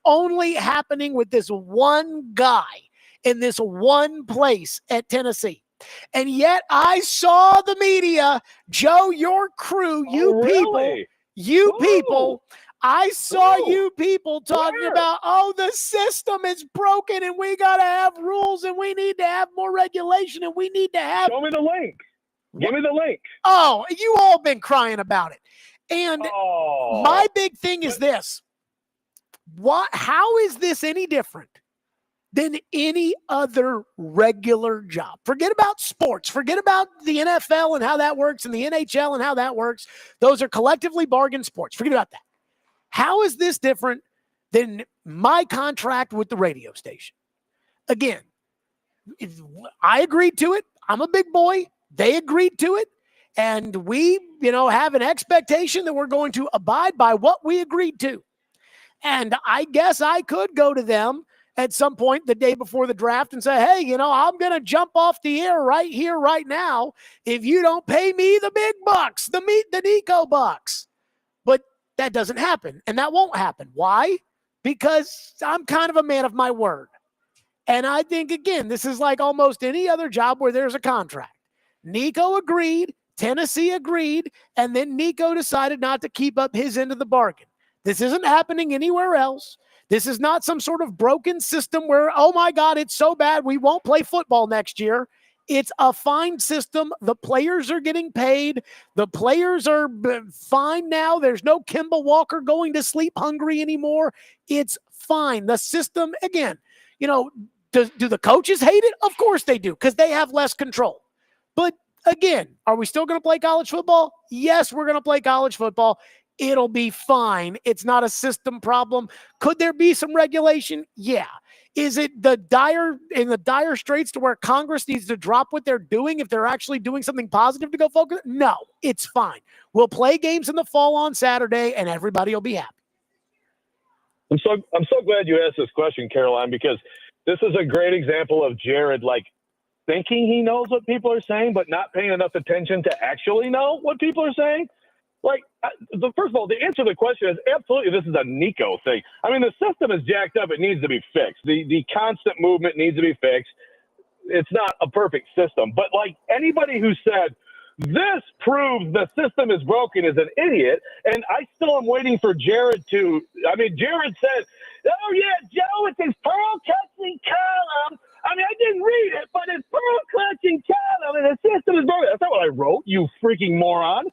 Speaker 1: only happening with this one guy in this one place at Tennessee. And yet I saw the media, Joe, your crew, people, I saw you people talking about, the system is broken and we got to have rules and we need to have more regulation and we need to have.
Speaker 12: Show me the link. Give me the link.
Speaker 1: Oh, you all been crying about it. And my big thing is this. How is this any different than any other regular job? Forget about sports. Forget about the NFL and how that works and the NHL and how that works. Those are collectively bargained sports. Forget about that. How is this different than my contract with the radio station? Again, I agreed to it. I'm a big boy. They agreed to it. And we, have an expectation that we're going to abide by what we agreed to. And I guess I could go to them at some point the day before the draft and say, hey, I'm going to jump off the air right here, right now, if you don't pay me the big bucks, the Nico bucks. But that doesn't happen, and that won't happen. Why? Because I'm kind of a man of my word. And I think, again, this is like almost any other job where there's a contract. Nico agreed, Tennessee agreed, and then Nico decided not to keep up his end of the bargain. This isn't happening anywhere else. This is not some sort of broken system where, oh my God, it's so bad we won't play football next year. It's a fine system. The players are getting paid. The players are fine now. There's no Kemba Walker going to sleep hungry anymore. It's fine. The system, again, do the coaches hate it? Of course they do, because they have less control. But Again, are we still going to play college football? Yes, we're going to play college football. It'll be fine. It's not a system problem. Could there be some regulation? Yeah. Is it the dire straits to where Congress needs to drop what they're doing if they're actually doing something positive to go focus? No, it's fine. We'll play games in the fall on Saturday and everybody will be happy.
Speaker 12: I'm so glad you asked this question, Caroline, because this is a great example of Jared, like, thinking he knows what people are saying, but not paying enough attention to actually know what people are saying. Like, first of all, the answer to the question is absolutely this is a Nico thing. I mean, the system is jacked up. It needs to be fixed. The constant movement needs to be fixed. It's not a perfect system. But, like, anybody who said, this proves the system is broken is an idiot. And I still am waiting for Jared to – I mean, Jared said, oh, yeah, Joe, it's his pearl-clutching column. I mean, I didn't read it, but it's pearl-clutching column, and the system is broken. That's not what I wrote, you freaking moron.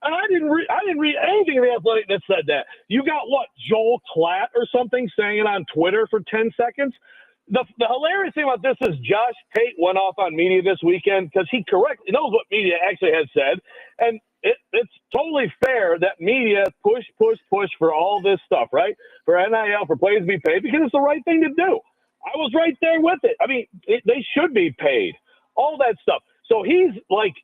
Speaker 12: And I didn't read anything in the Athletic that said that. You got what, Joel Klatt or something saying it on Twitter for 10 seconds? The hilarious thing about this is Josh Pate went off on media this weekend because he knows what media actually has said. And it's totally fair that media push for all this stuff, right? For NIL, for players to be paid, because it's the right thing to do. I was right there with it. I mean, they should be paid, all that stuff. So he's like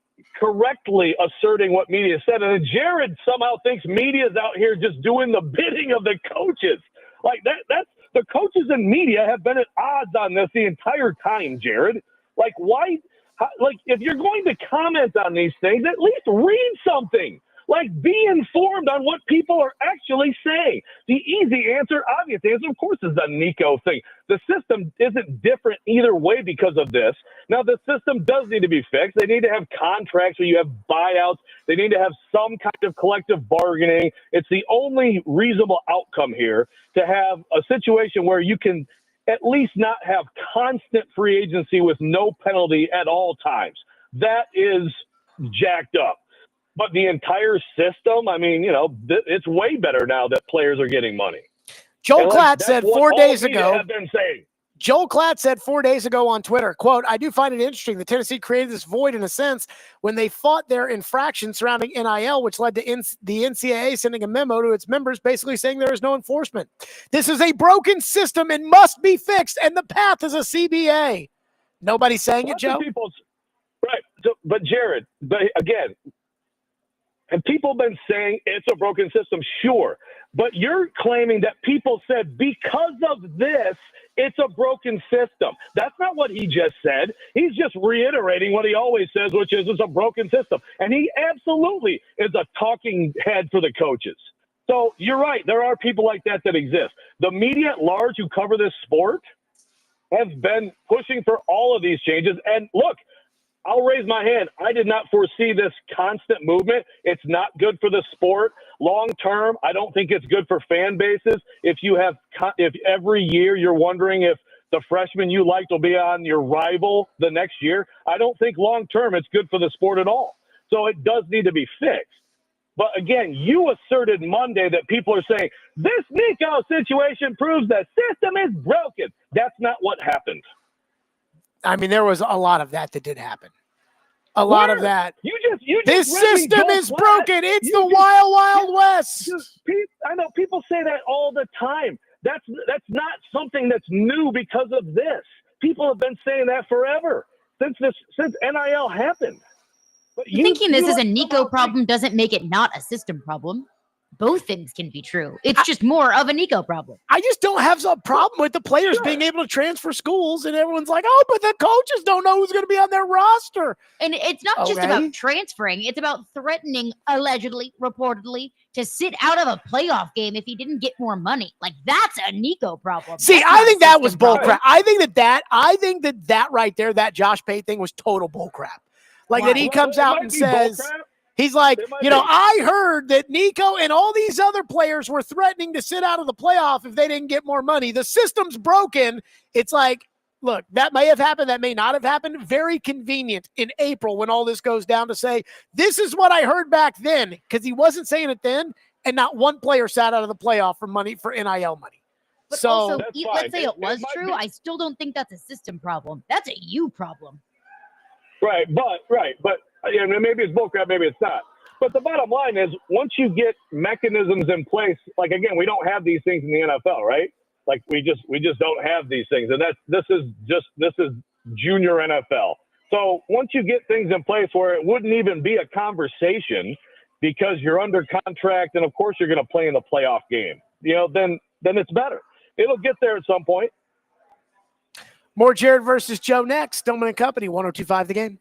Speaker 12: correctly asserting what media said. And then Jared somehow thinks media is out here just doing the bidding of the coaches. Like that's the coaches and media have been at odds on this the entire time, Jared. Like, why? Like, if you're going to comment on these things, at least read something. Like, be informed on what people are actually saying. The easy answer, obvious answer, of course, is the Nico thing. The system isn't different either way because of this. Now, the system does need to be fixed. They need to have contracts where you have buyouts. They need to have some kind of collective bargaining. It's the only reasonable outcome here to have a situation where you can at least not have constant free agency with no penalty at all times. That is jacked up. But the entire system, I mean, you know, it's way better now that players are getting money.
Speaker 1: Joel Klatt said 4 days ago.
Speaker 12: Have been saying.
Speaker 1: Joel Klatt said 4 days ago on Twitter, quote, I do find it interesting that Tennessee created this void in a sense when they fought their infraction surrounding NIL, which led to the NCAA sending a memo to its members basically saying there is no enforcement. This is a broken system and must be fixed, and the path is a CBA. Nobody's saying it, Joe?
Speaker 12: Right. So, but Jared, again, and people have been saying it's a broken system, sure. But you're claiming that people said because of this, it's a broken system. That's not what he just said. He's just reiterating what he always says, which is it's a broken system. And he absolutely is a talking head for the coaches. So you're right. There are people like that exist. The media at large who cover this sport have been pushing for all of these changes. And look, I'll raise my hand. I did not foresee this constant movement. It's not good for the sport. Long term, I don't think it's good for fan bases. If every year you're wondering if the freshman you liked will be on your rival the next year, I don't think long term it's good for the sport at all. So it does need to be fixed. But again, you asserted Monday that people are saying this Nico situation proves the system is broken. That's not what happened.
Speaker 1: I mean, there was a lot of that did happen. A lot of that. This system is broken. It's the wild, wild west.
Speaker 12: I know people say that all the time. That's not something that's new because of this. People have been saying that forever since NIL happened. But
Speaker 11: thinking this is a Nico problem doesn't make it not a system problem. Both things can be true. It's just more of a Nico problem.
Speaker 1: I just don't have a problem with the players being able to transfer schools, and everyone's like, oh, but the coaches don't know who's going to be on their roster.
Speaker 11: And it's not just about transferring. It's about threatening, allegedly, reportedly, to sit out of a playoff game if he didn't get more money. Like, that's a Nico problem.
Speaker 1: See, I think that was bullcrap. I think that right there, that Josh Pate thing was total bullcrap. Like, that he comes out and says... He's like, I heard that Nico and all these other players were threatening to sit out of the playoff if they didn't get more money. The system's broken. It's like, look, that may have happened. That may not have happened. Very convenient in April when all this goes down to say, this is what I heard back then, because he wasn't saying it then, and not one player sat out of the playoff for NIL money.
Speaker 11: But so, also, let's say it was true. I still don't think that's a system problem. That's a you problem.
Speaker 12: Right. But Maybe it's bullcrap, maybe it's not. But the bottom line is, once you get mechanisms in place, like again, we don't have these things in the NFL, right? Like we just don't have these things, and this is junior NFL. So once you get things in place where it wouldn't even be a conversation because you're under contract, and of course you're going to play in the playoff game, then it's better. It'll get there at some point.
Speaker 1: More Jared versus Joe next. Stillman and Company, 102.5 The Game.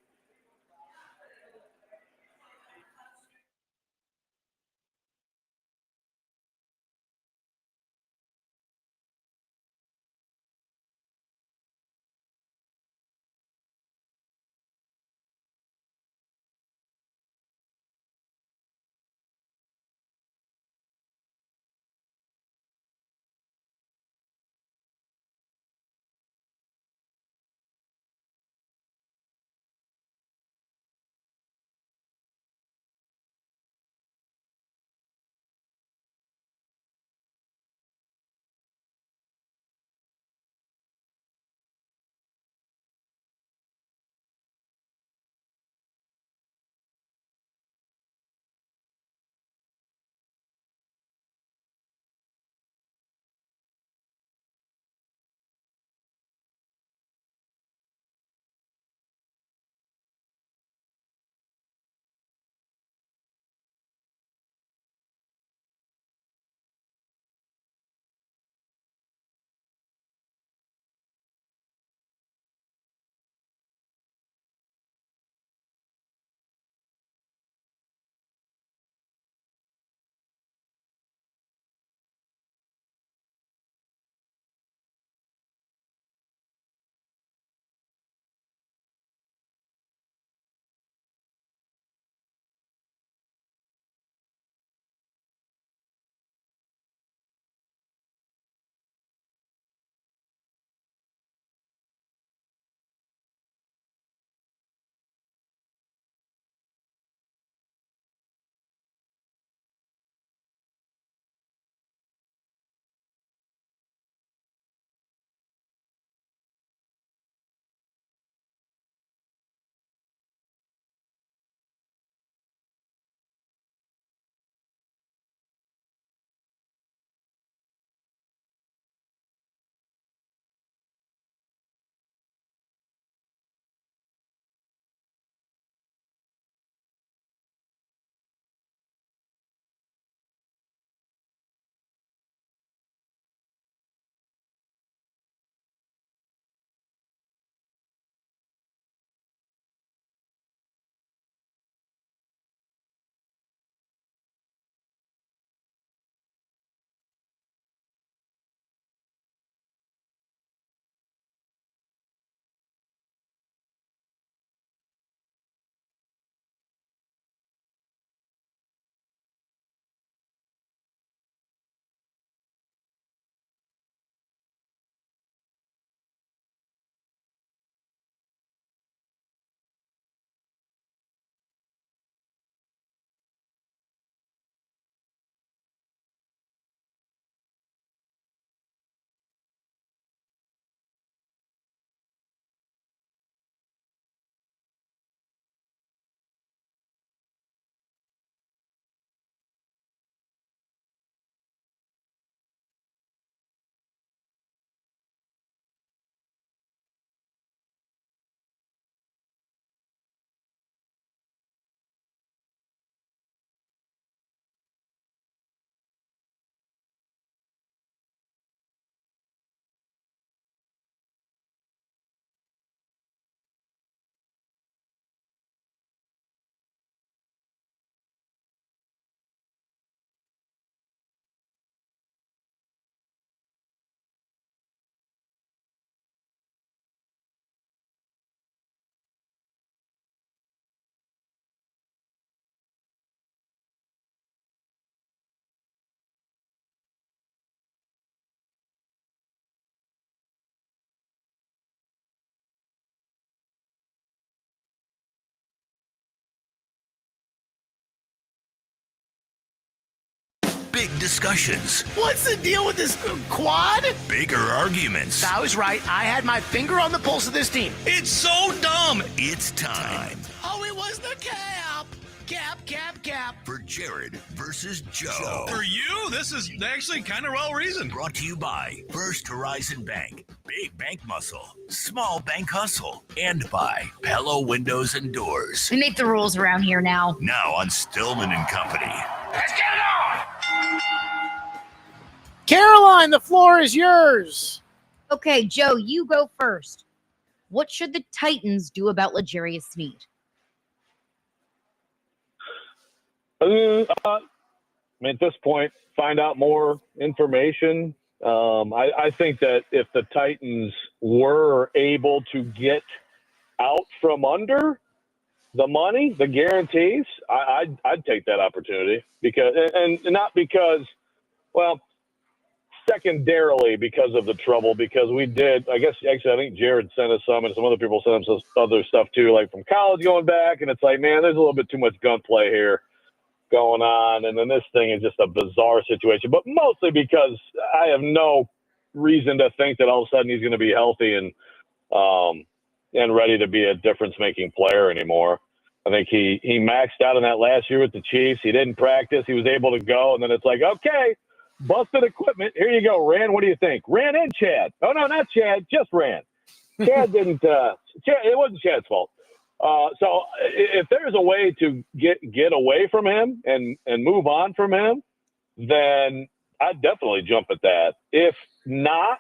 Speaker 13: Big discussions.
Speaker 14: What's the deal with this quad?
Speaker 13: Bigger arguments.
Speaker 14: I was right. I had my finger on the pulse of this team. It's so dumb.
Speaker 13: It's time.
Speaker 14: Oh, it was the cap. Cap.
Speaker 13: For Jared versus Joe.
Speaker 15: For you, this is actually kind of well reasoned.
Speaker 13: Brought to you by First Horizon Bank. Big bank muscle. Small bank hustle. And by Pella Windows and Doors.
Speaker 11: We make the rules around here now.
Speaker 13: Now on Stillman and Company.
Speaker 14: Let's get it on.
Speaker 1: Caroline, the floor is yours.
Speaker 11: Okay, Joe, you go first. What should the Titans do about L'Jarius Sneed?
Speaker 12: At this point, find out more information. I think that if the Titans were able to get out from under the money, the guarantees, I'd take that opportunity because, and not because, well, secondarily because of the trouble, because we did, I think Jared sent us some and some other people sent us some other stuff too, like from college going back. And it's like, man, there's a little bit too much gunplay here going on, and then this thing is just a bizarre situation, but mostly because I have no reason to think that all of a sudden he's going to be healthy and ready to be a difference-making player anymore. I think he maxed out in that last year with the Chiefs. He didn't practice. He was able to go, and then it's like, okay, busted equipment. Here you go, Rand. What do you think? Rand and Chad. Oh, no, not Chad, just Rand. Chad didn't it wasn't Chad's fault. So if there's a way to get away from him and move on from him, then I'd definitely jump at that. If not,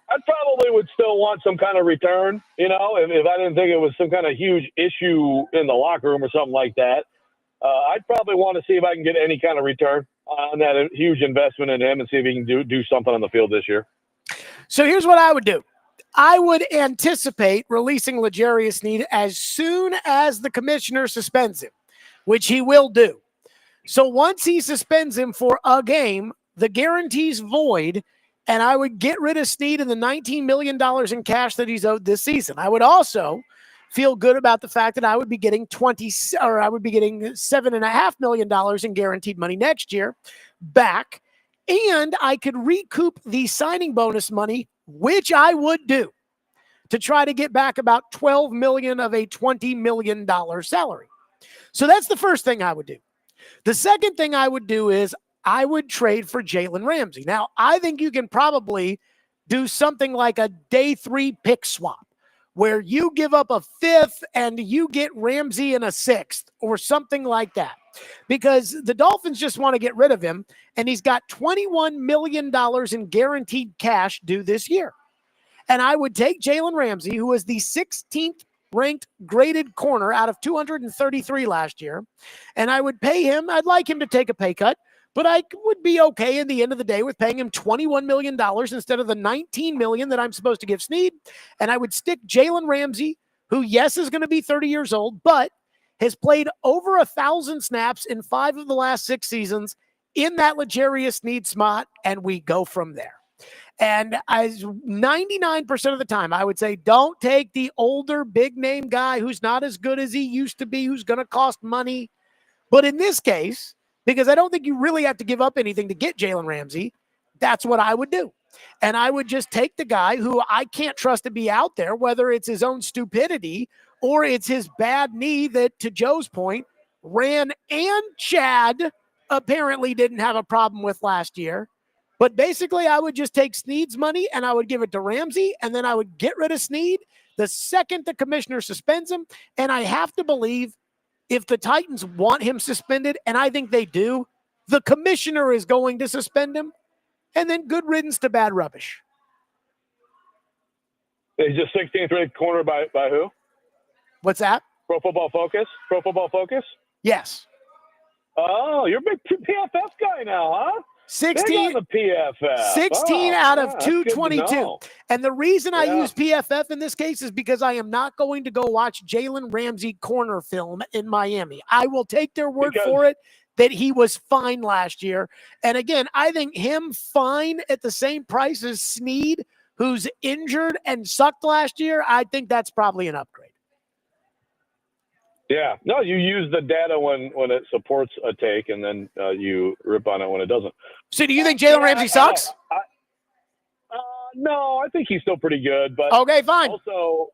Speaker 12: I probably would still want some kind of return, if I didn't think it was some kind of huge issue in the locker room or something like that. I'd probably want to see if I can get any kind of return on that huge investment in him and see if he can do something on the field this year.
Speaker 1: So here's what I would do. I would anticipate releasing L'Jarius Sneed as soon as the commissioner suspends him, which he will do. So once he suspends him for a game, the guarantee's void, and I would get rid of Sneed and the $19 million in cash that he's owed this season. I would also feel good about the fact that I would be getting $7.5 million in guaranteed money next year back, and I could recoup the signing bonus money, which I would do, to try to get back about $12 million of a $20 million salary. So that's the first thing I would do. The second thing I would do is I would trade for Jalen Ramsey. Now, I think you can probably do something like a day 3 pick swap, where you give up a 5th and you get Ramsey in a 6th or something like that, because the Dolphins just want to get rid of him, and he's got $21 million in guaranteed cash due this year. And I would take Jalen Ramsey, who was the 16th ranked graded corner out of 233 last year, and I would pay him. I'd like him to take a pay cut, but I would be okay at the end of the day with paying him $21 million instead of the $19 million that I'm supposed to give Sneed. And I would stick Jalen Ramsey, who, yes, is going to be 30 years old, but has played over 1,000 snaps in 5 of the last 6 seasons in that L'Jarius Sneed spot, and we go from there. And as 99% of the time, I would say, don't take the older big name guy who's not as good as he used to be, who's going to cost money. But in this case, because I don't think you really have to give up anything to get Jalen Ramsey, that's what I would do. And I would just take the guy who I can't trust to be out there, whether it's his own stupidity or it's his bad knee that, to Joe's point, Rand and Chad apparently didn't have a problem with last year. But basically, I would just take Sneed's money and I would give it to Ramsey, and then I would get rid of Sneed the second the commissioner suspends him. And I have to believe if the Titans want him suspended, and I think they do, the commissioner is going to suspend him, and then good riddance to bad rubbish.
Speaker 12: He's just 16th ranked corner by who?
Speaker 1: What's that?
Speaker 12: Pro Football Focus? Pro Football Focus?
Speaker 1: Yes.
Speaker 12: Oh, you're a big PFF guy now, huh?
Speaker 1: 16
Speaker 12: the PFF.
Speaker 1: 16 out of 222. And the reason I use PFF in this case is because I am not going to go watch Jalen Ramsey corner film in Miami. I will take their word for it that he was fine last year. And again, I think him fine at the same price as Sneed, who's injured and sucked last year, I think that's probably an upgrade.
Speaker 12: Yeah. No, you use the data when it supports a take, and then you rip on it when it doesn't.
Speaker 1: So do you think Jalen Ramsey sucks?
Speaker 12: No, I think he's still pretty good. But
Speaker 1: okay, fine.
Speaker 12: Also,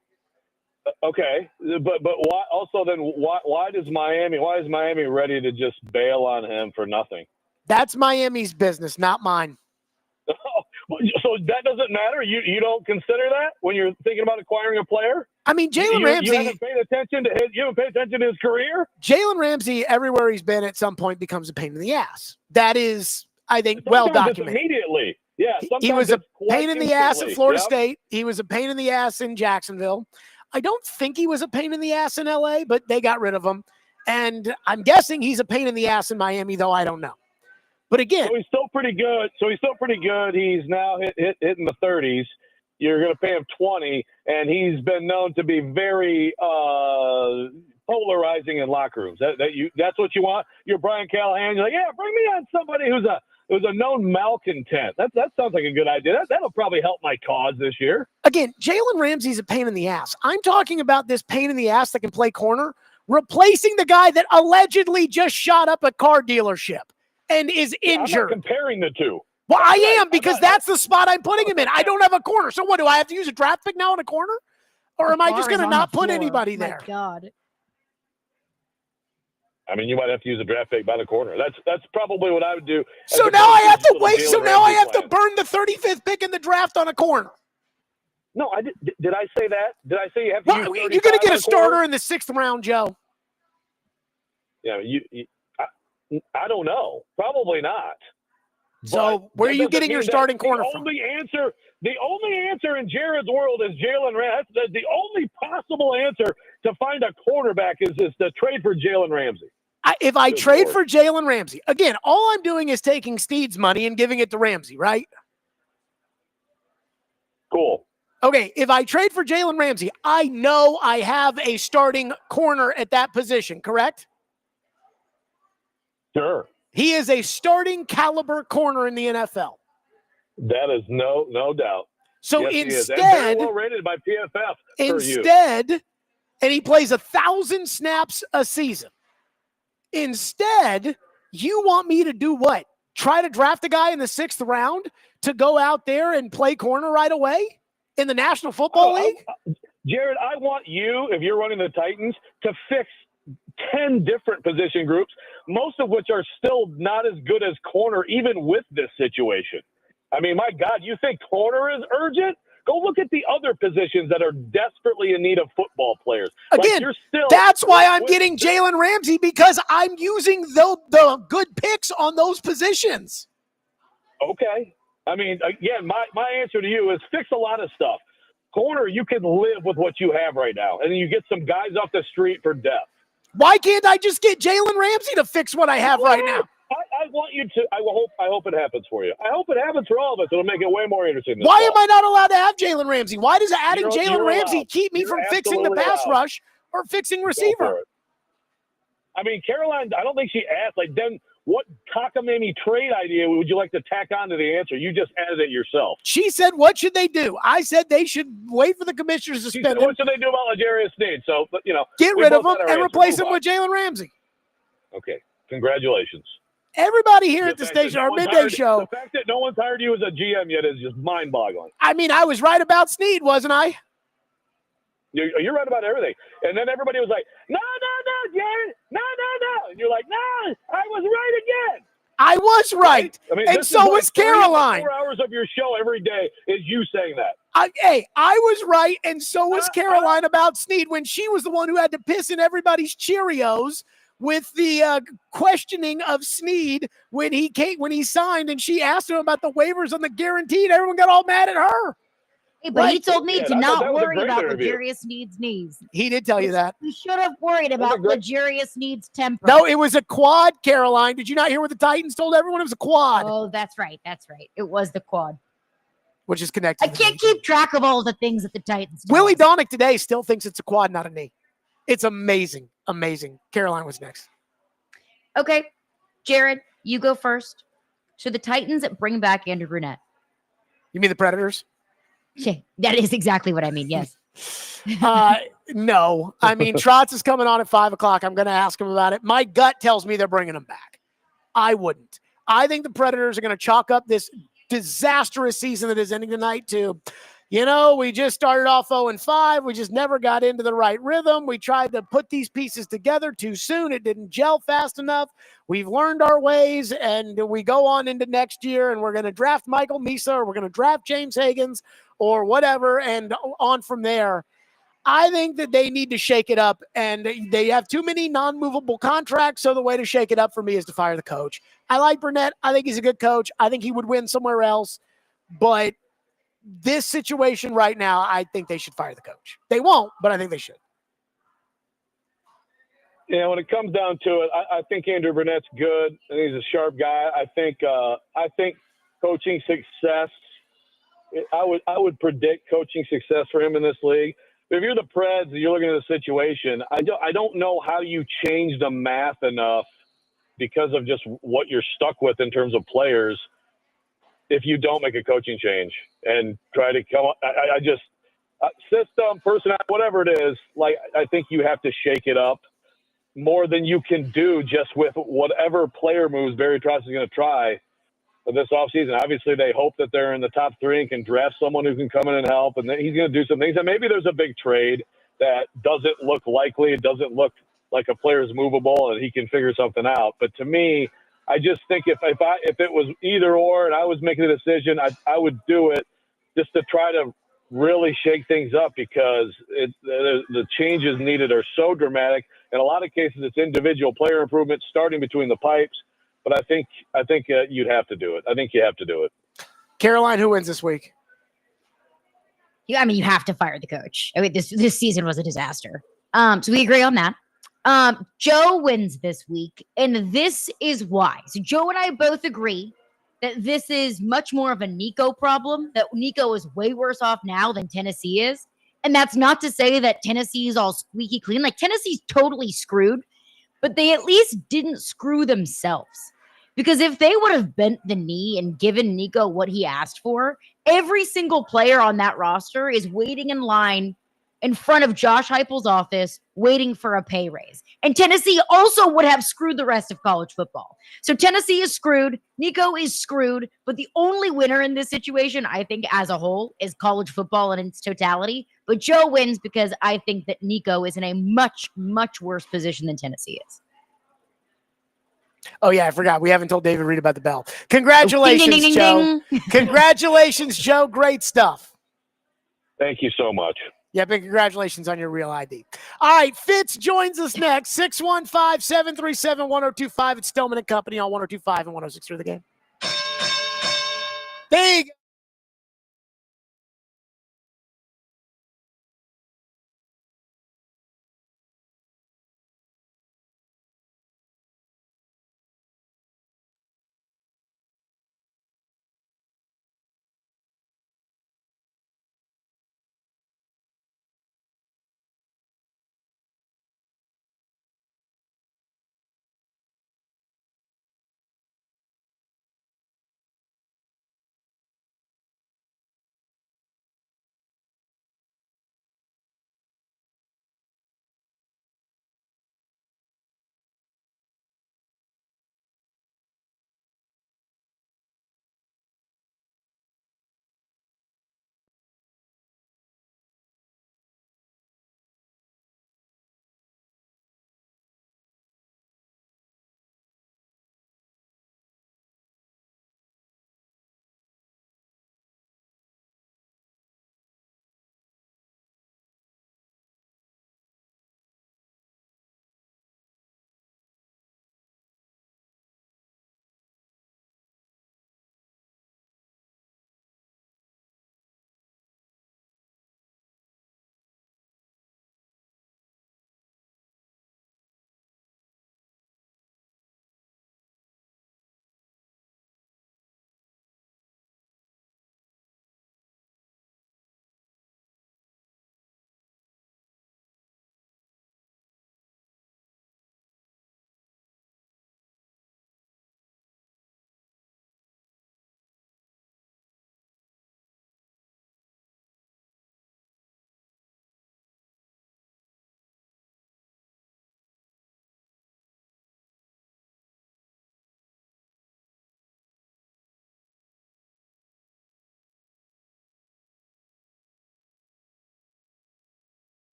Speaker 12: Okay, but why? Also, then why is Miami ready to just bail on him for nothing?
Speaker 1: That's Miami's business, not mine.
Speaker 12: So that doesn't matter. You don't consider that when you're thinking about acquiring a player.
Speaker 1: I mean, Jalen Ramsey.
Speaker 12: You haven't paid attention to his. You haven't paid attention to his career.
Speaker 1: Jalen Ramsey, everywhere he's been, at some point becomes a pain in the ass. That is, I think, well documented.
Speaker 12: Immediately, yeah.
Speaker 1: He was a pain in the ass at Florida
Speaker 12: Yep.
Speaker 1: State. He was a pain in the ass in Jacksonville. I don't think he was a pain in the ass in LA, but they got rid of him. And I'm guessing he's a pain in the ass in Miami, though I don't know. But again,
Speaker 12: so he's still pretty good. He's now hitting the 30s. You're going to pay him 20, and he's been known to be very polarizing in locker rooms. That's what you want. You're Brian Callahan. You're like, yeah, bring me on somebody who's a known malcontent. That sounds like a good idea. That'll probably help my cause this year.
Speaker 1: Again, Jalen Ramsey's a pain in the ass. I'm talking about this pain in the ass that can play corner, replacing the guy that allegedly just shot up a car dealership and is injured.
Speaker 12: I'm not comparing the two.
Speaker 1: Well, I am, because that's the spot I'm putting him in. I don't have a corner. So what, do I have to use a draft pick now in a corner? Or am I just going to not put anybody there?
Speaker 11: My God.
Speaker 12: I mean, you might have to use a draft pick by the corner. That's probably what I would do.
Speaker 1: So now I have to wait. So now I have to burn the 35th pick in the draft on a corner.
Speaker 12: No, I did. Did I say that? Did I say you have to use 35
Speaker 1: you're going to get a starter
Speaker 12: corner?
Speaker 1: in the 6th round, Joe.
Speaker 12: Yeah, I don't know. Probably not.
Speaker 1: So where are you getting your starting corner from?
Speaker 12: The only answer in Jared's world is Jalen Ramsey. That's the only possible answer to find a quarterback is to trade for Jalen Ramsey.
Speaker 1: If I trade for Jalen Ramsey, again, all I'm doing is taking Sneed's money and giving it to Ramsey, right?
Speaker 12: Cool.
Speaker 1: Okay, if I trade for Jalen Ramsey, I know I have a starting corner at that position, correct?
Speaker 12: Sure.
Speaker 1: He is a starting caliber corner in the NFL.
Speaker 12: That is no doubt.
Speaker 1: So
Speaker 12: yes,
Speaker 1: instead,
Speaker 12: he is. And very well rated by PFF.
Speaker 1: Instead, and he plays 1,000 snaps a season. Instead, you want me to do what? Try to draft a guy in the 6th round to go out there and play corner right away in the National Football League?
Speaker 12: Jared, I want you, if you're running the Titans, to fix 10 different position groups, most of which are still not as good as corner, even with this situation. I mean, my God, you think corner is urgent? Go look at the other positions that are desperately in need of football players.
Speaker 1: Again, that's why I'm getting Jalen Ramsey, because I'm using the good picks on those positions.
Speaker 12: Okay. I mean, again, my answer to you is fix a lot of stuff. Corner, you can live with what you have right now, and then you get some guys off the street for depth.
Speaker 1: Why can't I just get Jalen Ramsey to fix what I have right now?
Speaker 12: I want you to. I hope it happens for you. I hope it happens for all of us. It'll make it way more interesting.
Speaker 1: Why am I not allowed to have Jalen Ramsey? Why does adding Jalen Ramsey keep me from fixing the pass rush or fixing receiver?
Speaker 12: I mean, Caroline, I don't think she asked. Like, then what cockamamie trade idea would you like to tack on to the answer? You just added it yourself.
Speaker 1: She said, "What should they do?" I said they should wait for the commissioners to suspend him.
Speaker 12: What should they do about L'Jarius Sneed? So,
Speaker 1: get rid of him and replace him with Jalen Ramsey.
Speaker 12: Okay, congratulations.
Speaker 1: Everybody here at the station, our midday show.
Speaker 12: The fact that no one's hired you as a GM yet is just mind-boggling.
Speaker 1: I mean, I was right about Sneed, wasn't I?
Speaker 12: You're right about everything. And then everybody was like, no, Jared, no. And you're like, no, I was right again.
Speaker 1: I was right. I mean, and so was Caroline.
Speaker 12: 4 hours of your show every day is you saying that.
Speaker 1: I was right, and so was Caroline about Sneed when she was the one who had to piss in everybody's Cheerios with the questioning of Sneed when he signed, and she asked him about the waivers on the guaranteed. Everyone got all mad at her.
Speaker 11: Hey, but he told me to not worry about L'Jarius Sneed's knees.
Speaker 1: He did tell you that.
Speaker 11: We should have worried about L'Jarius Sneed's temper.
Speaker 1: No, it was a quad, Caroline. Did you not hear what the Titans told everyone? It was a quad.
Speaker 11: Oh, that's right. It was the quad.
Speaker 1: Which is connected.
Speaker 11: I can't keep track of all the things that the Titans do.
Speaker 1: Willie Donick today still thinks it's a quad, not a knee. It's amazing. Amazing. Caroline was next.
Speaker 11: Okay. Jared, you go first. Should the Titans bring back Andrew Brunette?
Speaker 1: You mean the Predators?
Speaker 11: Yeah, that is exactly what I mean, yes.
Speaker 1: No. I mean, Trotz is coming on at 5 o'clock. I'm going to ask him about it. My gut tells me they're bringing him back. I wouldn't. I think the Predators are going to chalk up this disastrous season that is ending tonight to we just started off 0-5. We just never got into the right rhythm. We tried to put these pieces together too soon. It didn't gel fast enough. We've learned our ways, and we go on into next year, and we're going to draft Michael Misa, or we're going to draft James Higgins, or whatever, and on from there. I think that they need to shake it up, and they have too many non-movable contracts, so the way to shake it up for me is to fire the coach. I like Burnett. I think he's a good coach. I think he would win somewhere else, but this situation right now, I think they should fire the coach. They won't, but I think they should.
Speaker 12: Yeah, when it comes down to it, I think Andrew Burnett's good. I think he's a sharp guy. I think coaching success. I would predict coaching success for him in this league. But if you're the Preds and you're looking at the situation, I don't know how you change the math enough because of just what you're stuck with in terms of players if you don't make a coaching change and try to come up. System, personality, whatever it is, I think you have to shake it up more than you can do just with whatever player moves Barry Trotz is going to try this offseason. Obviously, they hope that they're in the top 3 and can draft someone who can come in and help, and then he's going to do some things. And maybe there's a big trade that doesn't look likely. It doesn't look like a player's movable, and he can figure something out. But to me, I just think if it was either or and I was making a decision, I would do it just to try to really shake things up because the changes needed are so dramatic. In a lot of cases, it's individual player improvement starting between the pipes. But I think you'd have to do it. I think you have to do it.
Speaker 1: Caroline, who wins this week?
Speaker 11: I mean, you have to fire the coach. I mean, this season was a disaster. So we agree on that. Joe wins this week, and this is why. So Joe and I both agree that this is much more of a Nico problem, that Nico is way worse off now than Tennessee is. And that's not to say that Tennessee is all squeaky clean. Like, Tennessee's totally screwed, but they at least didn't screw themselves. Because if they would have bent the knee and given Nico what he asked for, every single player on that roster is waiting in line in front of Josh Heupel's office waiting for a pay raise. And Tennessee also would have screwed the rest of college football. So Tennessee is screwed. Nico is screwed. But the only winner in this situation, I think, as a whole, is college football in its totality. But Joe wins because I think that Nico is in a much, much worse position than Tennessee is.
Speaker 1: Oh, yeah, I forgot. We haven't told David Reed about the bell. Congratulations,
Speaker 11: ding, ding, ding,
Speaker 1: Joe.
Speaker 11: ding.
Speaker 1: Congratulations, Joe. Great stuff.
Speaker 12: Thank you so much.
Speaker 1: Yeah, big congratulations on your real ID. All right, Fitz joins us next. 615-737-1025. It's Stillman and Company on 1025 and 106 The Game. There you go.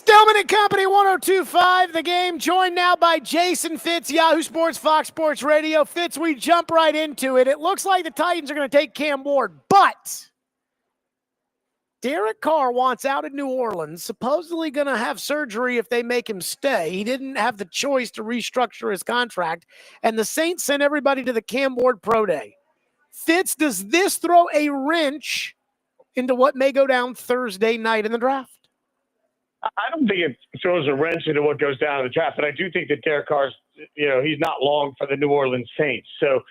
Speaker 1: Stillman and Company, 102.5 The Game, joined now by Jason Fitz, Yahoo Sports, Fox Sports Radio. Fitz, we jump right into it. It looks like the Titans are going to take Cam Ward, but Derek Carr wants out of New Orleans, supposedly going to have surgery if they make him stay. He didn't have the choice to restructure his contract, and the Saints sent everybody to the Cam Ward Pro Day. Fitz, does this throw a wrench into what may go down Thursday night in the draft?
Speaker 12: I don't think it throws a wrench into what goes down in the draft, but I do think that Derek Carr's, he's not long for the New Orleans Saints. So,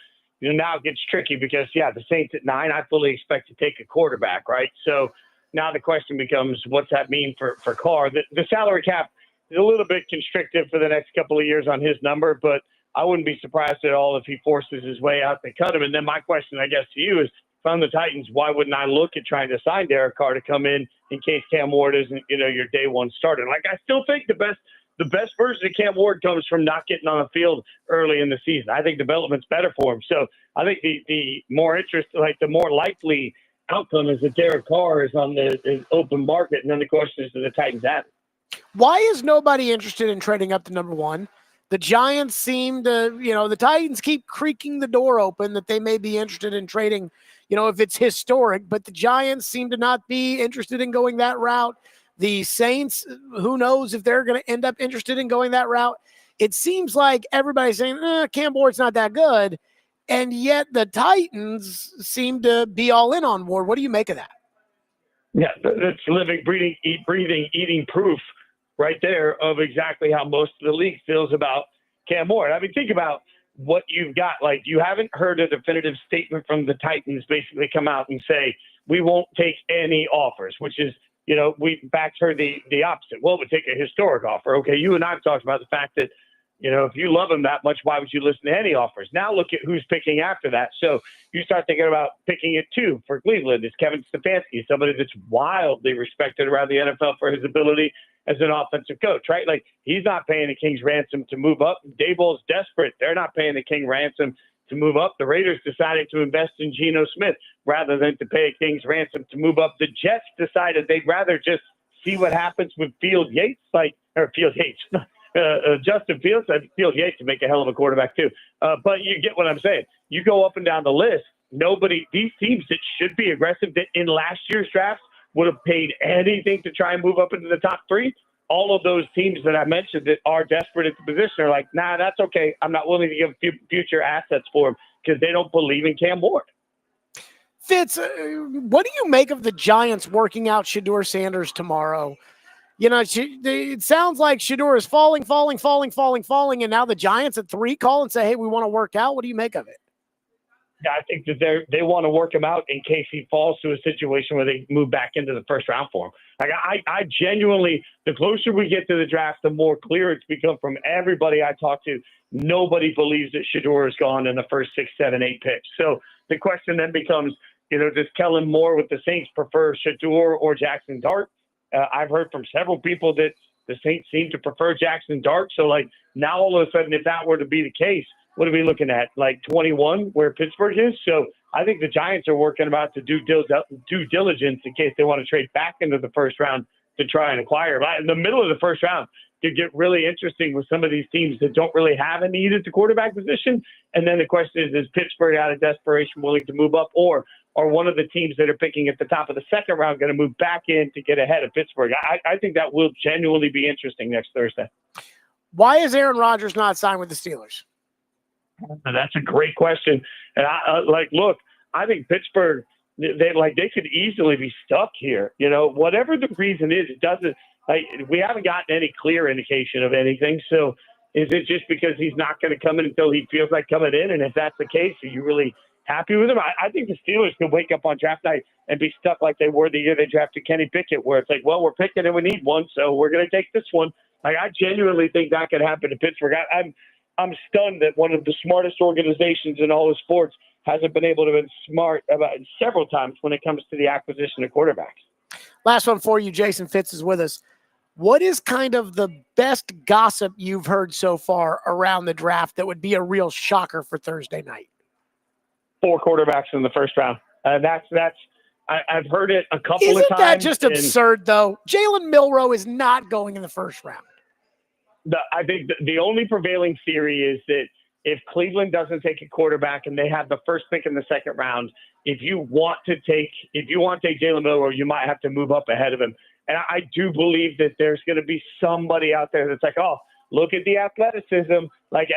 Speaker 12: now it gets tricky because, the Saints at 9, I fully expect to take a quarterback, right? So now the question becomes, what's that mean for Carr? The salary cap is a little bit constrictive for the next couple of years on his number, but I wouldn't be surprised at all if he forces his way out to cut him. And then my question, I guess, to you is, if I'm the Titans, why wouldn't I look at trying to sign Derek Carr to come in case Cam Ward isn't, your day one starter? Like, I still think the best version of Cam Ward comes from not getting on the field early in the season. I think development's better for him. So I think the more the more likely outcome is that Derek Carr is on the open market, and then the question is, do the Titans have it?
Speaker 1: Why is nobody interested in trading up to number 1? The Giants seem to, the Titans keep creaking the door open that they may be interested in trading, if it's historic, but the Giants seem to not be interested in going that route. The Saints, who knows if they're going to end up interested in going that route. It seems like everybody's saying, Cam Ward's not that good, and yet the Titans seem to be all in on Ward. What do you make of that?
Speaker 12: Yeah, that's living, breathing, eating proof right there of exactly how most of the league feels about Cam Ward. I mean, think about what you've got. Like, you haven't heard a definitive statement from the Titans basically come out and say, we won't take any offers, which is, we back heard the opposite. Well, we'll take a historic offer. Okay, you and I have talked about the fact that, if you love him that much, why would you listen to any offers? Now look at who's picking after that. So you start thinking about picking it too for Cleveland. It's Kevin Stefanski, somebody that's wildly respected around the NFL for his ability as an offensive coach, right? Like, he's not paying the King's ransom to move up. Daboll's desperate. They're not paying the King ransom to move up. The Raiders decided to invest in Geno Smith rather than to pay a King's ransom to move up. The Jets decided they'd rather just see what happens with Justin Fields. Field Yates to make a hell of a quarterback too. But you get what I'm saying. You go up and down the list. These teams that should be aggressive that in last year's draft would have paid anything to try and move up into the top 3. All of those teams that I mentioned that are desperate at the position are like, nah, that's okay. I'm not willing to give future assets for him because they don't believe in Cam Ward.
Speaker 1: Fitz, what do you make of the Giants working out Shedeur Sanders tomorrow? It sounds like Shedeur is falling, and now the Giants at 3 call and say, hey, we want to work out. What do you make of it?
Speaker 12: Yeah, I think that they want to work him out in case he falls to a situation where they move back into the first round for him. Like, I genuinely, the closer we get to the draft, the more clear it's become from everybody I talk to. Nobody believes that Shedeur is gone in the first 6, 7, 8 picks. So the question then becomes, does Kellen Moore with the Saints prefer Shedeur or Jackson Dart? I've heard from several people that the Saints seem to prefer Jackson Dart. So, like, now all of a sudden, if that were to be the case, what are we looking at? Like 21, where Pittsburgh is? So I think the Giants are working about to do due diligence in case they want to trade back into the first round to try and acquire. But in the middle of the first round, could get really interesting with some of these teams that don't really have a need at the quarterback position. And then the question is Pittsburgh out of desperation willing to move up, or one of the teams that are picking at the top of the second round going to move back in to get ahead of Pittsburgh? I think that will genuinely be interesting next Thursday.
Speaker 1: Why is Aaron Rodgers not signed with the Steelers?
Speaker 12: That's a great question. And I think Pittsburgh, they could easily be stuck here. Whatever the reason is, it doesn't. We haven't gotten any clear indication of anything. So is it just because he's not going to come in until he feels like coming in? And if that's the case, are you really happy with him? I think the Steelers could wake up on draft night and be stuck like they were the year they drafted Kenny Pickett, where it's like, well, we're picking and we need one, so we're going to take this one. Like, I genuinely think that could happen to Pittsburgh. I'm stunned that one of the smartest organizations in all of sports hasn't been able to be smart about several times when it comes to the acquisition of quarterbacks.
Speaker 1: Last one for you. Jason Fitz is with us. What is kind of the best gossip you've heard so far around the draft that would be a real shocker for Thursday night?
Speaker 12: 4 quarterbacks in the first round. That's
Speaker 16: I've heard it a couple
Speaker 1: Isn't
Speaker 16: of times.
Speaker 1: that just absurd, though? Jalen Milroe is not going in the first round.
Speaker 16: I think the only prevailing theory is that if Cleveland doesn't take a quarterback and they have the first pick in the second round, if you want to take Jalen Milroe, you might have to move up ahead of him. And I do believe that there's going to be somebody out there that's like, oh, look at the athleticism. Like,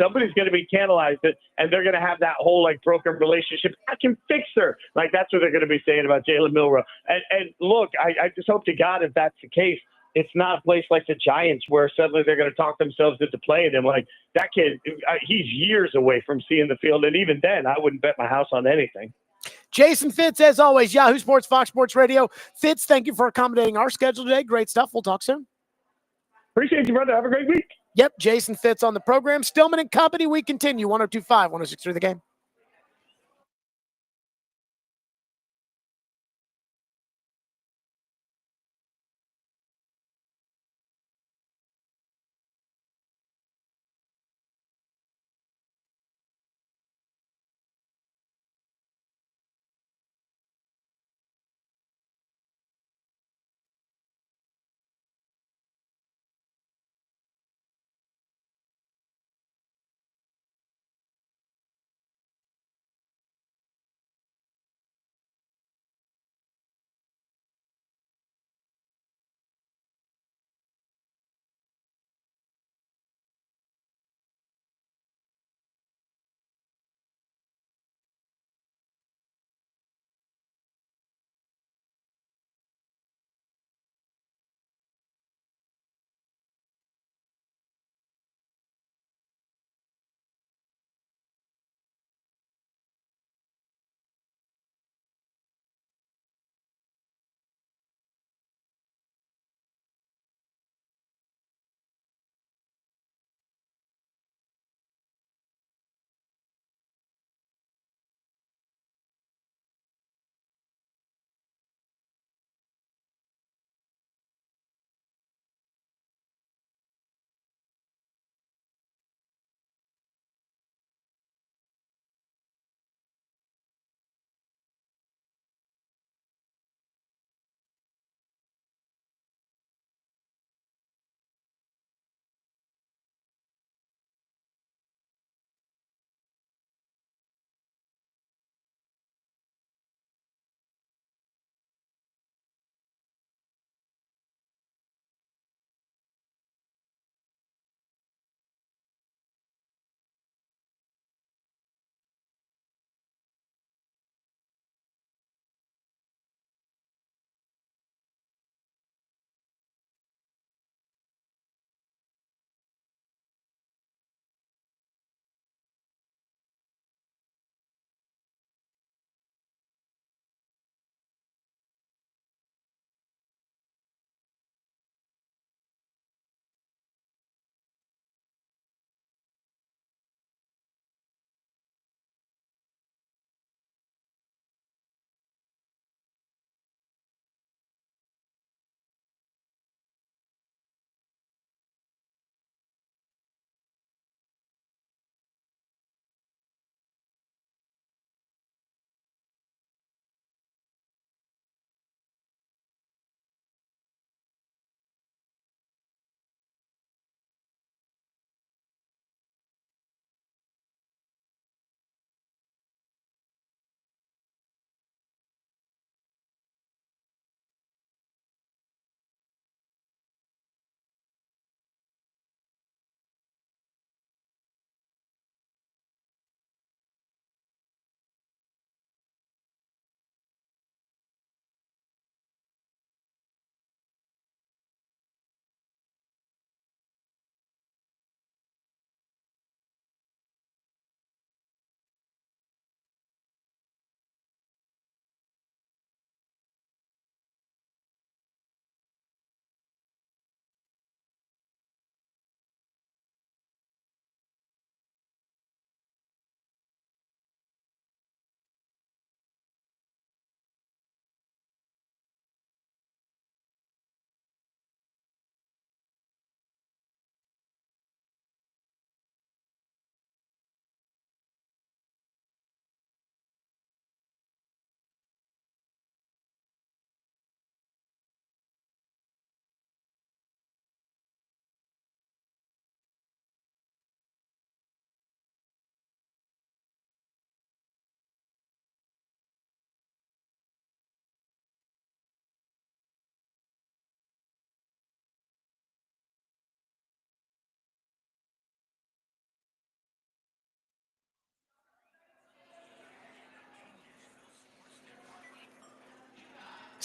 Speaker 16: somebody's going to be tantalized, and they're going to have that whole, like, broken relationship. I can fix her. Like, that's what they're going to be saying about Jalen Milroe. And look, I just hope to God, if that's the case, it's not a place like the Giants where suddenly they're going to talk themselves into playing him. Like, that kid, he's years away from seeing the field. And even then, I wouldn't bet my house on anything.
Speaker 1: Jason Fitz, as always, Yahoo Sports, Fox Sports Radio. Fitz, thank you for accommodating our schedule today. Great stuff. We'll talk soon.
Speaker 16: Appreciate you, brother. Have a great week.
Speaker 1: Yep, Jason Fitz on the program. Stillman and Company, we continue. 102.5, 106.3 The Game.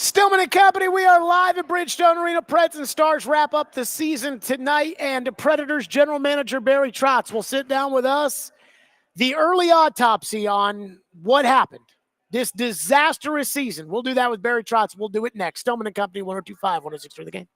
Speaker 1: Stillman and Company, we are live at Bridgestone Arena. Preds and Stars wrap up the season tonight, and Predators general manager Barry Trotz will sit down with us. The early autopsy on what happened this disastrous season. We'll do that with Barry Trotz. We'll do it next. Stillman and Company, 102.5, 106.3 The Game.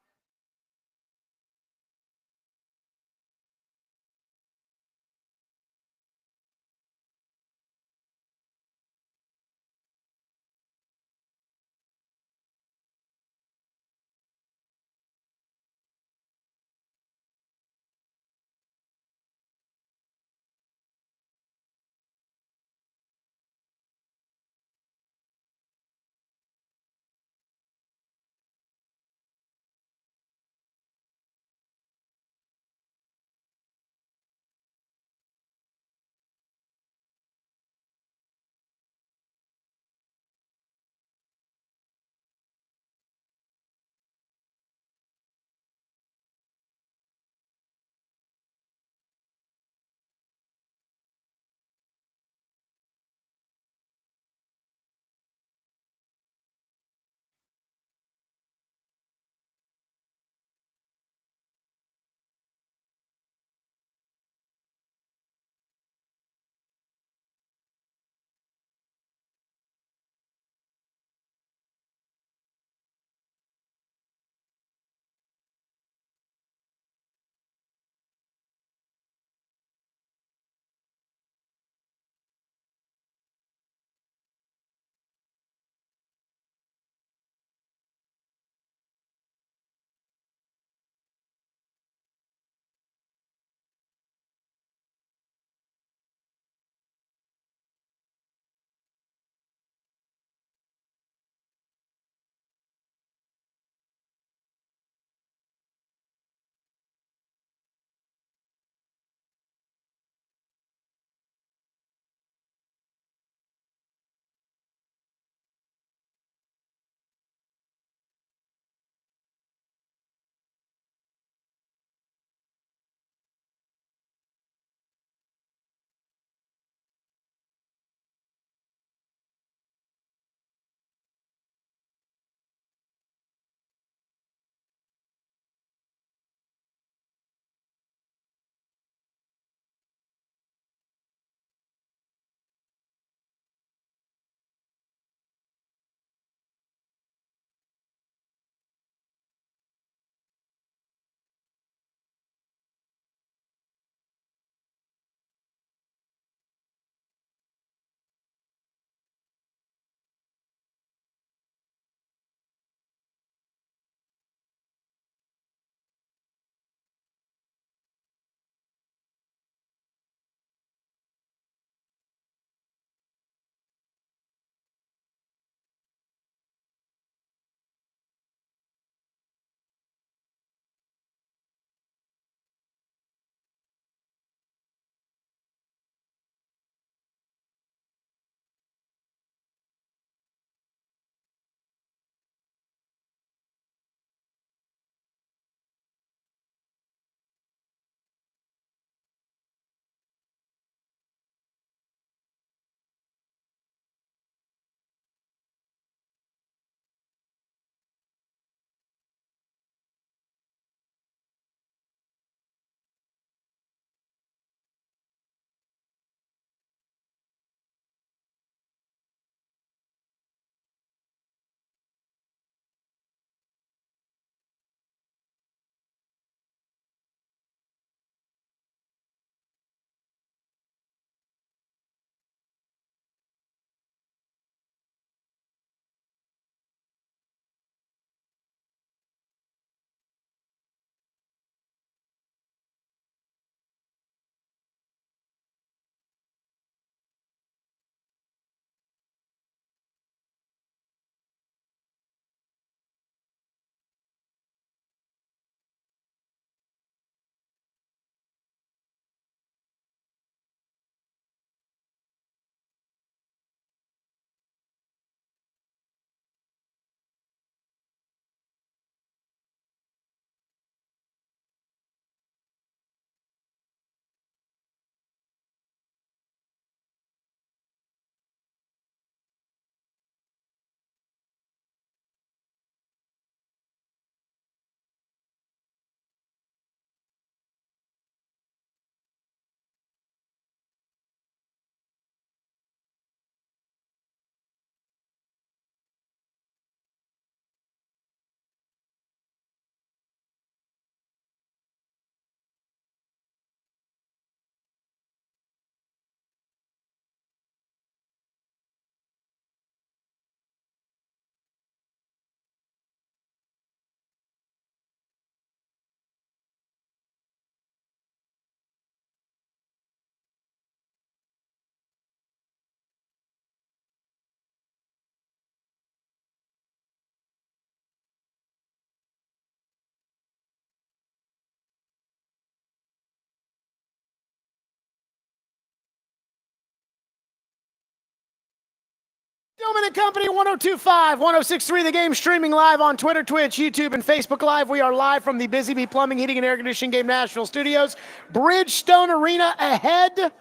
Speaker 1: Stillman and Company, 102.5, 106.3. The game streaming live on Twitter, Twitch, YouTube, and Facebook Live. We are live from the Busy Bee Plumbing, Heating, and Air Conditioning Game National Studios. Bridgestone Arena ahead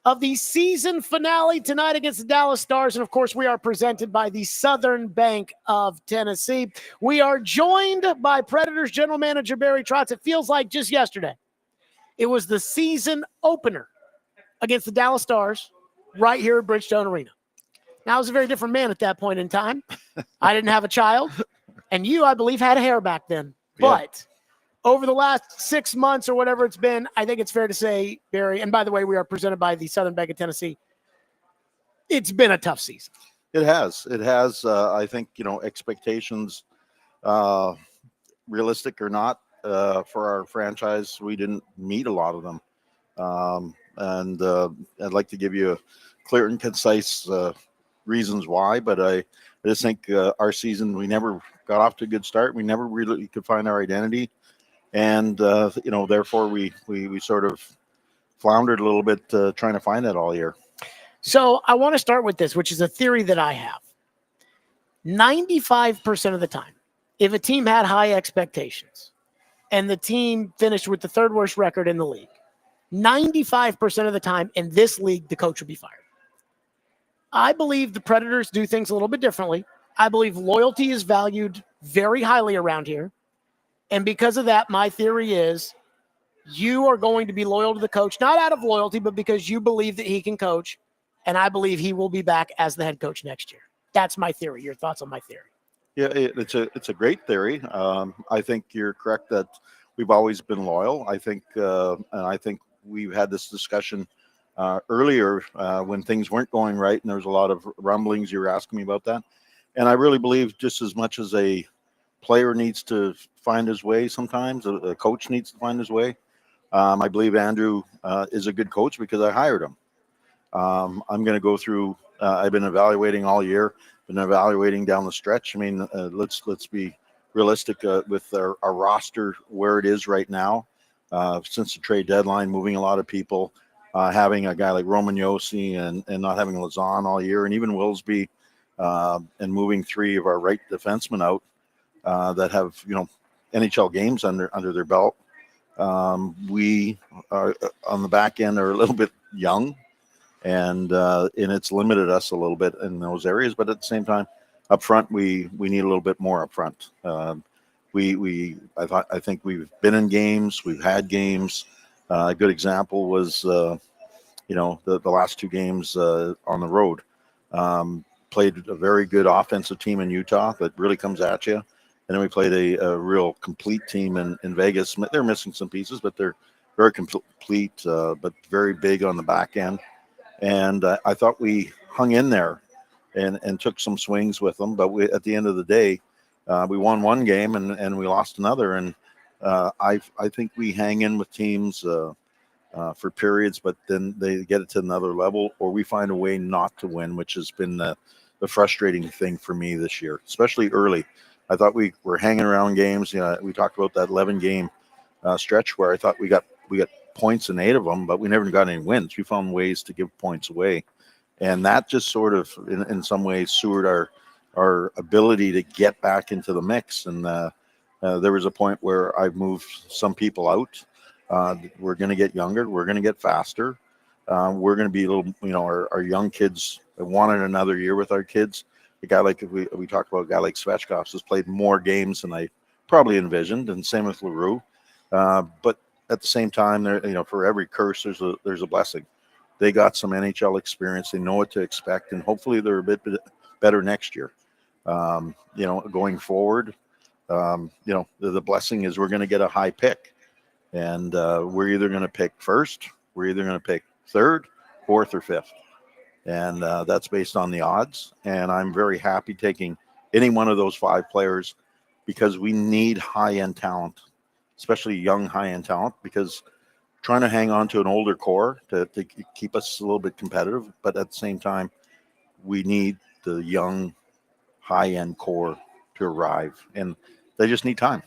Speaker 1: of the season finale tonight against the Dallas Stars. And, of course, we are presented by the Southern Bank of Tennessee. We are joined by Predators General Manager Barry Trotz. It feels like just yesterday. It was the season opener against the Dallas Stars right here at Bridgestone Arena. Now, I was a very different man at that point in time. I didn't have a child, and you, I believe, had hair back then. But over the last 6 months or whatever it's been, I think it's fair to say, Barry, and by the way, we are presented by the Southern Bank of Tennessee, it's been a tough season.
Speaker 17: It has. It has. I think, expectations, realistic or not, for our franchise, we didn't meet a lot of them. And I'd like to give you a clear and concise reasons why, but I just think our season, we never got off to a good start. We never really could find our identity. And, therefore we sort of floundered a little bit trying to find that all year.
Speaker 1: So I want to start with this, which is a theory that I have. 95% of the time, if a team had high expectations and the team finished with the third worst record in the league, 95% of the time in this league, the coach will be fired. I believe the Predators do things a little bit differently. I believe loyalty is valued very highly around here. And because of that, my theory is you are going to be loyal to the coach, not out of loyalty, but because you believe that he can coach. And I believe he will be back as the head coach next year. That's my theory. Your thoughts on my theory?
Speaker 17: Yeah, it's a great theory. I think you're correct that we've always been loyal. I think we've had this discussion earlier when things weren't going right, and there was a lot of rumblings. You were asking me about that, and I really believe just as much as a player needs to find his way, sometimes a coach needs to find his way. I believe Andrew is a good coach because I hired him. I'm going to go through. I've been evaluating all year. Been evaluating down the stretch. I mean, let's be realistic with our roster where it is right now. Since the trade deadline, moving a lot of people. Having a guy like Roman Yossi and not having Lazan all year, and even Willsby, and moving 3 of our right defensemen out that have NHL games under their belt. We are on the back end are a little bit young, and it's limited us a little bit in those areas. But at the same time, up front we need a little bit more up front. I think we've been in games, we've had games. A good example was, the last 2 games on the road. Played a very good offensive team in Utah that really comes at you. And then we played a real complete team in Vegas. They're missing some pieces, but they're very complete, but very big on the back end. And I thought we hung in there and took some swings with them. But at the end of the day, we won 1 game and we lost another. And I think we hang in with teams for periods, but then they get it to another level, or we find a way not to win, which has been the frustrating thing for me this year, especially early. I thought we were hanging around games. We talked about that 11-game stretch where I thought we got points in 8 of them, but we never got any wins. We found ways to give points away, and that just sort of, in some ways, sewered our ability to get back into the mix. And there was a point where I've moved some people out. We're going to get younger. We're going to get faster. We're going to be a little, our young kids wanted another year with our kids. A guy like, we talked about a guy like Svechkov has played more games than I probably envisioned, and same with LaRue. But at the same time, there, for every curse, there's a blessing. They got some NHL experience. They know what to expect, and hopefully they're a bit better next year. Going forward, the blessing is we're going to get a high pick, and we're either going to pick first, we're either going to pick third, fourth, or fifth, and that's based on the odds. And I'm very happy taking any one of those 5 players because we need high-end talent, especially young high-end talent, because trying to hang on to an older core to keep us a little bit competitive, but at the same time, we need the young high-end core to arrive, and they just need time.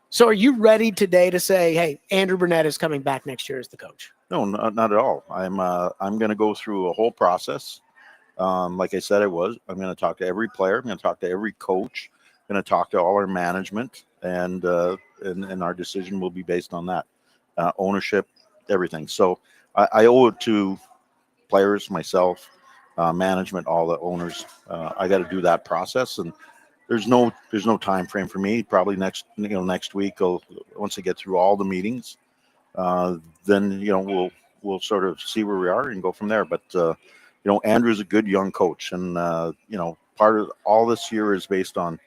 Speaker 1: So are you ready today to say, hey, Andrew Burnett is coming back next year as the coach?
Speaker 17: No, not at all. I'm going to go through a whole process. Like I said, I'm going to talk to every player. I'm going to talk to every coach. I'm going to talk to all our management, and our decision will be based on that. Ownership, everything. So I owe it to players, myself, management, all the owners. I got to do that process, and there's no time frame for me. Probably next week, once I get through all the meetings, then we'll sort of see where we are and go from there. But Andrew's a good young coach, and part of all this year is based on.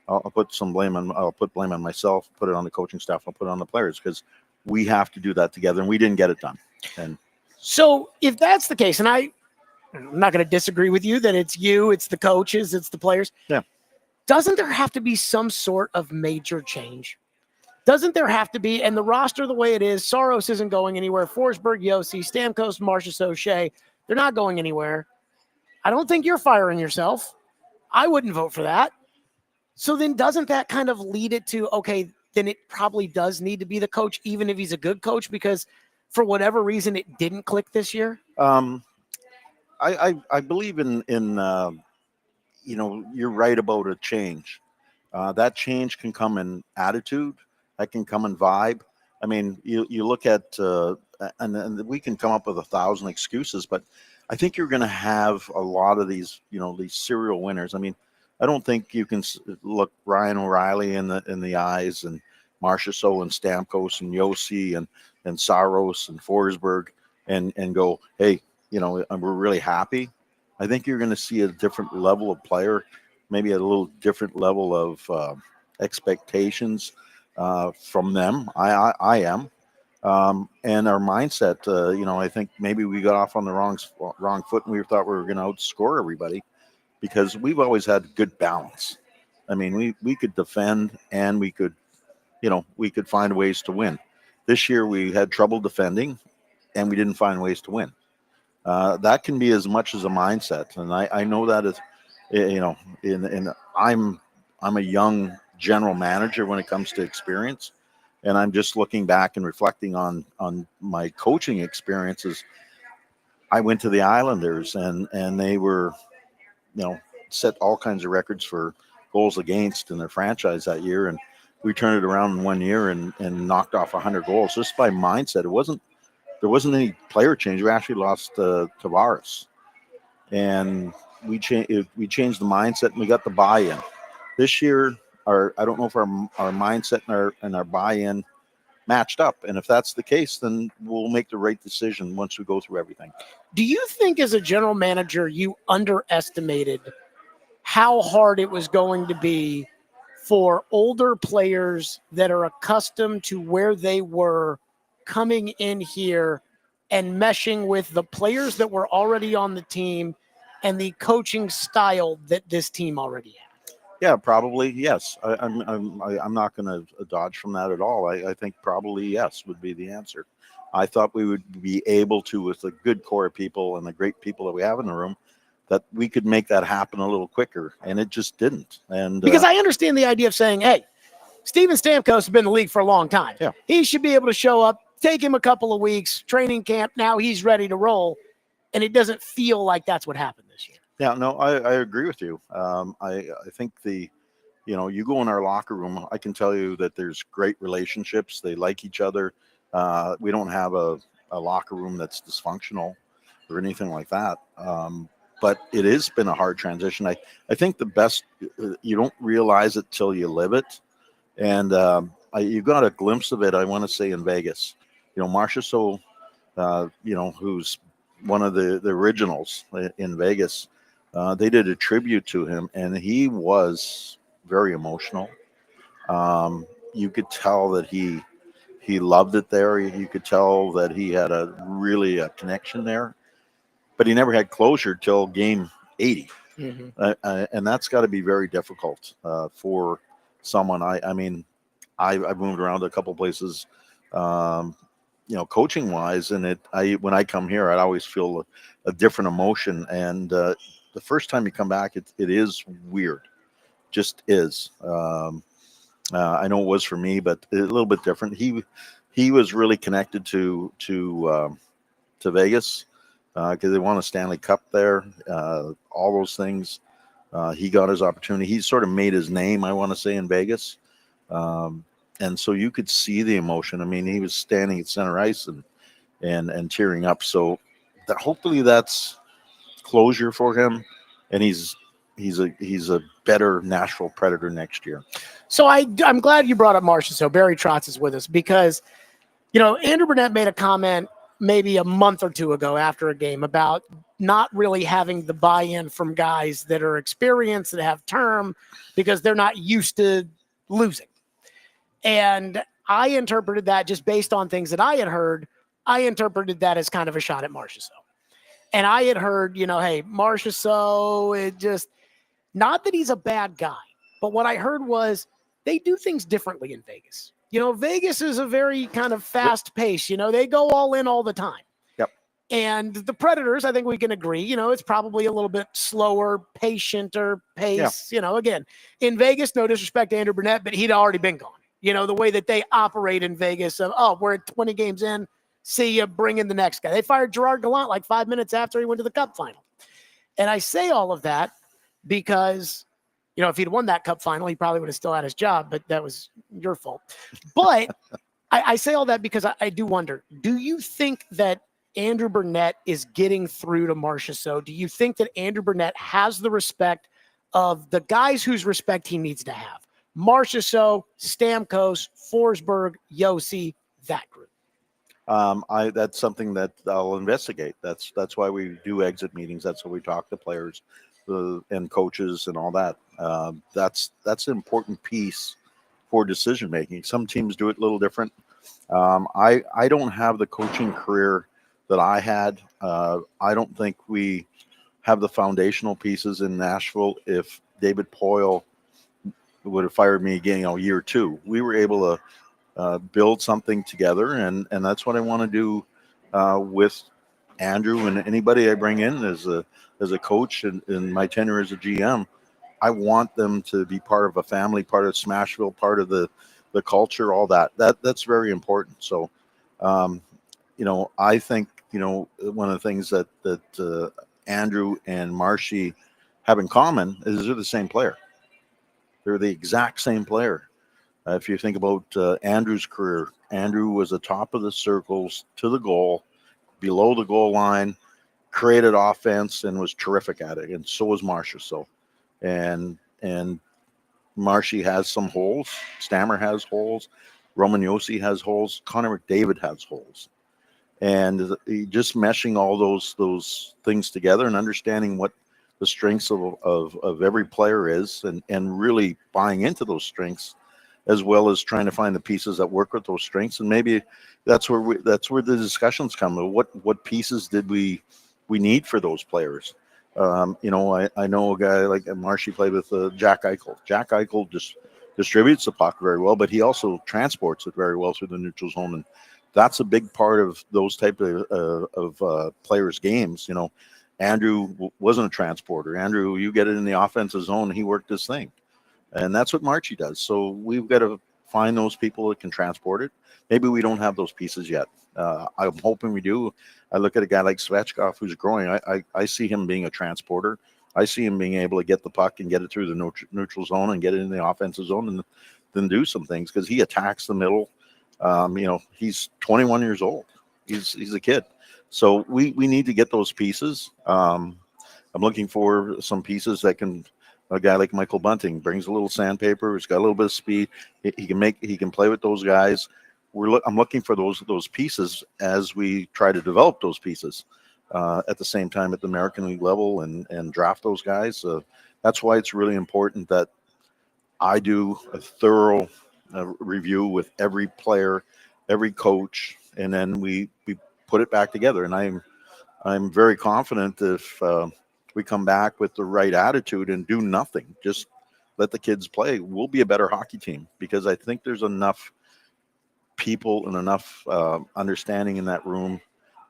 Speaker 17: I'll put blame on myself, put it on the coaching staff, I'll put it on the players, because we have to do that together, and we didn't get it done. And
Speaker 1: so if that's the case, and I'm not going to disagree with you that it's you, it's the coaches, it's the players.
Speaker 17: Yeah.
Speaker 1: Doesn't there have to be some sort of major change? Doesn't there have to be? And the roster the way it is, Saros isn't going anywhere. Forsberg, Yossi, Stamkos, Marchessault, Shea, they're not going anywhere. I don't think you're firing yourself. I wouldn't vote for that. So then doesn't that kind of lead it to, okay, then it probably does need to be the coach, even if he's a good coach, because for whatever reason it didn't click this year?
Speaker 17: I believe in you're right about a change. That change can come in attitude. That can come in vibe. I mean, you look at, and we can come up with 1,000 excuses, but I think you're going to have a lot of these serial winners. I mean, I don't think you can look Ryan O'Reilly in the eyes, and Marchessault and Stamkos and Yossi and Saros and Forsberg and go, hey, we're really happy. I think you're going to see a different level of player, maybe a little different level of expectations from them. I am. And our mindset, I think maybe we got off on the wrong foot, and we thought we were going to outscore everybody, because we've always had good balance. I mean, we could defend, and we could find ways to win. This year we had trouble defending, and we didn't find ways to win. That can be as much as a mindset, and I know that is, I'm a young general manager when it comes to experience, and I'm just looking back and reflecting on my coaching experiences. I went to the Islanders, and they were, set all kinds of records for goals against in their franchise that year, and we turned it around in 1 year and knocked off 100 goals just by mindset. There wasn't any player change. We actually lost Tavares, and we changed the mindset, and we got the buy-in. This year, I don't know if our mindset and our buy-in matched up, and if that's the case, then we'll make the right decision once we go through everything.
Speaker 1: Do you think, as a general manager, you underestimated how hard it was going to be for older players that are accustomed to where they were coming in here and meshing with the players that were already on the team and the coaching style that this team already had?
Speaker 17: Yeah, probably yes. I'm not going to dodge from that at all. I think probably yes would be the answer. I thought we would be able to, with the good core of people and the great people that we have in the room, that we could make that happen a little quicker, and it just didn't. And
Speaker 1: because I understand the idea of saying, hey, Steven Stamkos has been in the league for a long time.
Speaker 17: Yeah.
Speaker 1: He should be able to show up, take him a couple of weeks, training camp, now he's ready to roll, and it doesn't feel like that's what happened this year.
Speaker 17: Yeah, no, I agree with you. I think you go in our locker room, I can tell you that there's great relationships. They like each other. We don't have a locker room that's dysfunctional or anything like that. But it has been a hard transition. I think the best, you don't realize it till you live it. And you got a glimpse of it, I want to say, in Vegas. Marchessault, who's one of the originals in Vegas, they did a tribute to him, and he was very emotional. You could tell that he loved it there. You could tell that he had a connection there, but he never had closure till game 80.
Speaker 1: Mm-hmm.
Speaker 17: And that's got to be very difficult for someone. I mean, I've moved around a couple places, coaching wise, and when I come here, I always feel a different emotion. And the first time you come back, it is weird, just is. I know it was for me, but a little bit different. He was really connected to Vegas. because they won a Stanley Cup there. All those things. He got his opportunity. He sort of made his name, I want to say, in Vegas. And so you could see the emotion. I mean, he was standing at center ice and tearing up. So hopefully that's closure for him, and he's a better Nashville Predator next year.
Speaker 1: So I'm glad you brought up Marchessault. Barry Trotz is with us because, Andrew Burnett made a comment maybe a month or two ago after a game about not really having the buy-in from guys that are experienced, that have term, because they're not used to losing. And I interpreted that just based on things that I had heard. I interpreted that as kind of a shot at Marchessault. And I had heard, hey, Marchessault, it just, not that he's a bad guy, but what I heard was they do things differently in Vegas. Vegas is a very kind of fast pace. They go all in all the time.
Speaker 17: Yep.
Speaker 1: And the Predators, I think we can agree, it's probably a little bit slower, patienter pace.
Speaker 17: Yeah.
Speaker 1: Again, in Vegas, no disrespect to Andrew Burnett, but he'd already been gone. The way that they operate in Vegas of, we're at 20 games in, see you, bring in the next guy. They fired Gerard Gallant like 5 minutes after he went to the Cup final. And I say all of that because, if he'd won that Cup final, he probably would have still had his job, but that was your fault. But I say all that because I do wonder, do you think that Andrew Burnett is getting through to Marchessault? Do you think that Andrew Burnett has the respect of the guys whose respect he needs to have? Marchessault, Stamkos, Forsberg, Yossi, that group.
Speaker 17: That's something that I'll investigate. That's why we do exit meetings. That's why we talk to players and coaches and all that. That's an important piece for decision making. Some teams do it a little different. I don't have the coaching career that I had. I don't think we have the foundational pieces in Nashville. If David Poyle would have fired me again, year two, we were able to build something together, and that's what I want to do with Andrew and anybody I bring in as a coach and in my tenure as a GM. I want them to be part of a family, part of Smashville, part of the culture, all that's very important. So I think one of the things that Andrew and Marshy have in common is they're the same player. They're the exact same player. If you think about Andrew's career, Andrew was at the top of the circles to the goal, below the goal line, created offense, and was terrific at it. And so was Marchessault. And Marshy has some holes. Stammer has holes. Roman Yossi has holes. Connor McDavid has holes. And just meshing all those things together and understanding what the strengths of every player is, and really buying into those strengths, as well as trying to find the pieces that work with those strengths. And maybe that's where the discussions come. What pieces did we need for those players? I know a guy like Marshy played with Jack Eichel. Jack Eichel just distributes the puck very well, but he also transports it very well through the neutral zone. And that's a big part of those type of players' games. Andrew wasn't a transporter. Andrew, you get it in the offensive zone, he worked his thing. And that's what Marchie does. So we've got to find those people that can transport it. Maybe we don't have those pieces yet. I'm hoping we do. I look at a guy like Svechkov who's growing. I see him being a transporter. I see him being able to get the puck and get it through the neutral zone and get it in the offensive zone and then do some things because he attacks the middle. He's 21 years old. He's a kid. So we need to get those pieces. I'm looking for some pieces that can. A guy like Michael Bunting brings a little sandpaper. He's got a little bit of speed. He can play with those guys. I'm looking for those pieces as we try to develop those pieces at the same time at the American League level and draft those guys. That's why it's really important that I do a thorough review with every player, every coach, and then we put it back together. And I'm very confident if we come back with the right attitude and do nothing, just let the kids play, we'll be a better hockey team, because I think there's enough people and enough understanding in that room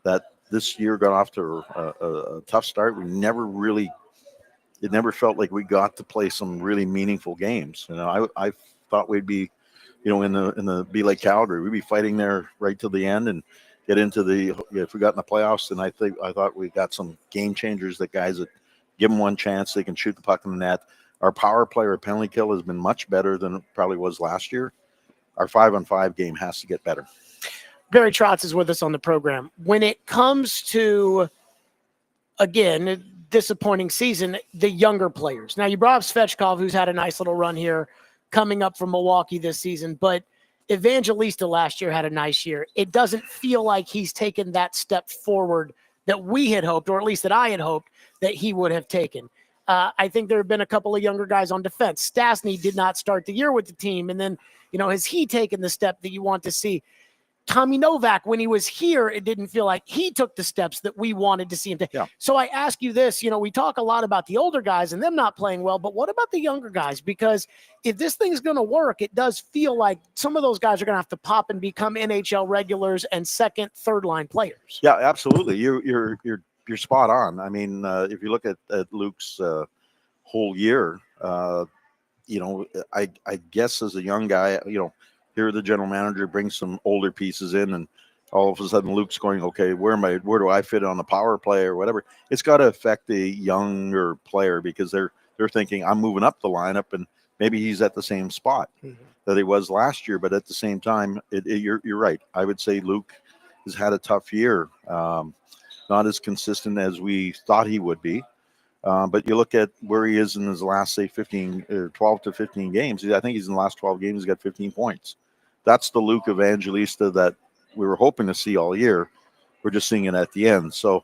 Speaker 17: that this year got off to a tough start. It never felt like we got to play some really meaningful games. I thought we'd be, in the be like Calgary, we'd be fighting there right till the end. get into if we got in the playoffs, then I thought we got some game changers, that guys that give them one chance, they can shoot the puck in the net. Our power play or penalty kill has been much better than it probably was last year. Our 5-on-5 game has to get better.
Speaker 1: Barry Trotz is with us on the program. When it comes to, again, disappointing season, the younger players. Now, you brought up Svechkov, who's had a nice little run here coming up from Milwaukee this season, but Evangelista last year had a nice year. It doesn't feel like he's taken that step forward that we had hoped, or at least that I had hoped that he would have taken. I think there have been a couple of younger guys on defense. Stastny did not start the year with the team, and then, has he taken the step that you want to see? Tommy Novak, when he was here, it didn't feel like he took the steps that we wanted to see him take.
Speaker 17: Yeah.
Speaker 1: So I ask you this, we talk a lot about the older guys and them not playing well, but what about the younger guys? Because if this thing's going to work, it does feel like some of those guys are going to have to pop and become NHL regulars and second, third line players.
Speaker 17: Yeah, absolutely. You're spot on. I mean, if you look at Luke's whole year, I guess as a young guy, here the general manager brings some older pieces in, and all of a sudden Luke's going, okay, where do I fit on the power play or whatever? It's got to affect the younger player, because they're thinking, I'm moving up the lineup, and maybe he's at the same spot that he was last year. But at the same time, you're right. I would say Luke has had a tough year, not as consistent as we thought he would be. But you look at where he is in his last, say, 12 to 15 games. I think he's in the last 12 games, he's got 15 points. That's the Luke Evangelista that we were hoping to see all year. We're just seeing it at the end. So,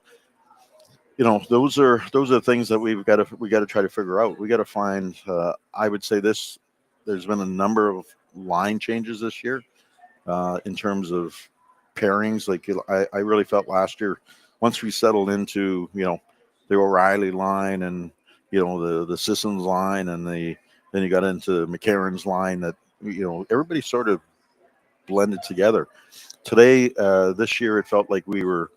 Speaker 17: those are things that we got to try to figure out. We got to find. I would say there's been a number of line changes this year in terms of pairings. Like I really felt last year, once we settled into the O'Reilly line and the Sissons line, and then you got into McCarron's line, that everybody sort of blended together. Today, this year, it felt like we're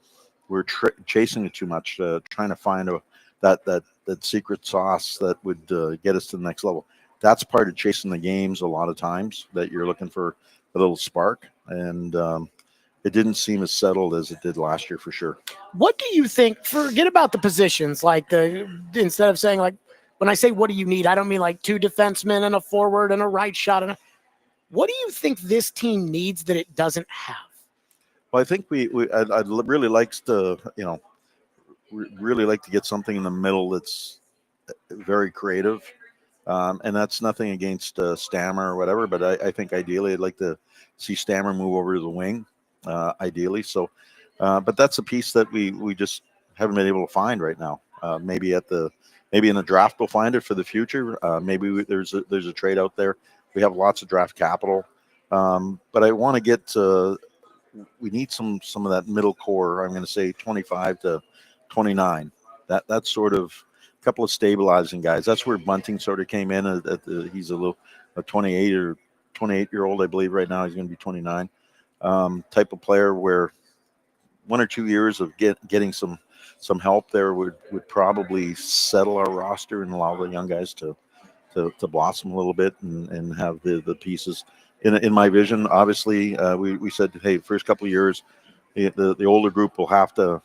Speaker 17: chasing it too much, trying to find that secret sauce that would get us to the next level. That's part of chasing the games a lot of times, that you're looking for a little spark, and it didn't seem as settled as it did last year, for sure.
Speaker 1: What do you think? Forget about the positions. Like instead of saying, like, when I say what do you need, I don't mean like two defensemen and a forward and a right shot. What do you think this team needs that it doesn't have?
Speaker 17: Well, I think I'd really like to, really like to get something in the middle that's very creative. And that's nothing against Stammer or whatever, but I think ideally I'd like to see Stammer move over to the wing, ideally. So, but that's a piece that we just haven't been able to find right now. Maybe in the draft we'll find it for the future. Maybe there's a trade out there. We have lots of draft capital, but I want to get. We need some of that middle core. I'm going to say 25 to 29. That's sort of a couple of stabilizing guys. That's where Bunting sort of came in. He's a 28-year-old, I believe, right now. He's going to be 29. Type of player where 1 or 2 years of getting some help there would probably settle our roster and allow the young guys to blossom a little bit and have the pieces. In my vision, obviously, we said, hey, first couple of years, the older group will have to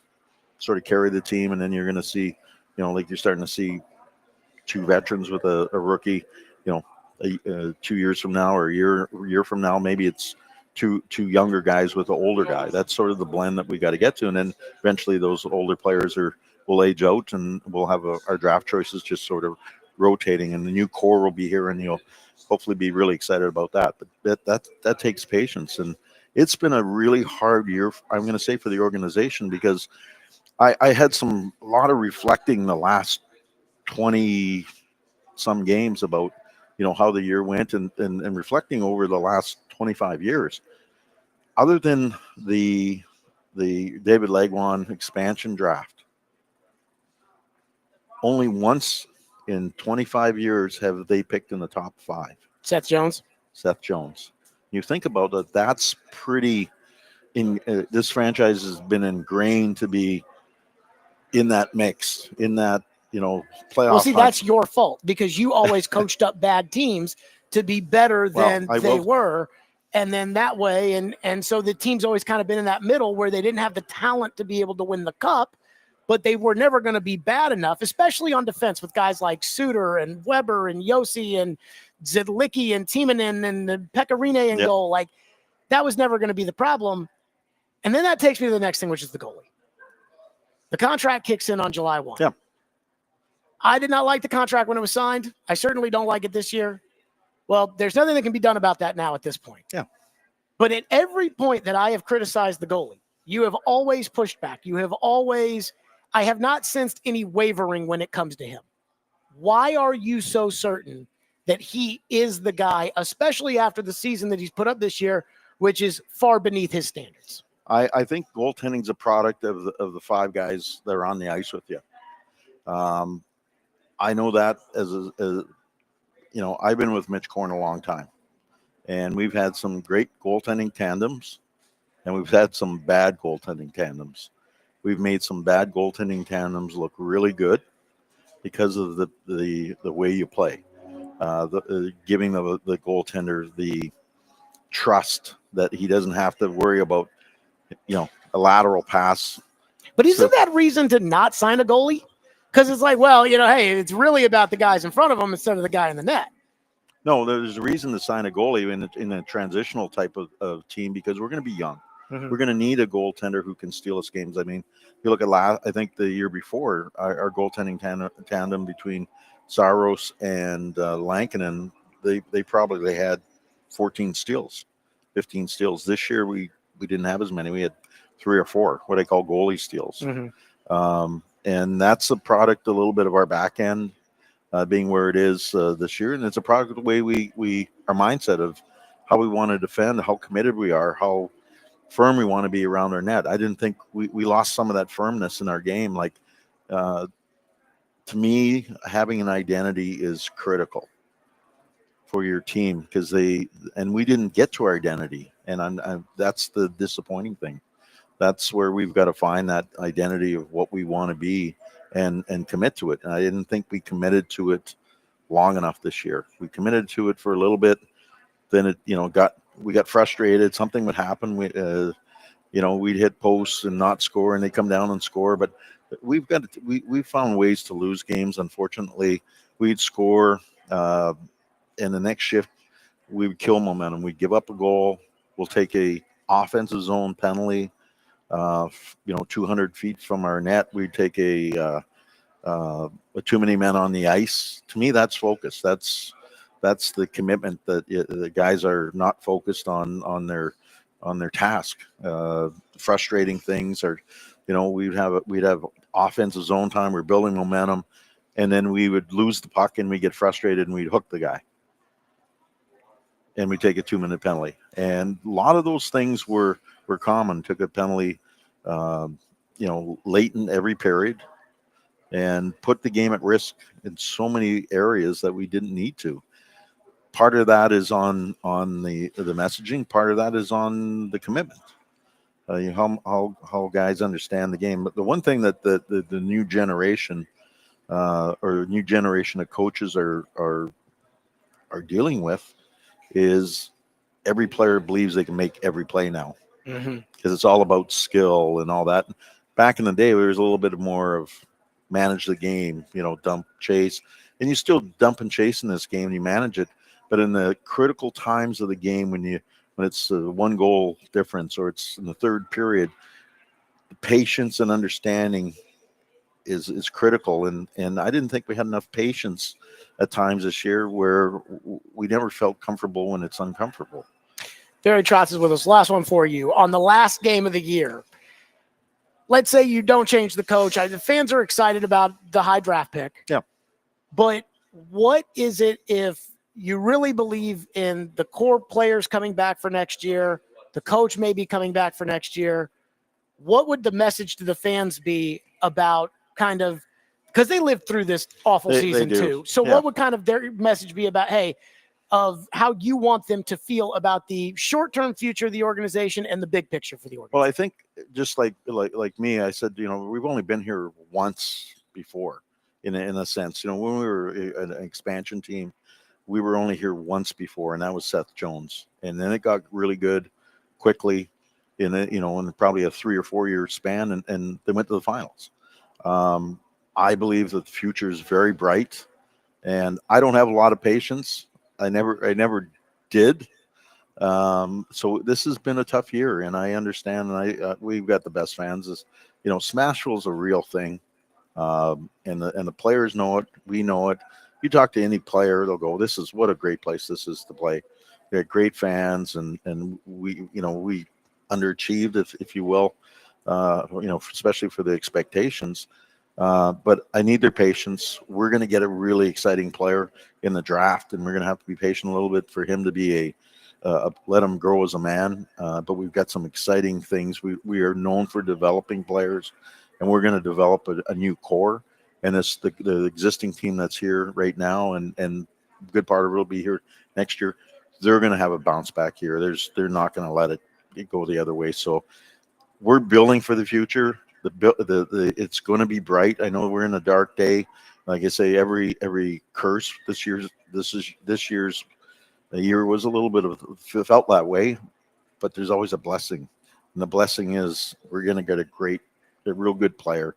Speaker 17: sort of carry the team, and then you're going to see, like you're starting to see two veterans with a rookie, 2 years from now or a year from now, maybe it's two younger guys with an older guy. That's sort of the blend that we got to get to, and then eventually those older players will age out, and we'll have our draft choices just sort of rotating, and the new core will be here, and you'll hopefully be really excited about that. But that takes patience, and it's been a really hard year, I'm going to say, for the organization, because I had a lot of reflecting the last 20 some games about how the year went, and reflecting over the last 25 years. Other than the David Legwan expansion draft, only once in 25 years have they picked in the top 5.
Speaker 1: Seth Jones.
Speaker 17: You think about that, that's pretty this franchise has been ingrained to be in that mix, in that, playoff.
Speaker 1: Well, see, that's your fault, because you always coached up bad teams to be better than they were. And then that way, and so the team's always kind of been in that middle where they didn't have the talent to be able to win the cup, but they were never going to be bad enough, especially on defense with guys like Suter and Weber and Yossi and Zidlicki and Timonen and Pecorine in goal. Like, that was never going to be the problem. And then that takes me to the next thing, which is the goalie. The contract kicks in on July 1.
Speaker 17: Yeah.
Speaker 1: I did not like the contract when it was signed. I certainly don't like it this year. Well, there's nothing that can be done about that now at this point.
Speaker 17: Yeah.
Speaker 1: But at every point that I have criticized the goalie, you have always pushed back. You have always, I have not sensed any wavering when it comes to him. Why are you so certain that he is the guy, especially after the season that he's put up this year, which is far beneath his standards?
Speaker 17: I think goaltending's a product of the five guys that are on the ice with you. I know that as you know, I've been with Mitch Korn a long time, and we've had some great goaltending tandems, and we've had some bad goaltending tandems. We've made some bad goaltending tandems look really good because of the way you play, giving the goaltender the trust that he doesn't have to worry about, you know, a lateral pass.
Speaker 1: But isn't that reason to not sign a goalie? Because it's like, well, you know, hey, it's really about the guys in front of him instead of the guy in the net.
Speaker 17: No, there's a reason to sign a goalie in a transitional type of team, because we're going to be young.
Speaker 1: Mm-hmm.
Speaker 17: We're going to need a goaltender who can steal us games. I mean, you look at I think the year before, our goaltending tandem between Saros and Lankinen, they probably had 14 steals, 15 steals. This year we didn't have as many. We had 3 or 4, what I call goalie steals.
Speaker 1: Mm-hmm.
Speaker 17: And that's a product a little bit of our back end being where it is this year. And it's a product of the way our mindset of how we want to defend, how committed we are, how firm we want to be around our net. I didn't think we lost some of that firmness in our game. Like, to me, having an identity is critical for your team, because we didn't get to our identity. And that's the disappointing thing. That's where we've got to find that identity of what we want to be and commit to it. And I didn't think we committed to it long enough this year. We committed to it for a little bit. Then it, you know, we got frustrated. Something would happen. You know, we'd hit posts and not score, and they come down and score. But we found ways to lose games. Unfortunately, we'd score, and the next shift we would kill momentum. We'd give up a goal. We'll take a offensive zone penalty. 200 feet from our net, we'd take a too many men on the ice. To me, that's focus. That's the commitment that the guys are not focused on their task. Frustrating things are, you know, we'd have offensive zone time. We're building momentum, and then we would lose the puck and we get frustrated and we'd hook the guy, and we take a 2-minute penalty. And a lot of those things were common. Took a penalty, late in every period, and put the game at risk in so many areas that we didn't need to. Part of that is on the messaging. Part of that is on the commitment. How guys understand the game. But the one thing that the new generation or new generation of coaches are dealing with is every player believes they can make every play now, because it's all about skill and all that. Back in the day, there was a little bit more of manage the game, dump, chase, and you still dump and chase in this game. And you manage it, but in the critical times of the game, when it's a 1 goal difference or it's in the third period, the patience and understanding is critical. And I didn't think we had enough patience at times this year, where we never felt comfortable when it's uncomfortable.
Speaker 1: Barry Trotz is with us. Last one for you. On the last game of the year, let's say you don't change the coach. The fans are excited about the high draft pick.
Speaker 17: Yeah.
Speaker 1: But what is it if you really believe in the core players coming back for next year, the coach may be coming back for next year? What would the message to the fans be about kind of, because they lived through this awful season too. So what would kind of their message be about, hey, of how you want them to feel about the short-term future of the organization and the big picture for the organization?
Speaker 17: Well, I think just like me, I said, we've only been here once before in a sense. When we were an expansion team, we were only here once before, and that was Seth Jones. And then it got really good quickly in probably a 3 or 4 year span, and they went to the finals. I believe that the future is very bright, and I don't have a lot of patience. I never did. So this has been a tough year, and I understand. And we've got the best fans. Smashville is a real thing, and the players know it. We know it. You talk to any player, they'll go, "This is what a great place this is to play." We had great fans, and we underachieved, if you will, especially for the expectations. But I need their patience. We're going to get a really exciting player in the draft, and we're going to have to be patient a little bit for him to be let him grow as a man. But we've got some exciting things. We are known for developing players, and we're going to develop a new core. And it's the existing team that's here right now, and good part of it will be here next year. They're going to have a bounce back here. They're not going to let it go the other way. So we're building for the future. It's going to be bright. I know we're in a dark day. Like I say, every curse this year's the year was a little bit of felt that way, but there's always a blessing, and the blessing is we're going to get a real good player.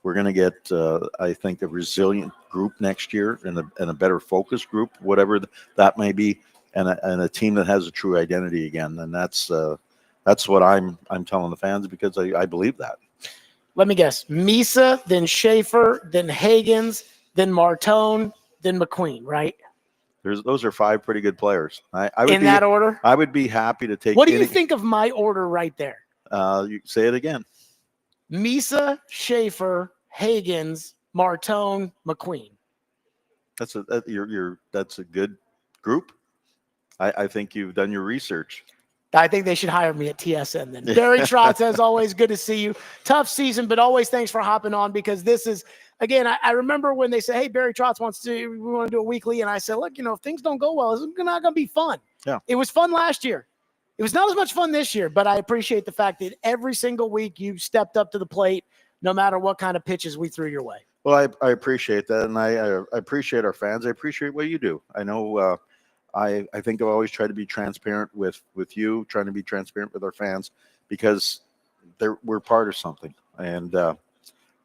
Speaker 17: We're going to get, I think, a resilient group next year, and a better focus group, whatever that may be, and a team that has a true identity again. And that's what I'm telling the fans, because I believe that.
Speaker 1: Let me guess. Misa, then Schaefer, then Hagens, then Martone, then McQueen, right?
Speaker 17: Those are 5 pretty good players. I would
Speaker 1: in that order?
Speaker 17: I would be happy to take.
Speaker 1: What do you think of my order right there?
Speaker 17: You say it again.
Speaker 1: Misa, Schaefer, Hagens, Martone, McQueen.
Speaker 17: That's a good group. I think you've done your research.
Speaker 1: I think they should hire me at TSN then. Barry Trotz, as always, good to see you. Tough season, but always thanks for hopping on, because this is, again, I remember when they said, hey, Barry Trotz we want to do it weekly. And I said, look, if things don't go well, it's not going to be fun.
Speaker 17: Yeah.
Speaker 1: It was fun last year. It was not as much fun this year, but I appreciate the fact that every single week you stepped up to the plate, no matter what kind of pitches we threw your way.
Speaker 17: Well, I appreciate that. And I appreciate our fans. I appreciate what you do. I know, I think I've always tried to be transparent with you, trying to be transparent with our fans, because we're part of something. And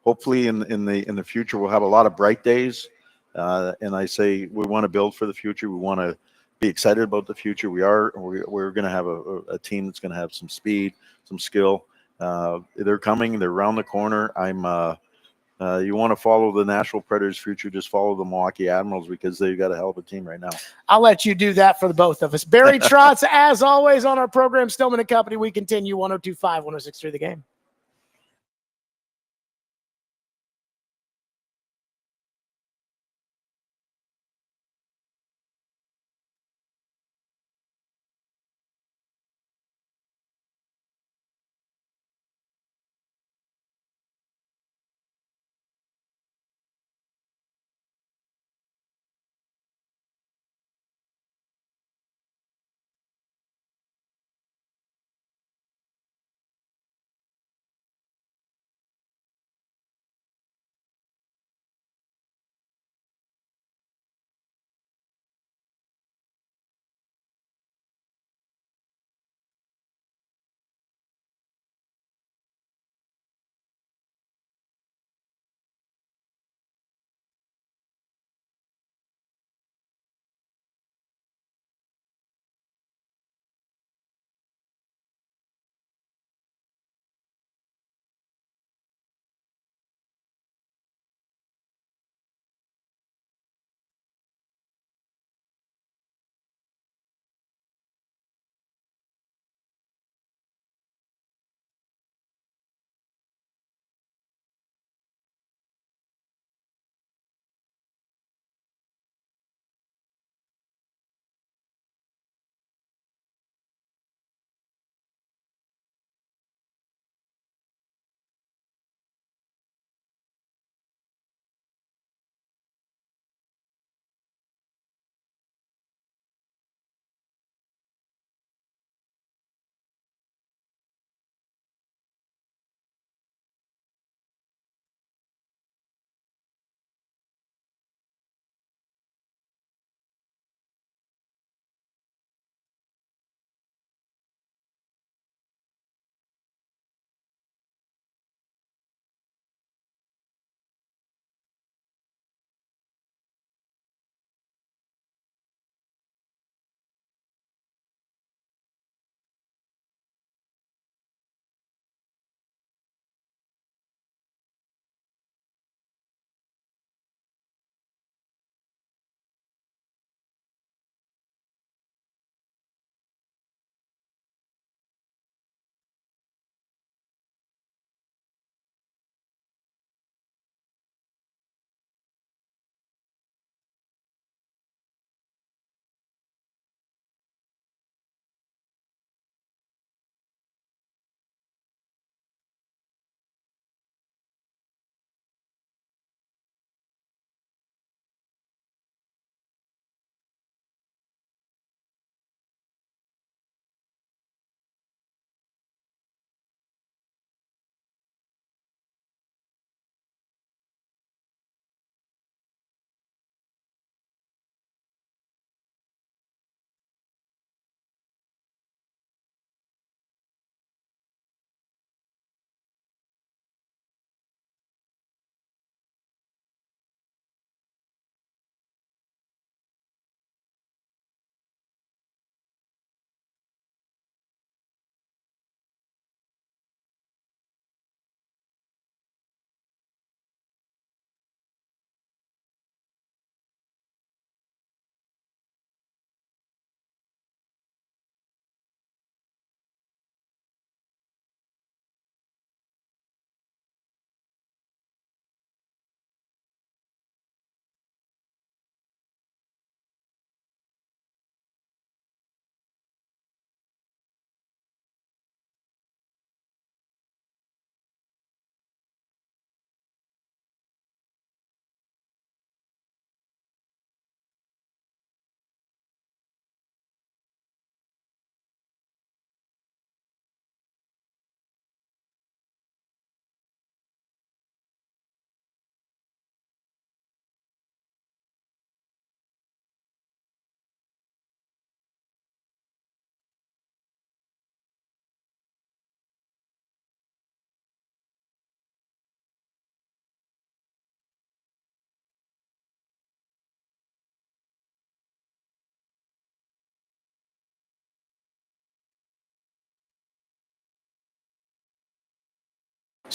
Speaker 17: hopefully in the future, we'll have a lot of bright days. And I say we want to build for the future. We want to be excited about the future. We're going to have a team that's going to have some speed, some skill. They're coming. They're around the corner. You want to follow the Nashville Predators' future, just follow the Milwaukee Admirals, because they've got a hell of a team right now.
Speaker 1: I'll let you do that for the both of us. Barry Trotz, as always, on our program, Stillman and Company. We continue 102.5, 106.3 The Game.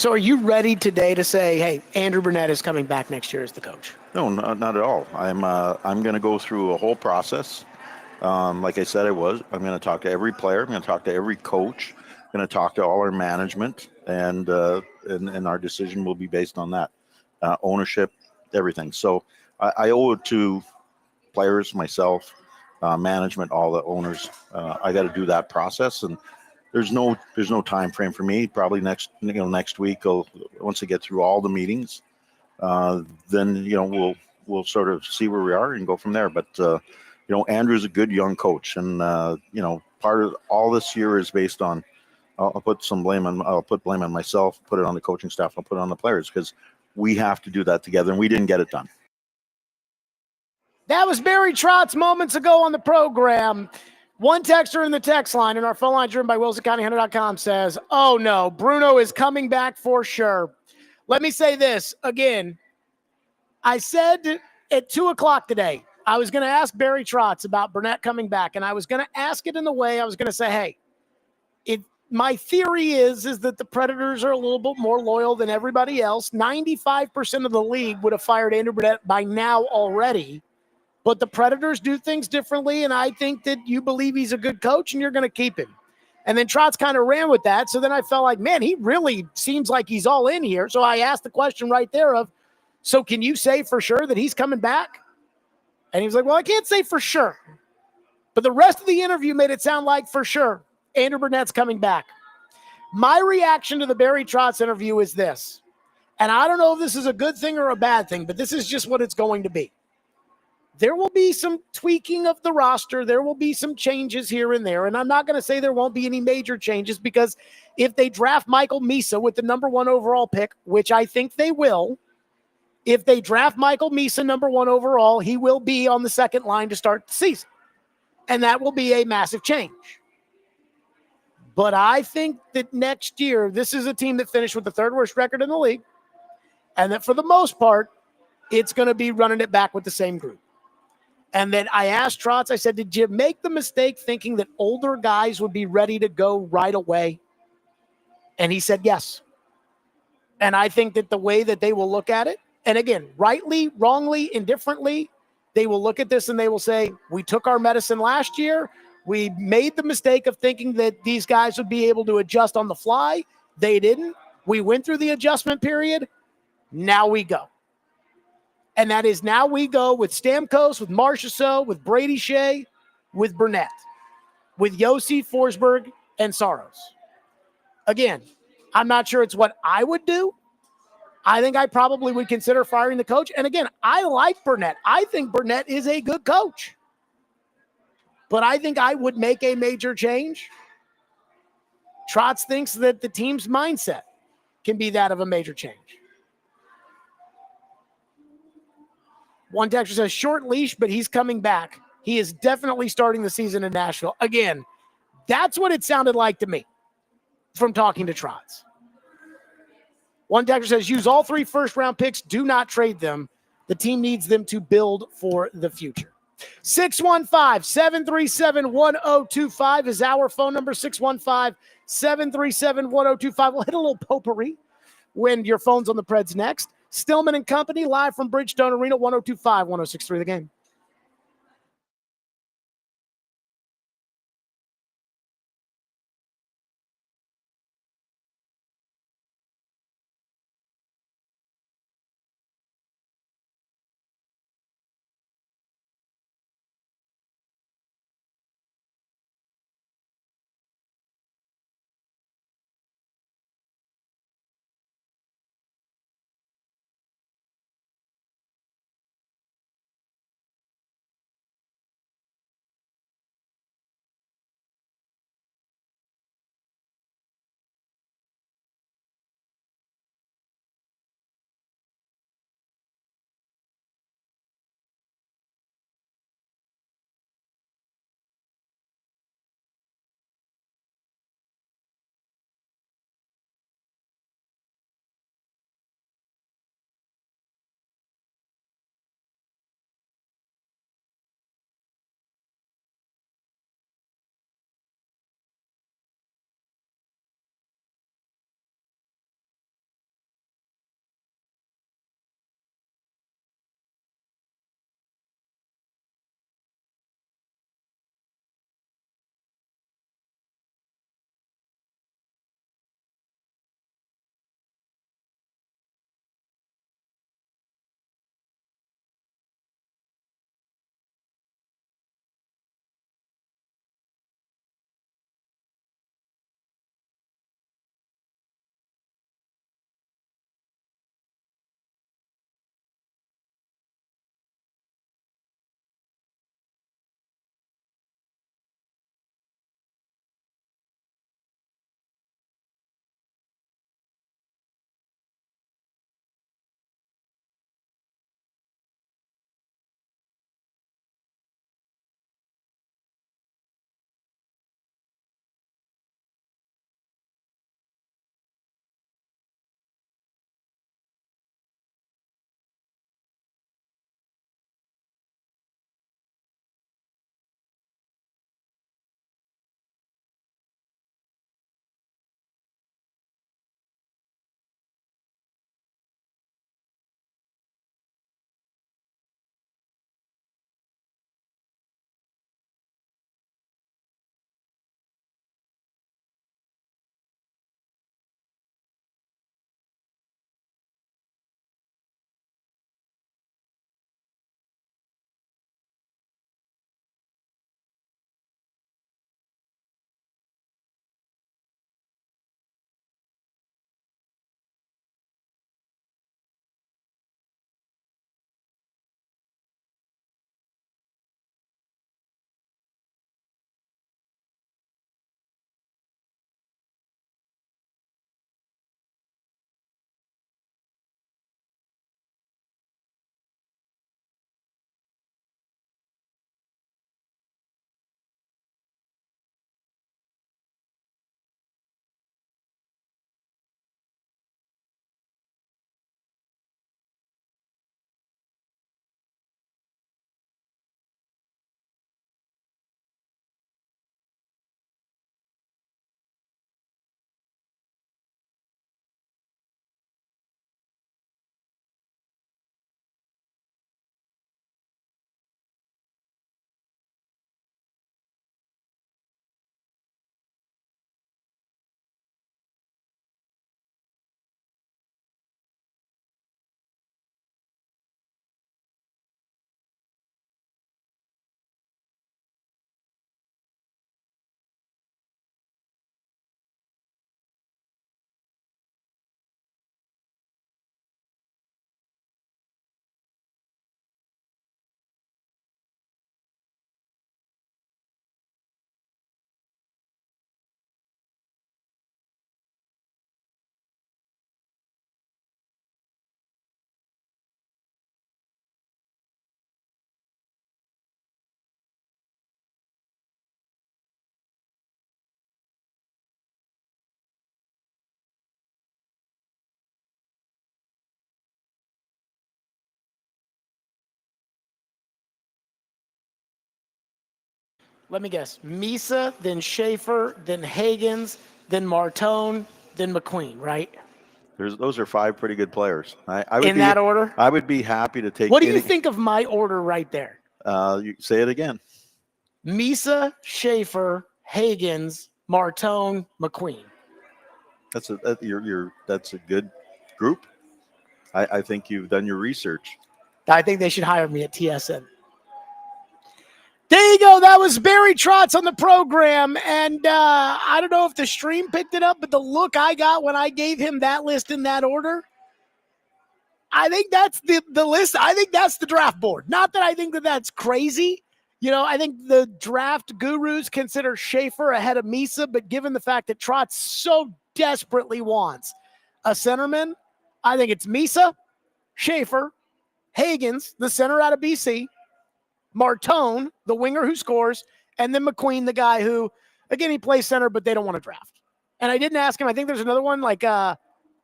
Speaker 1: So are you ready today to say, hey, Andrew Burnett is coming back next year as the coach?
Speaker 17: No, not at all. I'm going to go through a whole process. Like I said, I'm going to talk to every player. I'm going to talk to every coach. I'm going to talk to all our management, and our decision will be based on that. Ownership, everything. So I owe it to players, myself, management, all the owners. I got to do that process, and there's no time frame for me. Probably next week, once I get through all the meetings, then we'll sort of see where we are and go from there. But Andrew's a good young coach, and part of all this year is based on. I'll put blame on myself, put it on the coaching staff, I'll put it on the players, because we have to do that together, and we didn't get it done.
Speaker 1: That was Barry Trotz moments ago on the program. One texter in the text line, and our phone line driven by WilsonCountyHunter.com says, oh no, Bruno is coming back for sure. Let me say this again. I said at 2:00 today, I was going to ask Barry Trotz about Burnett coming back, and I was going to ask it in the way I was going to say, hey, my theory is that the Predators are a little bit more loyal than everybody else. 95% of the league would have fired Andrew Burnett by now already. But the Predators do things differently, and I think that you believe he's a good coach and you're going to keep him. And then Trotz kind of ran with that. So then I felt like, man, he really seems like he's all in here. So I asked the question right there of, so can you say for sure that he's coming back? And he was like, well, I can't say for sure. But the rest of the interview made it sound like for sure Andrew Burnett's coming back. My reaction to the Barry Trotz interview is this. And I don't know if this is a good thing or a bad thing, but this is just what it's going to be. There will be some tweaking of the roster. There will be some changes here and there. And I'm not going to say there won't be any major changes, because if they draft Michael Misa with the number 1 overall pick, which I think they will, if they draft Michael Misa number 1 overall, he will be on the second line to start the season. And that will be a massive change. But I think that next year, this is a team that finished with the 3rd worst record in the league. And that for the most part, it's going to be running it back with the same group. And then I asked Trotz, I said, did you make the mistake thinking that older guys would be ready to go right away? And he said, yes. And I think that the way that they will look at it, and again, rightly, wrongly, indifferently, they will look at this and they will say, we took our medicine last year. We made the mistake of thinking that these guys would be able to adjust on the fly. They didn't. We went through the adjustment period. Now we go. And that is now we go with Stamkos, with Marchessault, with Brady Shea, with Burnett, with Yossi, Forsberg, and Saros. Again, I'm not sure it's what I would do. I think I probably would consider firing the coach. And again, I like Burnett. I think Burnett is a good coach. But I think I would make a major change. Trotz thinks that the team's mindset can be that of a major change. One texter says, short leash, but he's coming back. He is definitely starting the season in Nashville. Again, that's what it sounded like to me from talking to Trotz. One texter says, use all 3 first-round picks. Do not trade them. The team needs them to build for the future. 615-737-1025 is our phone number, 615-737-1025. We'll hit a little potpourri when your phone's on the Preds next. Stillman and Company, live from Bridgestone Arena, 102.5-106.3 The Game. let me guess, Misa, then Schaefer, then Higgins, then Martone, then McQueen, right?
Speaker 17: Those are 5 pretty good players. I would
Speaker 1: In that order?
Speaker 17: I would be happy to take.
Speaker 1: What do you think of my order right there?
Speaker 17: You say it again.
Speaker 1: Misa, Schaefer, Higgins, Martone, McQueen.
Speaker 17: That's a good group. I think you've done your research.
Speaker 1: I think they should hire me at TSN. There you go. That was Barry Trotz on the program. And I don't know if the stream picked it up, but the look I got when I gave him that list in that order, I think that's the list. I think that's the draft board. Not that I think that that's crazy. You know, I think the draft gurus consider Schaefer ahead of Misa, but given the fact that Trotz so desperately wants a centerman, I think it's Misa, Schaefer, Higgins, the center out of BC, Martone, the winger who scores, and then McQueen, the guy who, again, he plays center, but they don't want to draft. And I didn't ask him. I think there's another one like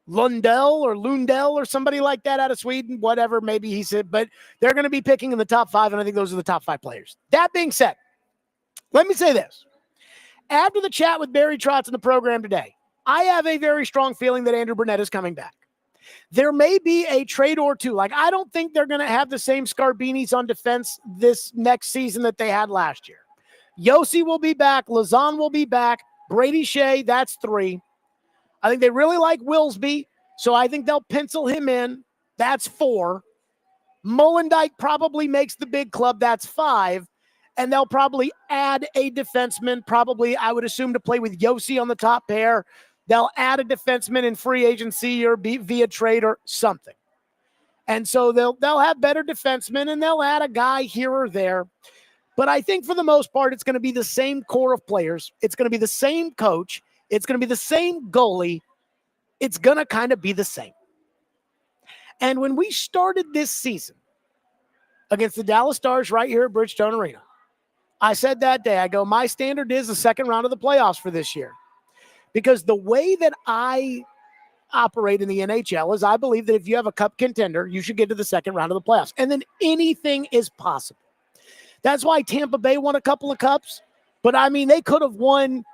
Speaker 1: Lundell or somebody like that out of Sweden, whatever, maybe he said, but they're going to be picking in the top 5, and I think those are the top 5 players. That being said, let me say this. After the chat with Barry Trotz in the program today, I have a very strong feeling that Andrew Burnett is coming back. There may be a trade or two. Like, I don't think they're going to have the same Scarbinis on defense this next season that they had last year. Yossi will be back. Lazan will be back. Brady Shea, that's 3. I think they really like Willsby, so I think they'll pencil him in. That's 4. Mullendijk probably makes the big club. That's 5. And they'll probably add a defenseman, probably, I would assume, to play with Yossi on the top pair. They'll add a defenseman in free agency or via trade or something. And so they'll have better defensemen, and they'll add a guy here or there. But I think for the most part, it's going to be the same core of players. It's going to be the same coach. It's going to be the same goalie. It's going to kind of be the same. And when we started this season against the Dallas Stars right here at Bridgestone Arena, I said that day, I go, my standard is the second round of the playoffs for this year. Because the way that I operate in the NHL is I believe that if you have a cup contender, you should get to the second round of the playoffs. And then anything is possible. That's why Tampa Bay won a couple of cups. But, I mean, they could have won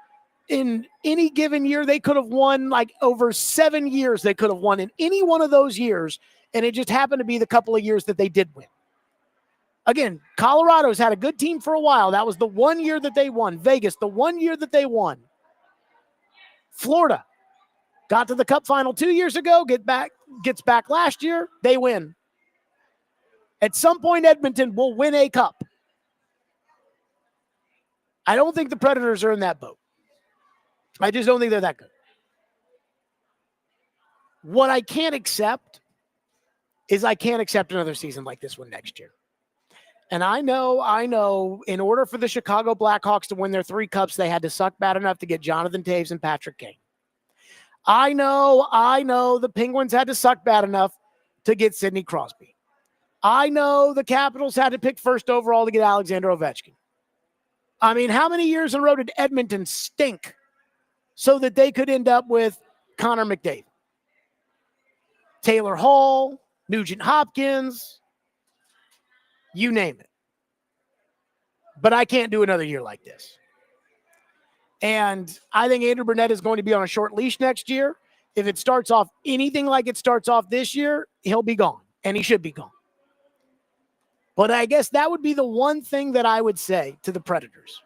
Speaker 1: in any given year. They could have won like over 7 years. They could have won in any one of those years. And it just happened to be the couple of years that they did win. Again, Colorado's had a good team for a while. That was the one year that they won. Vegas, the one year that they won. Florida got to the cup final 2 years ago, gets back last year, they win. At some point, Edmonton will win a cup. I don't think the Predators are in that boat. I just don't think they're that good. What I can't accept is I can't accept another season like this one next year. And I know, in order for the Chicago Blackhawks to win their 3 cups, they had to suck bad enough to get Jonathan Taves and Patrick Kane. I know the Penguins had to suck bad enough to get Sidney Crosby. I know the Capitals had to pick first overall to get Alexander Ovechkin. I mean, how many years in a row did Edmonton stink so that they could end up with Connor McDavid, Taylor Hall, Nugent Hopkins, you name it. But I can't do another year like this. And I think Andrew Burnett is going to be on a short leash next year. If it starts off anything like it starts off this year, he'll be gone, and he should be gone. But I guess that would be the one thing that I would say to the Predators.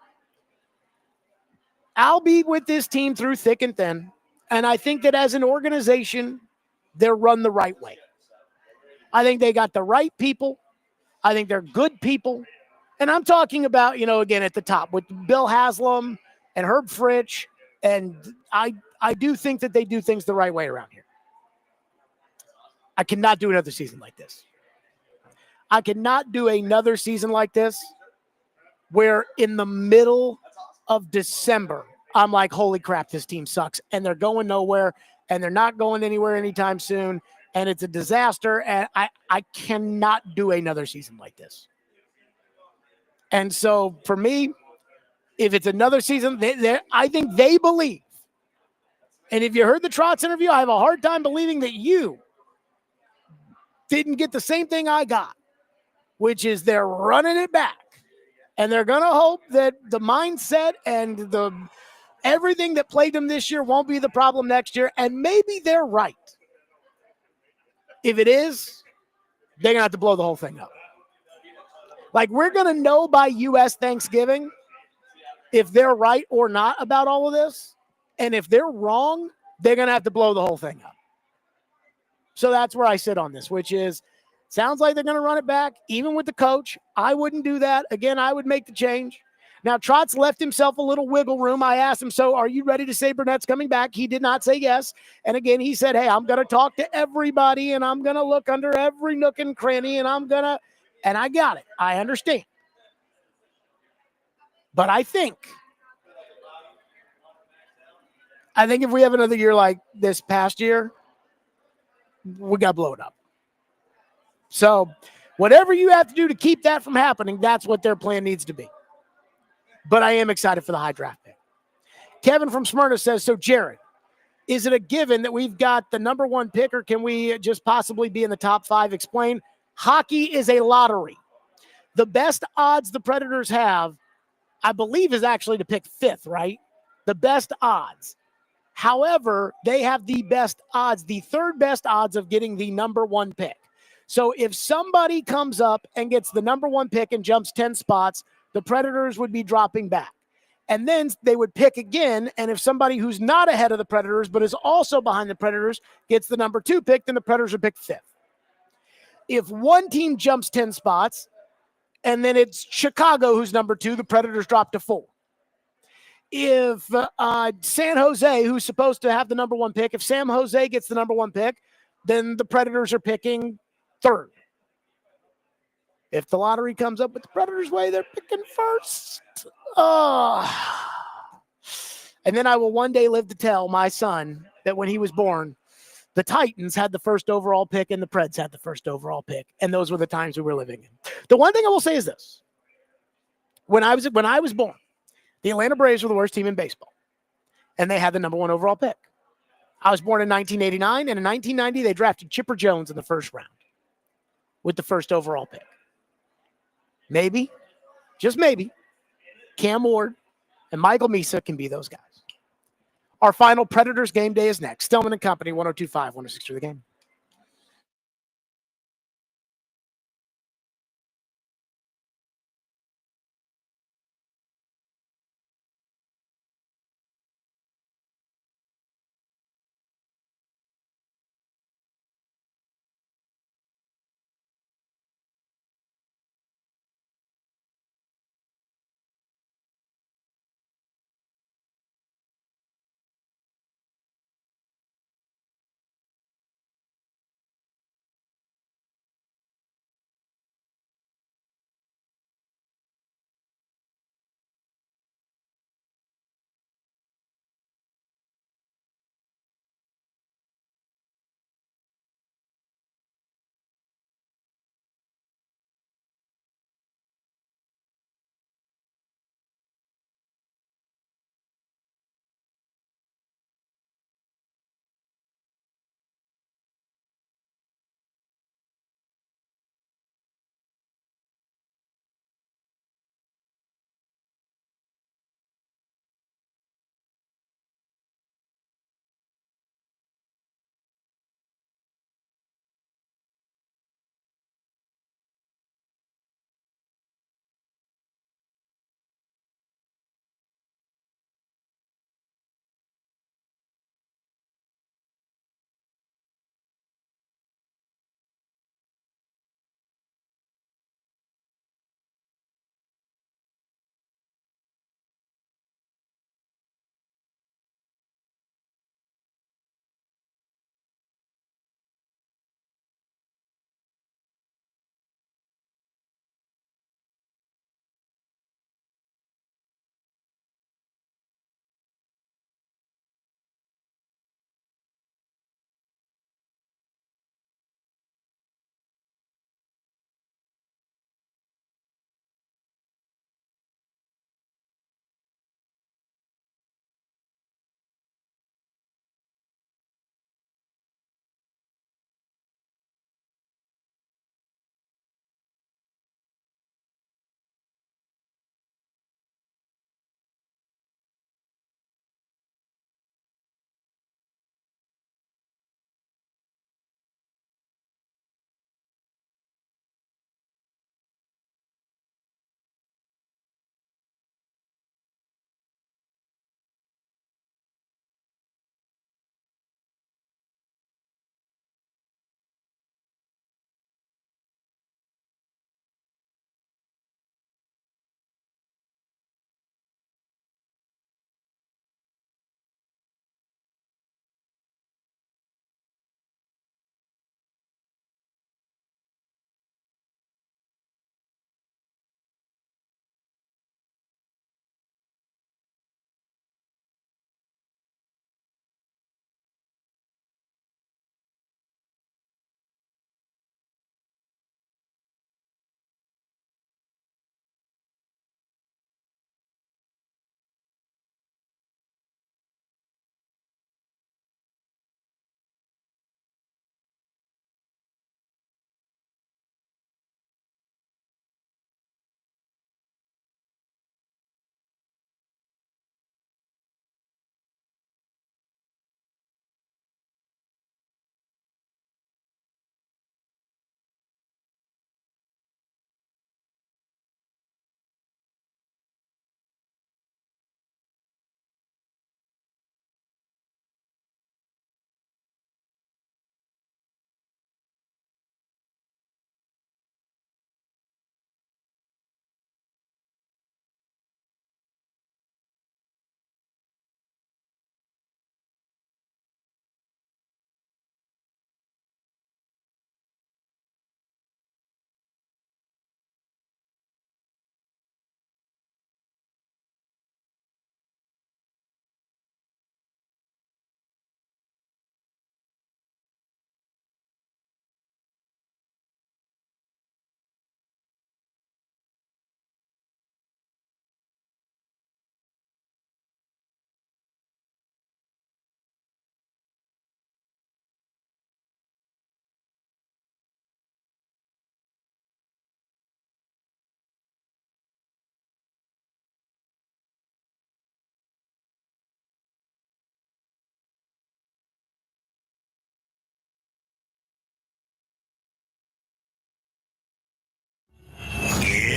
Speaker 1: I'll be with this team through thick and thin, and I think that as an organization, they're run the right way. I think they got the right people. I think they're good people. And I'm talking about, again, at the top with Bill Haslam and Herb Fritsch. And I do think that they do things the right way around here. I cannot do another season like this. I cannot do another season like this where in the middle of December, I'm like, holy crap, this team sucks. And they're going nowhere, and they're not going anywhere anytime soon. And it's a disaster, and I cannot do another season like this. And so, for me, if it's another season, I think they believe. And if you heard the Trotz interview, I have a hard time believing that you didn't get the same thing I got, which is they're running it back. And they're going to hope that the mindset and the everything that plagued them this year won't be the problem next year. And maybe they're right. If it is, they're going to have to blow the whole thing up. Like, we're going to know by U.S. Thanksgiving if they're right or not about all of this. And if they're wrong, they're going to have to blow the whole thing up. So that's where I sit on this, which is, sounds like they're going to run it back, even with the coach. I wouldn't do that. Again, I would make the change. Now, Trotz left himself a little wiggle room. I asked him, so are you ready to say Burnett's coming back? He did not say yes. And again, he said, hey, I'm going to talk to everybody, and I'm going to look under every nook and cranny, and and I got it. I understand. But I think if we have another year like this past year, we got to blow it up. So whatever you have to do to keep that from happening, that's what their plan needs to be. But I am excited for the high draft pick. Kevin from Smyrna says, so Jared, is it a given that we've got the number one pick, or can we just possibly be in the top 5? Explain. Hockey is a lottery. The best odds the Predators have, I believe, is actually to pick 5th, right? The best odds. However, they have the best odds, the third best odds of getting the number one pick. So if somebody comes up and gets the number one pick and jumps 10 spots, the Predators would be dropping back. And then they would pick again, and if somebody who's not ahead of the Predators but is also behind the Predators gets the number 2 pick, then the Predators would pick 5th. If one team jumps 10 spots, and then it's Chicago who's number 2, the Predators drop to 4. If San Jose, who's supposed to have the number 1 pick, if San Jose gets the number 1 pick, then the Predators are picking 3rd. If the lottery comes up with the Predators' way, they're picking 1st. Oh. And then I will one day live to tell my son that when he was born, the Titans had the 1st overall pick and the Preds had the 1st overall pick. And those were the times we were living in. The one thing I will say is this. When I was born, the Atlanta Braves were the worst team in baseball. And they had the number 1 overall pick. I was born in 1989, and in 1990, they drafted Chipper Jones in the 1st round with the 1st overall pick. Maybe, just maybe, Cam Ward and Michael Misa can be those guys. Our final Predators game day is next. Stillman and Company, 102.5, 106 The Game.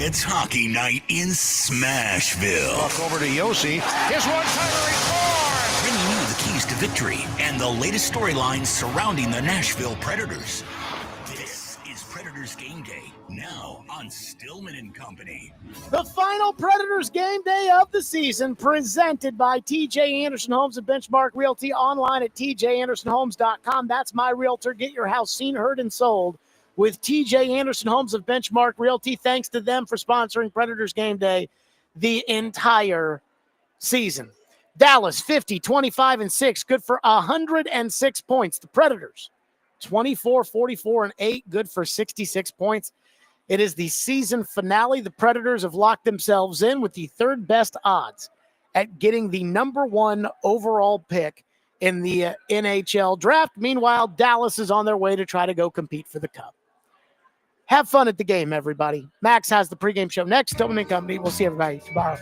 Speaker 13: It's hockey night in Smashville.
Speaker 15: Walk over to Yossi. His one-timer he
Speaker 13: Bringing you the keys to victory and the latest storylines surrounding the Nashville Predators. This is Predators Game Day, now on Stillman and Company.
Speaker 1: The final Predators game day of the season, presented by TJ Anderson Homes and Benchmark Realty, online at tjandersonhomes.com. That's my realtor. Get your house seen, heard, and sold with TJ Anderson Homes of Benchmark Realty. Thanks to them for sponsoring Predators Game Day the entire season. Dallas, 50, 25, and 6, good for 106 points. The Predators, 24, 44, and 8, good for 66 points. It is the season finale. The Predators have locked themselves in with the third best odds at getting the number 1 overall pick in the NHL draft. Meanwhile, Dallas is on their way to try to go compete for the Cup. Have fun at the game, everybody. Max has the pregame show next. Stillman and Company. We'll see everybody tomorrow.